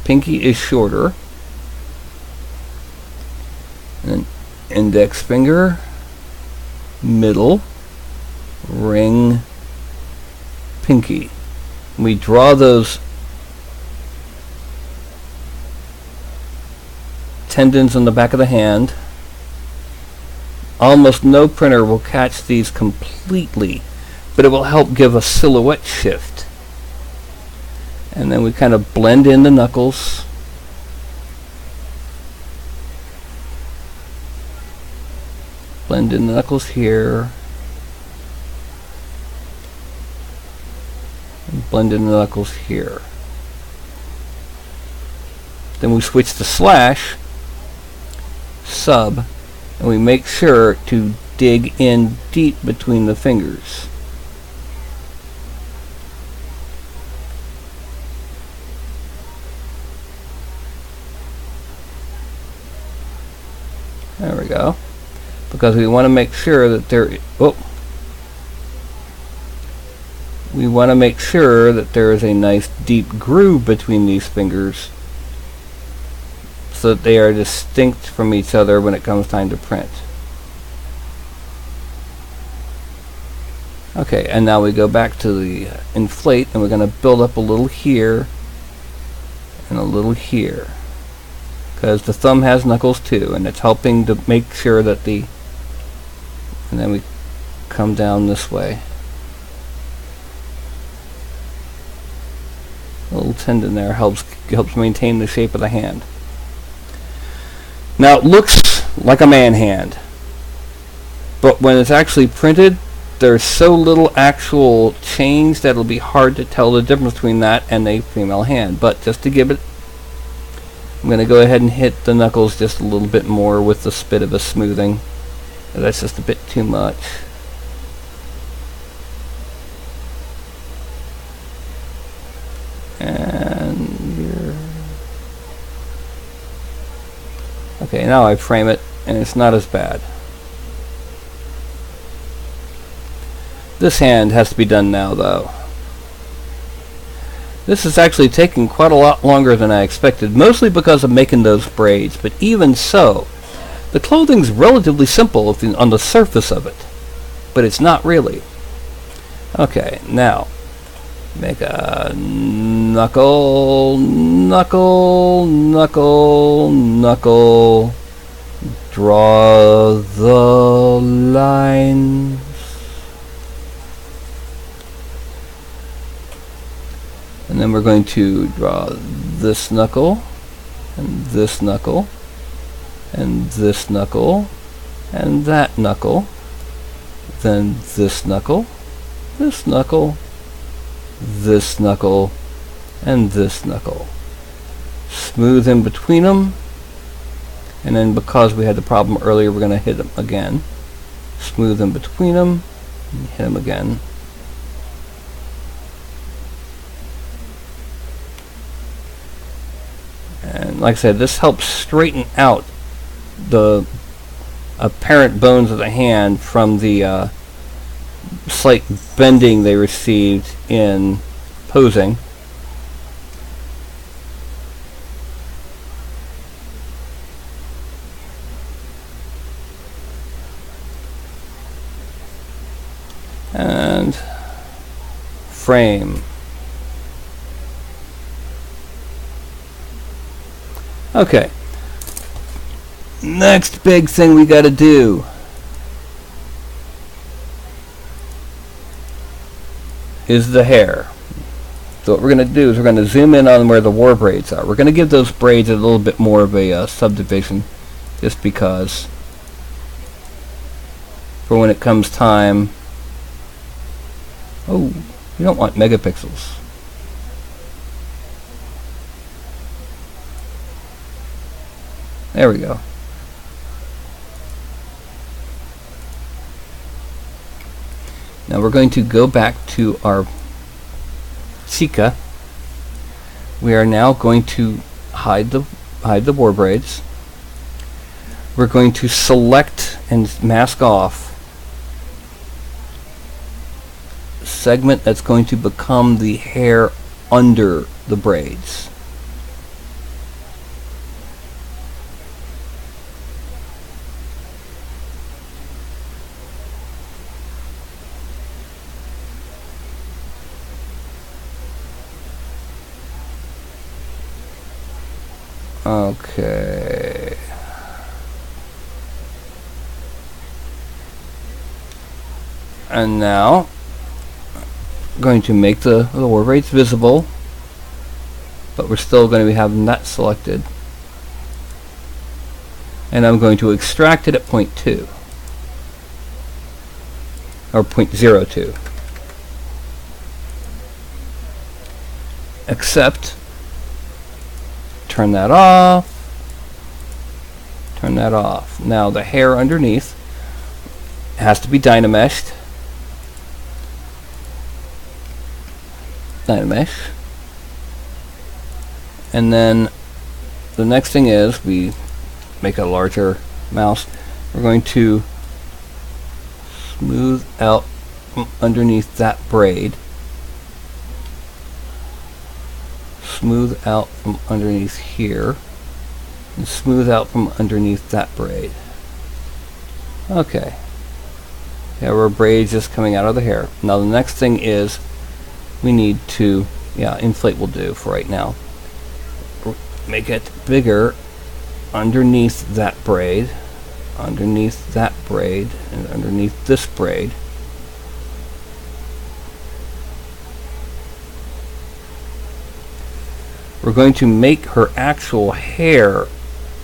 [SPEAKER 1] pinky is shorter. And index finger, middle, ring, pinky. We draw those tendons on the back of the hand. Almost no printer will catch these completely, but it will help give a silhouette shift. And then we kind of blend in the knuckles. Blend in the knuckles here. And blend in the knuckles here. Then we switch to slash, sub, and we make sure to dig in deep between the fingers. There we go. Because we want to make sure that we want to make sure that there is a nice deep groove between these fingers so that they are distinct from each other when it comes time to print. Okay, and now we go back to the inflate, and we're going to build up a little here and a little here, because the thumb has knuckles too, and it's helping to make sure that and then we come down this way. A little tendon there helps maintain the shape of the hand. Now it looks like a man hand, but when it's actually printed, there's so little actual change that it'll be hard to tell the difference between that and a female hand. But just to give it, I'm going to go ahead and hit the knuckles just a little bit more with the bit of a smoothing. That's just a bit too much. And here. Okay, now I frame it, and it's not as bad. This hand has to be done now, though. This is actually taking quite a lot longer than I expected, mostly because of making those braids, but even so, the clothing's relatively simple on the surface of it, but it's not really. Okay, now, make a knuckle, knuckle, knuckle, knuckle, draw the lines. And then we're going to draw this knuckle, and this knuckle, and this knuckle, and that knuckle, then this knuckle, this knuckle, this knuckle, and this knuckle. Smooth in between them, and then because we had the problem earlier, we're going to hit them again. Smooth in between them, and hit them again. And like I said, this helps straighten out the apparent bones of the hand from the slight bending they received in posing. And frame. Okay. Next big thing we got to do is the hair. So what we're going to do is we're going to zoom in on where the war braids are. We're going to give those braids a little bit more of a subdivision, just because for when it comes time. Oh, you don't want megapixels. There we go. Now we're going to go back to our Chica. We are now going to hide the war braids. We're going to select and mask off the segment that's going to become the hair under the braids. Okay. And now, I'm going to make the war braids visible, but we're still going to be having that selected. And I'm going to extract it at 0.2 or 0.02. Except, turn that off, turn that off. Now the hair underneath has to be dynameshed. Dynamesh. And then the next thing is we make a larger mouse. We're going to smooth out from underneath that braid. Smooth out from underneath here. And smooth out from underneath that braid. Okay. There were braids just coming out of the hair. Now the next thing is we need to, inflate will do for right now. Make it bigger underneath that braid, underneath that braid, and underneath this braid. We're going to make her actual hair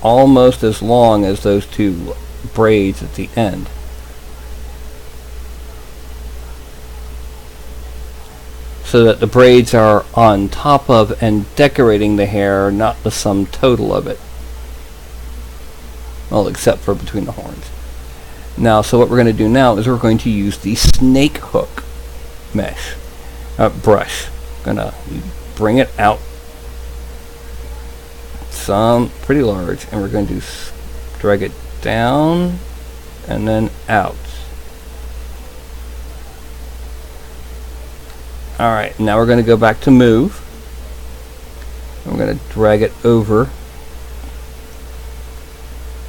[SPEAKER 1] almost as long as those two braids at the end. So that the braids are on top of and decorating the hair, not the sum total of it. Well, except for between the horns. Now, so what we're going to do now is we're going to use the snake hook mesh brush. Gonna bring it out some pretty large, and we're going to drag it down and then out. Alright, now we're going to go back to move. I'm going to drag it over.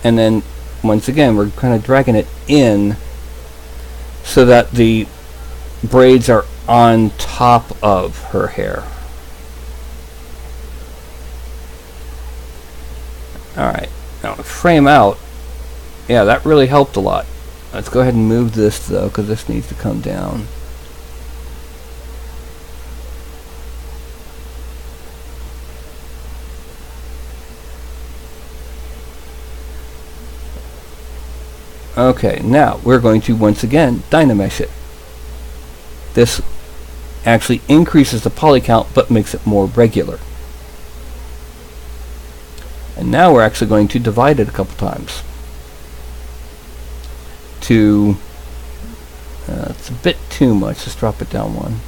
[SPEAKER 1] And then, once again, we're kind of dragging it in so that the braids are on top of her hair. Alright, now frame out. Yeah, that really helped a lot. Let's go ahead and move this, though, because this needs to come down. Okay, now we're going to once again dynamesh it. This actually increases the poly count but makes it more regular. And now we're actually going to divide it a couple times. It's a bit too much. Let's drop it down one.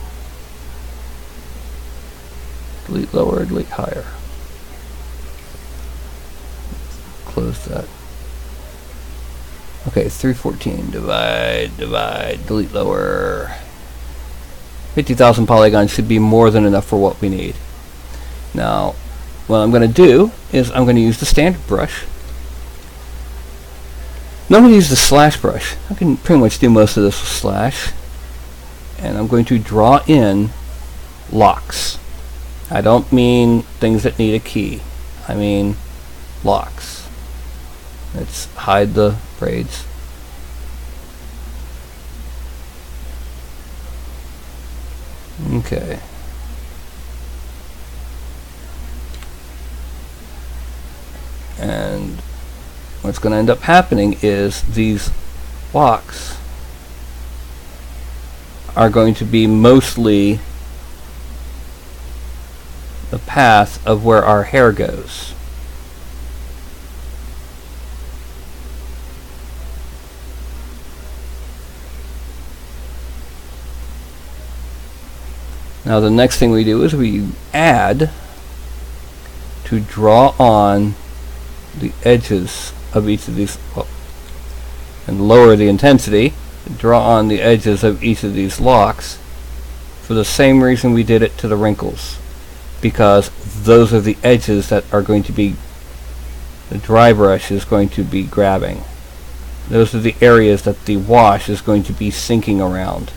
[SPEAKER 1] Delete lower, delete higher. Close that. Okay, it's 314. Divide, delete lower. 50,000 polygons should be more than enough for what we need. Now, what I'm going to do is I'm going to use the standard brush. Now I'm going to use the slash brush. I can pretty much do most of this with slash. And I'm going to draw in locks. I don't mean things that need a key. I mean locks. Let's hide the braids. Okay. And what's going to end up happening is these locks are going to be mostly the path of where our hair goes. Now the next thing we do is we add to draw on the edges of each of these, and lower the intensity, draw on the edges of each of these locks for the same reason we did it to the wrinkles, because those are the edges that are going to be, the dry brush is going to be grabbing. Those are the areas that the wash is going to be sinking around.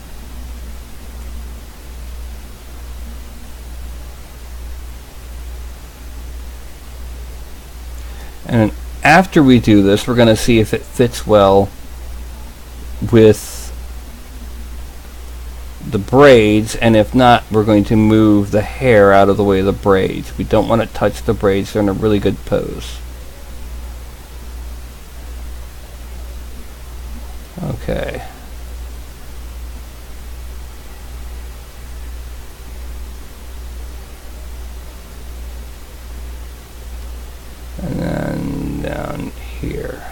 [SPEAKER 1] And after we do this, we're going to see if it fits well with the braids, and if not, we're going to move the hair out of the way of the braids. We don't want to touch the braids. They're in a really good pose. Okay. And then down here.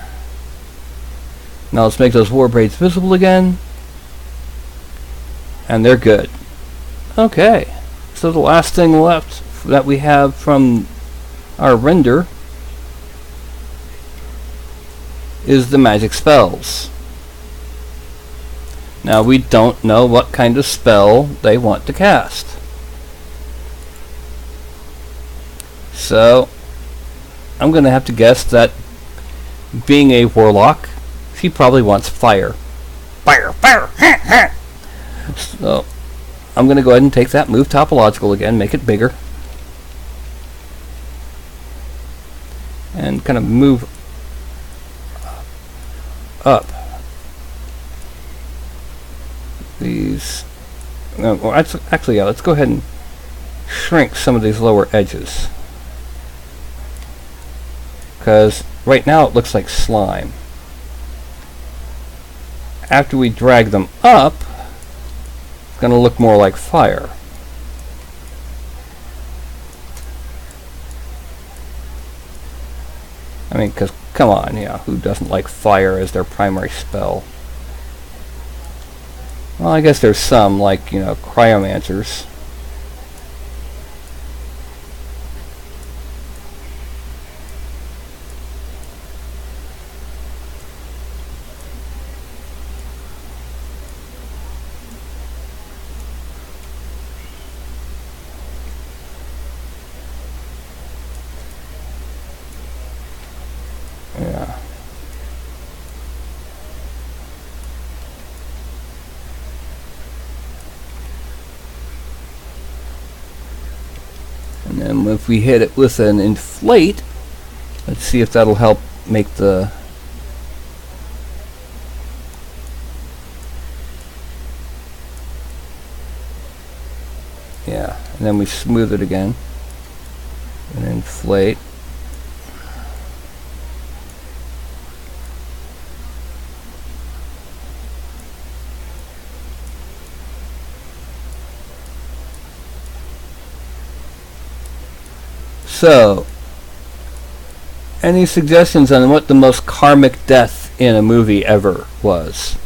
[SPEAKER 1] Now let's make those war braids visible again. And they're good. Okay. So the last thing left that we have from our render is the magic spells. Now we don't know what kind of spell they want to cast. So I'm going to have to guess that being a warlock, she probably wants fire. Fire, fire, ha, ha. So I'm going to go ahead and take that, move topological again, make it bigger. And kind of move up these. Well, actually, yeah, let's go ahead and shrink some of these lower edges. Because right now it looks like slime. After we drag them up, it's going to look more like fire. I mean, because, come on, yeah, who doesn't like fire as their primary spell? Well, I guess there's some, like, you know, cryomancers. Yeah. And then if we hit it with an inflate, let's see if that'll help make the yeah, and then we smooth it again and inflate. So, any suggestions on what the most karmic death in a movie ever was?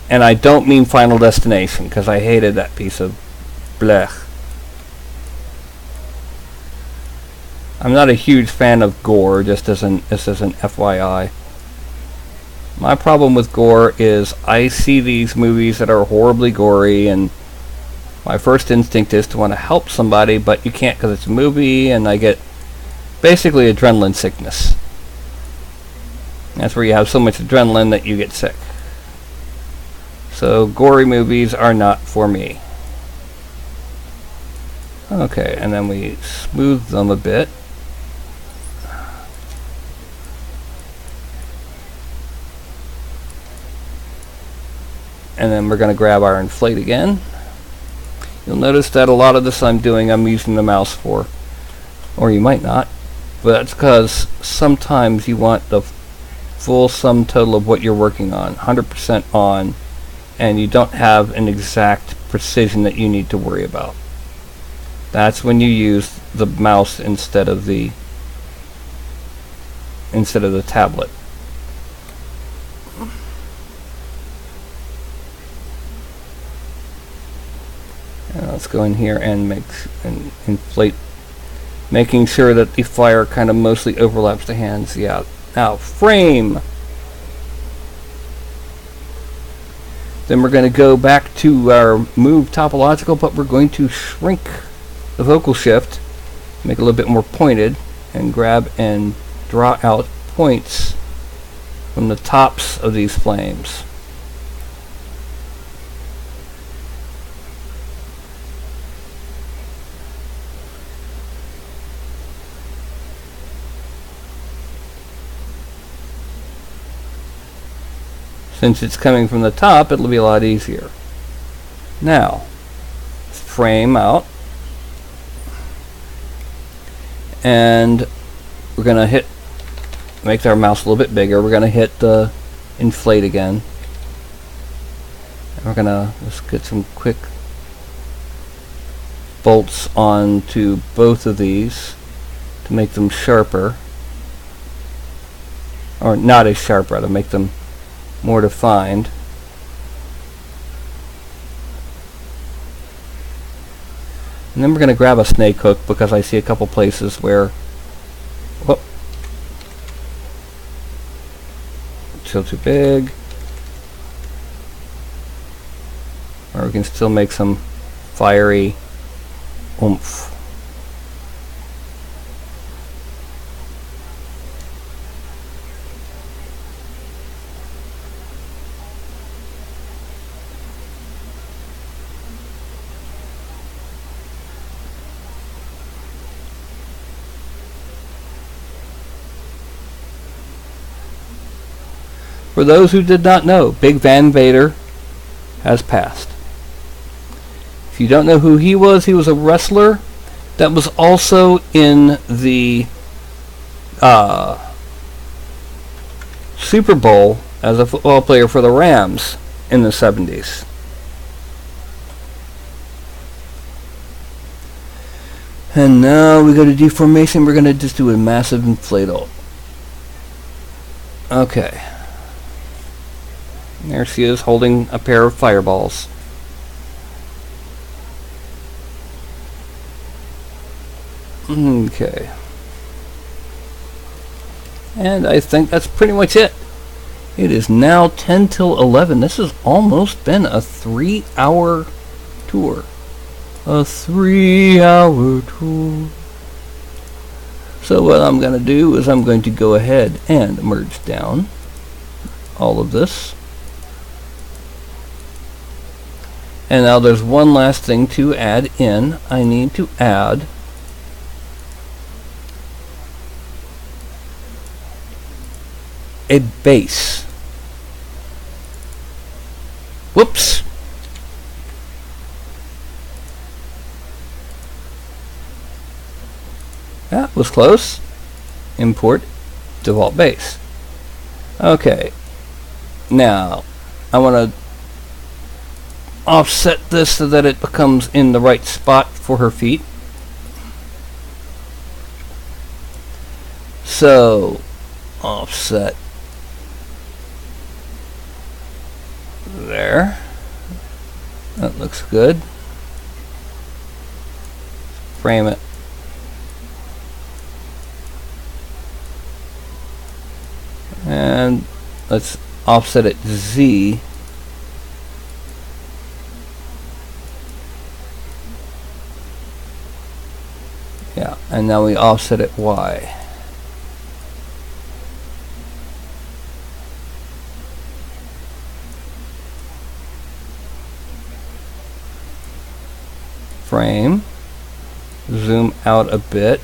[SPEAKER 1] And I don't mean Final Destination, because I hated that piece of blech. I'm not a huge fan of gore, just as an FYI. My problem with gore is I see these movies that are horribly gory, and my first instinct is to want to help somebody, but you can't because it's a movie, and I get basically adrenaline sickness. That's where you have so much adrenaline that you get sick. So gory movies are not for me. Okay, and then we smooth them a bit. And then we're going to grab our inflate again. You'll notice that a lot of this I'm using the mouse for. Or you might not. But that's because sometimes you want the full sum total of what you're working on. 100% on. And you don't have an exact precision that you need to worry about. That's when you use the mouse instead of the tablet. Let's go in here and inflate, making sure that the fire kind of mostly overlaps the hands. Yeah. Now, frame. Then we're going to go back to our move topological, but we're going to shrink the vocal shift, make it a little bit more pointed, and grab and draw out points from the tops of these flames. Since it's coming from the top, it'll be a lot easier. Now, frame out. And we're going to make our mouse a little bit bigger. We're going to hit the inflate again. And we're going to just get some quick bolts onto both of these to make them sharper. Or not as sharp, rather, make them more defined. And then we're going to grab a snake hook because I see a couple places where, whoop, still too big, or we can still make some fiery oomph. For those who did not know, Big Van Vader has passed. If you don't know who he was a wrestler that was also in the Super Bowl as a football player for the Rams in the 70s. And now we go to deformation. We're going to just do a massive inflatal. Okay. There she is holding a pair of fireballs. Okay. And I think that's pretty much it. It is now 10 till 11. This has almost been a 3-hour tour. A 3-hour tour. So what I'm going to do is I'm going to go ahead and merge down all of this. And now there's one last thing to add in. I need to add a base. Whoops. That was close. Import default base. Okay. Now, I want to offset this so that it becomes in the right spot for her feet. So, offset there. That looks good. Frame it. And let's offset it Z. Yeah, and now we offset it Y. Frame. Zoom out a bit.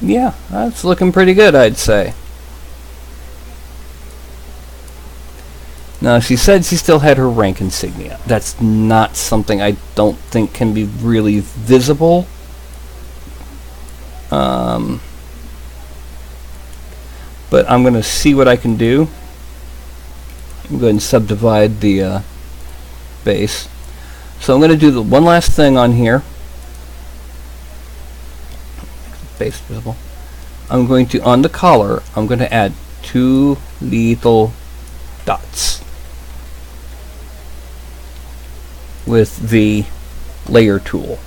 [SPEAKER 1] Yeah, that's looking pretty good, I'd say. Now, she said she still had her rank insignia. That's not something I don't think can be really visible. But I'm going to see what I can do. I'm going to subdivide the base. So I'm going to do the one last thing on here. Base visible. I'm going to, on the collar, I'm going to add 2 little dots with the layer tool.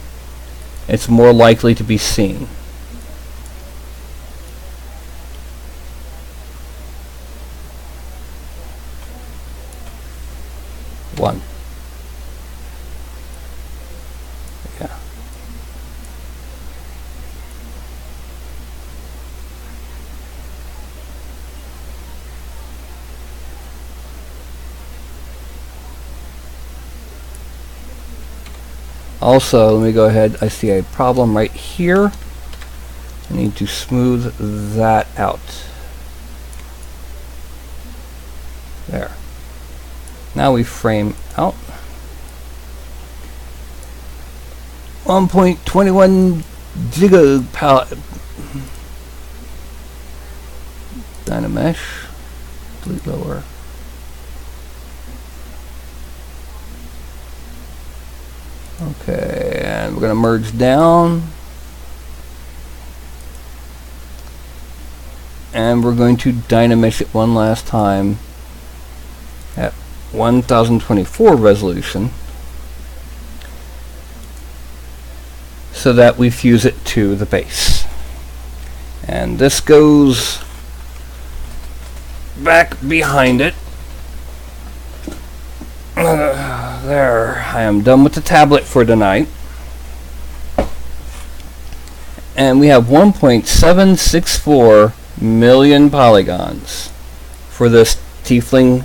[SPEAKER 1] It's more likely to be seen. One. Yeah. Also, let me go ahead. I see a problem right here. I need to smooth that out. Now we frame out 1.21 giga Dynamesh. Delete lower. Okay, and we're going to merge down. And we're going to Dynamesh it one last time at 1024 resolution so that we fuse it to the base. And this goes back behind it. There, I am done with the tablet for tonight. And we have 1.764 million polygons for this Tiefling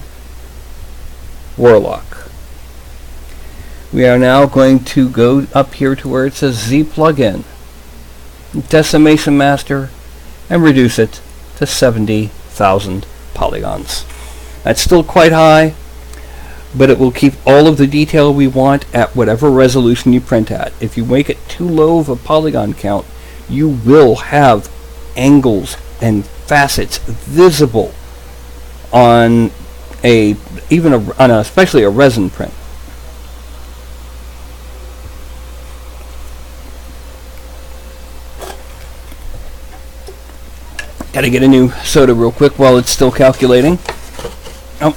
[SPEAKER 1] Warlock. We are now going to go up here to where it says Z plugin, Decimation Master, and reduce it to 70,000 polygons. That's still quite high, but it will keep all of the detail we want at whatever resolution you print at. If you make it too low of a polygon count, you will have angles and facets visible on especially a resin print. Gotta get a new soda real quick while it's still calculating. Oh.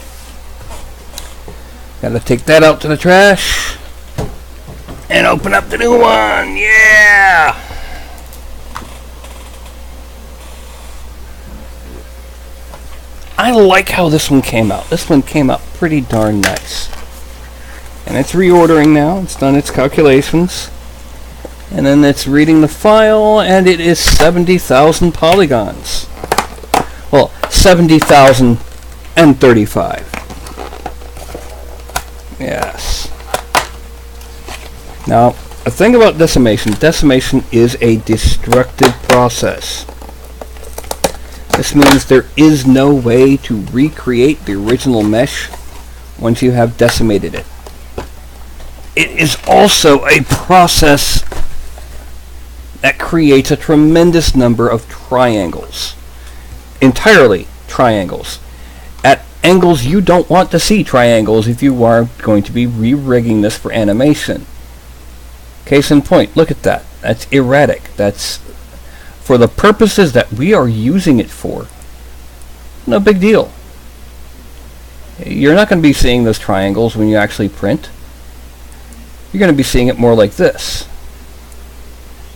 [SPEAKER 1] Gotta take that out to the trash and open up the new one. Yeah! I like how this one came out. This one came out pretty darn nice. And it's reordering now. It's done its calculations. And then it's reading the file, and it is 70,000 polygons. Well, 70,035. Yes. Now, a thing about decimation. Decimation is a destructive process. This means there is no way to recreate the original mesh once you have decimated it. It is also a process that creates a tremendous number of triangles. Entirely triangles. At angles you don't want to see triangles if you are going to be re-rigging this for animation. Case in point, look at that. That's erratic. That's for the purposes that we are using it for. No big deal. You're not going to be seeing those triangles when you actually print. You're going to be seeing it more like this.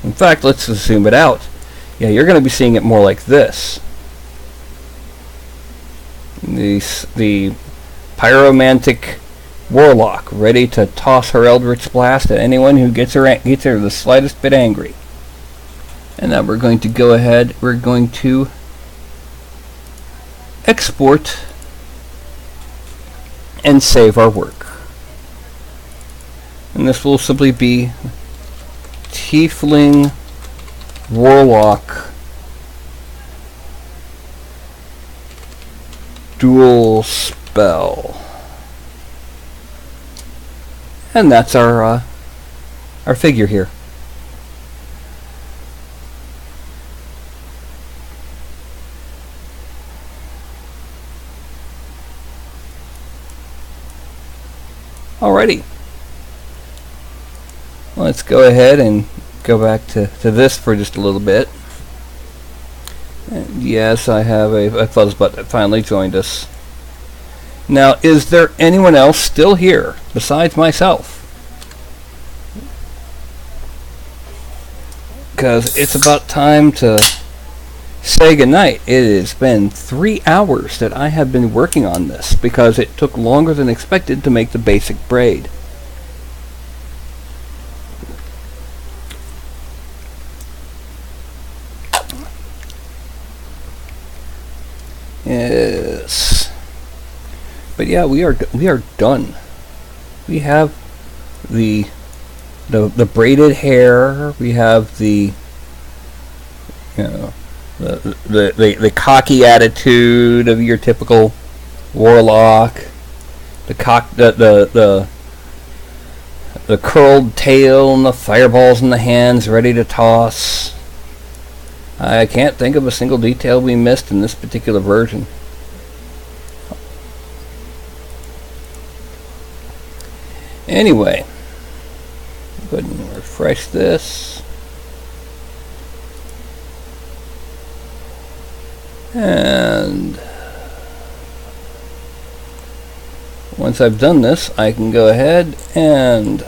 [SPEAKER 1] In fact, let's zoom it out. Yeah, you're going to be seeing it more like this. The pyromantic warlock ready to toss her eldritch blast at anyone who gets her the slightest bit angry. And now we're going to go ahead, we're going to export and save our work. And this will simply be Tiefling Warlock dual spell. And that's our figure here. Alrighty. Let's go ahead and go back to this for just a little bit. And yes, I have a fuzzbutt that finally joined us. Now, is there anyone else still here besides myself? Because it's about time to say goodnight. It has been 3 hours that I have been working on this because it took longer than expected to make the basic braid. Yes. But yeah, we are done. We have the braided hair. We have the the cocky attitude of your typical warlock. the curled tail and the fireballs in the hands ready to toss. I can't think of a single detail we missed in this particular version. Anyway, go ahead and refresh this. And once I've done this, I can go ahead and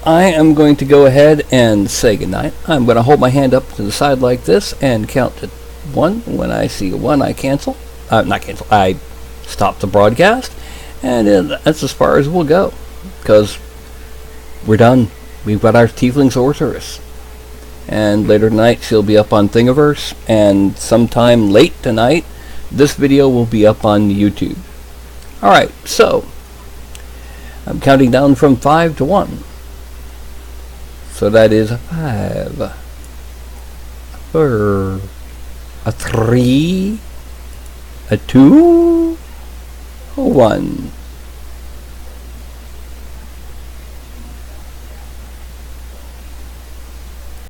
[SPEAKER 1] I am going to go ahead and say goodnight. I'm going to hold my hand up to the side like this and count to 1. When I see a 1, I cancel. Not cancel. I stop the broadcast. And that's as far as we'll go. Because we're done. We've got our Tiefling Sorceress. And later tonight, she'll be up on Thingiverse. And sometime late tonight, this video will be up on YouTube. Alright, so I'm counting down from 5 to 1. So that is a 5, a 4, a 3, a 2, a 1.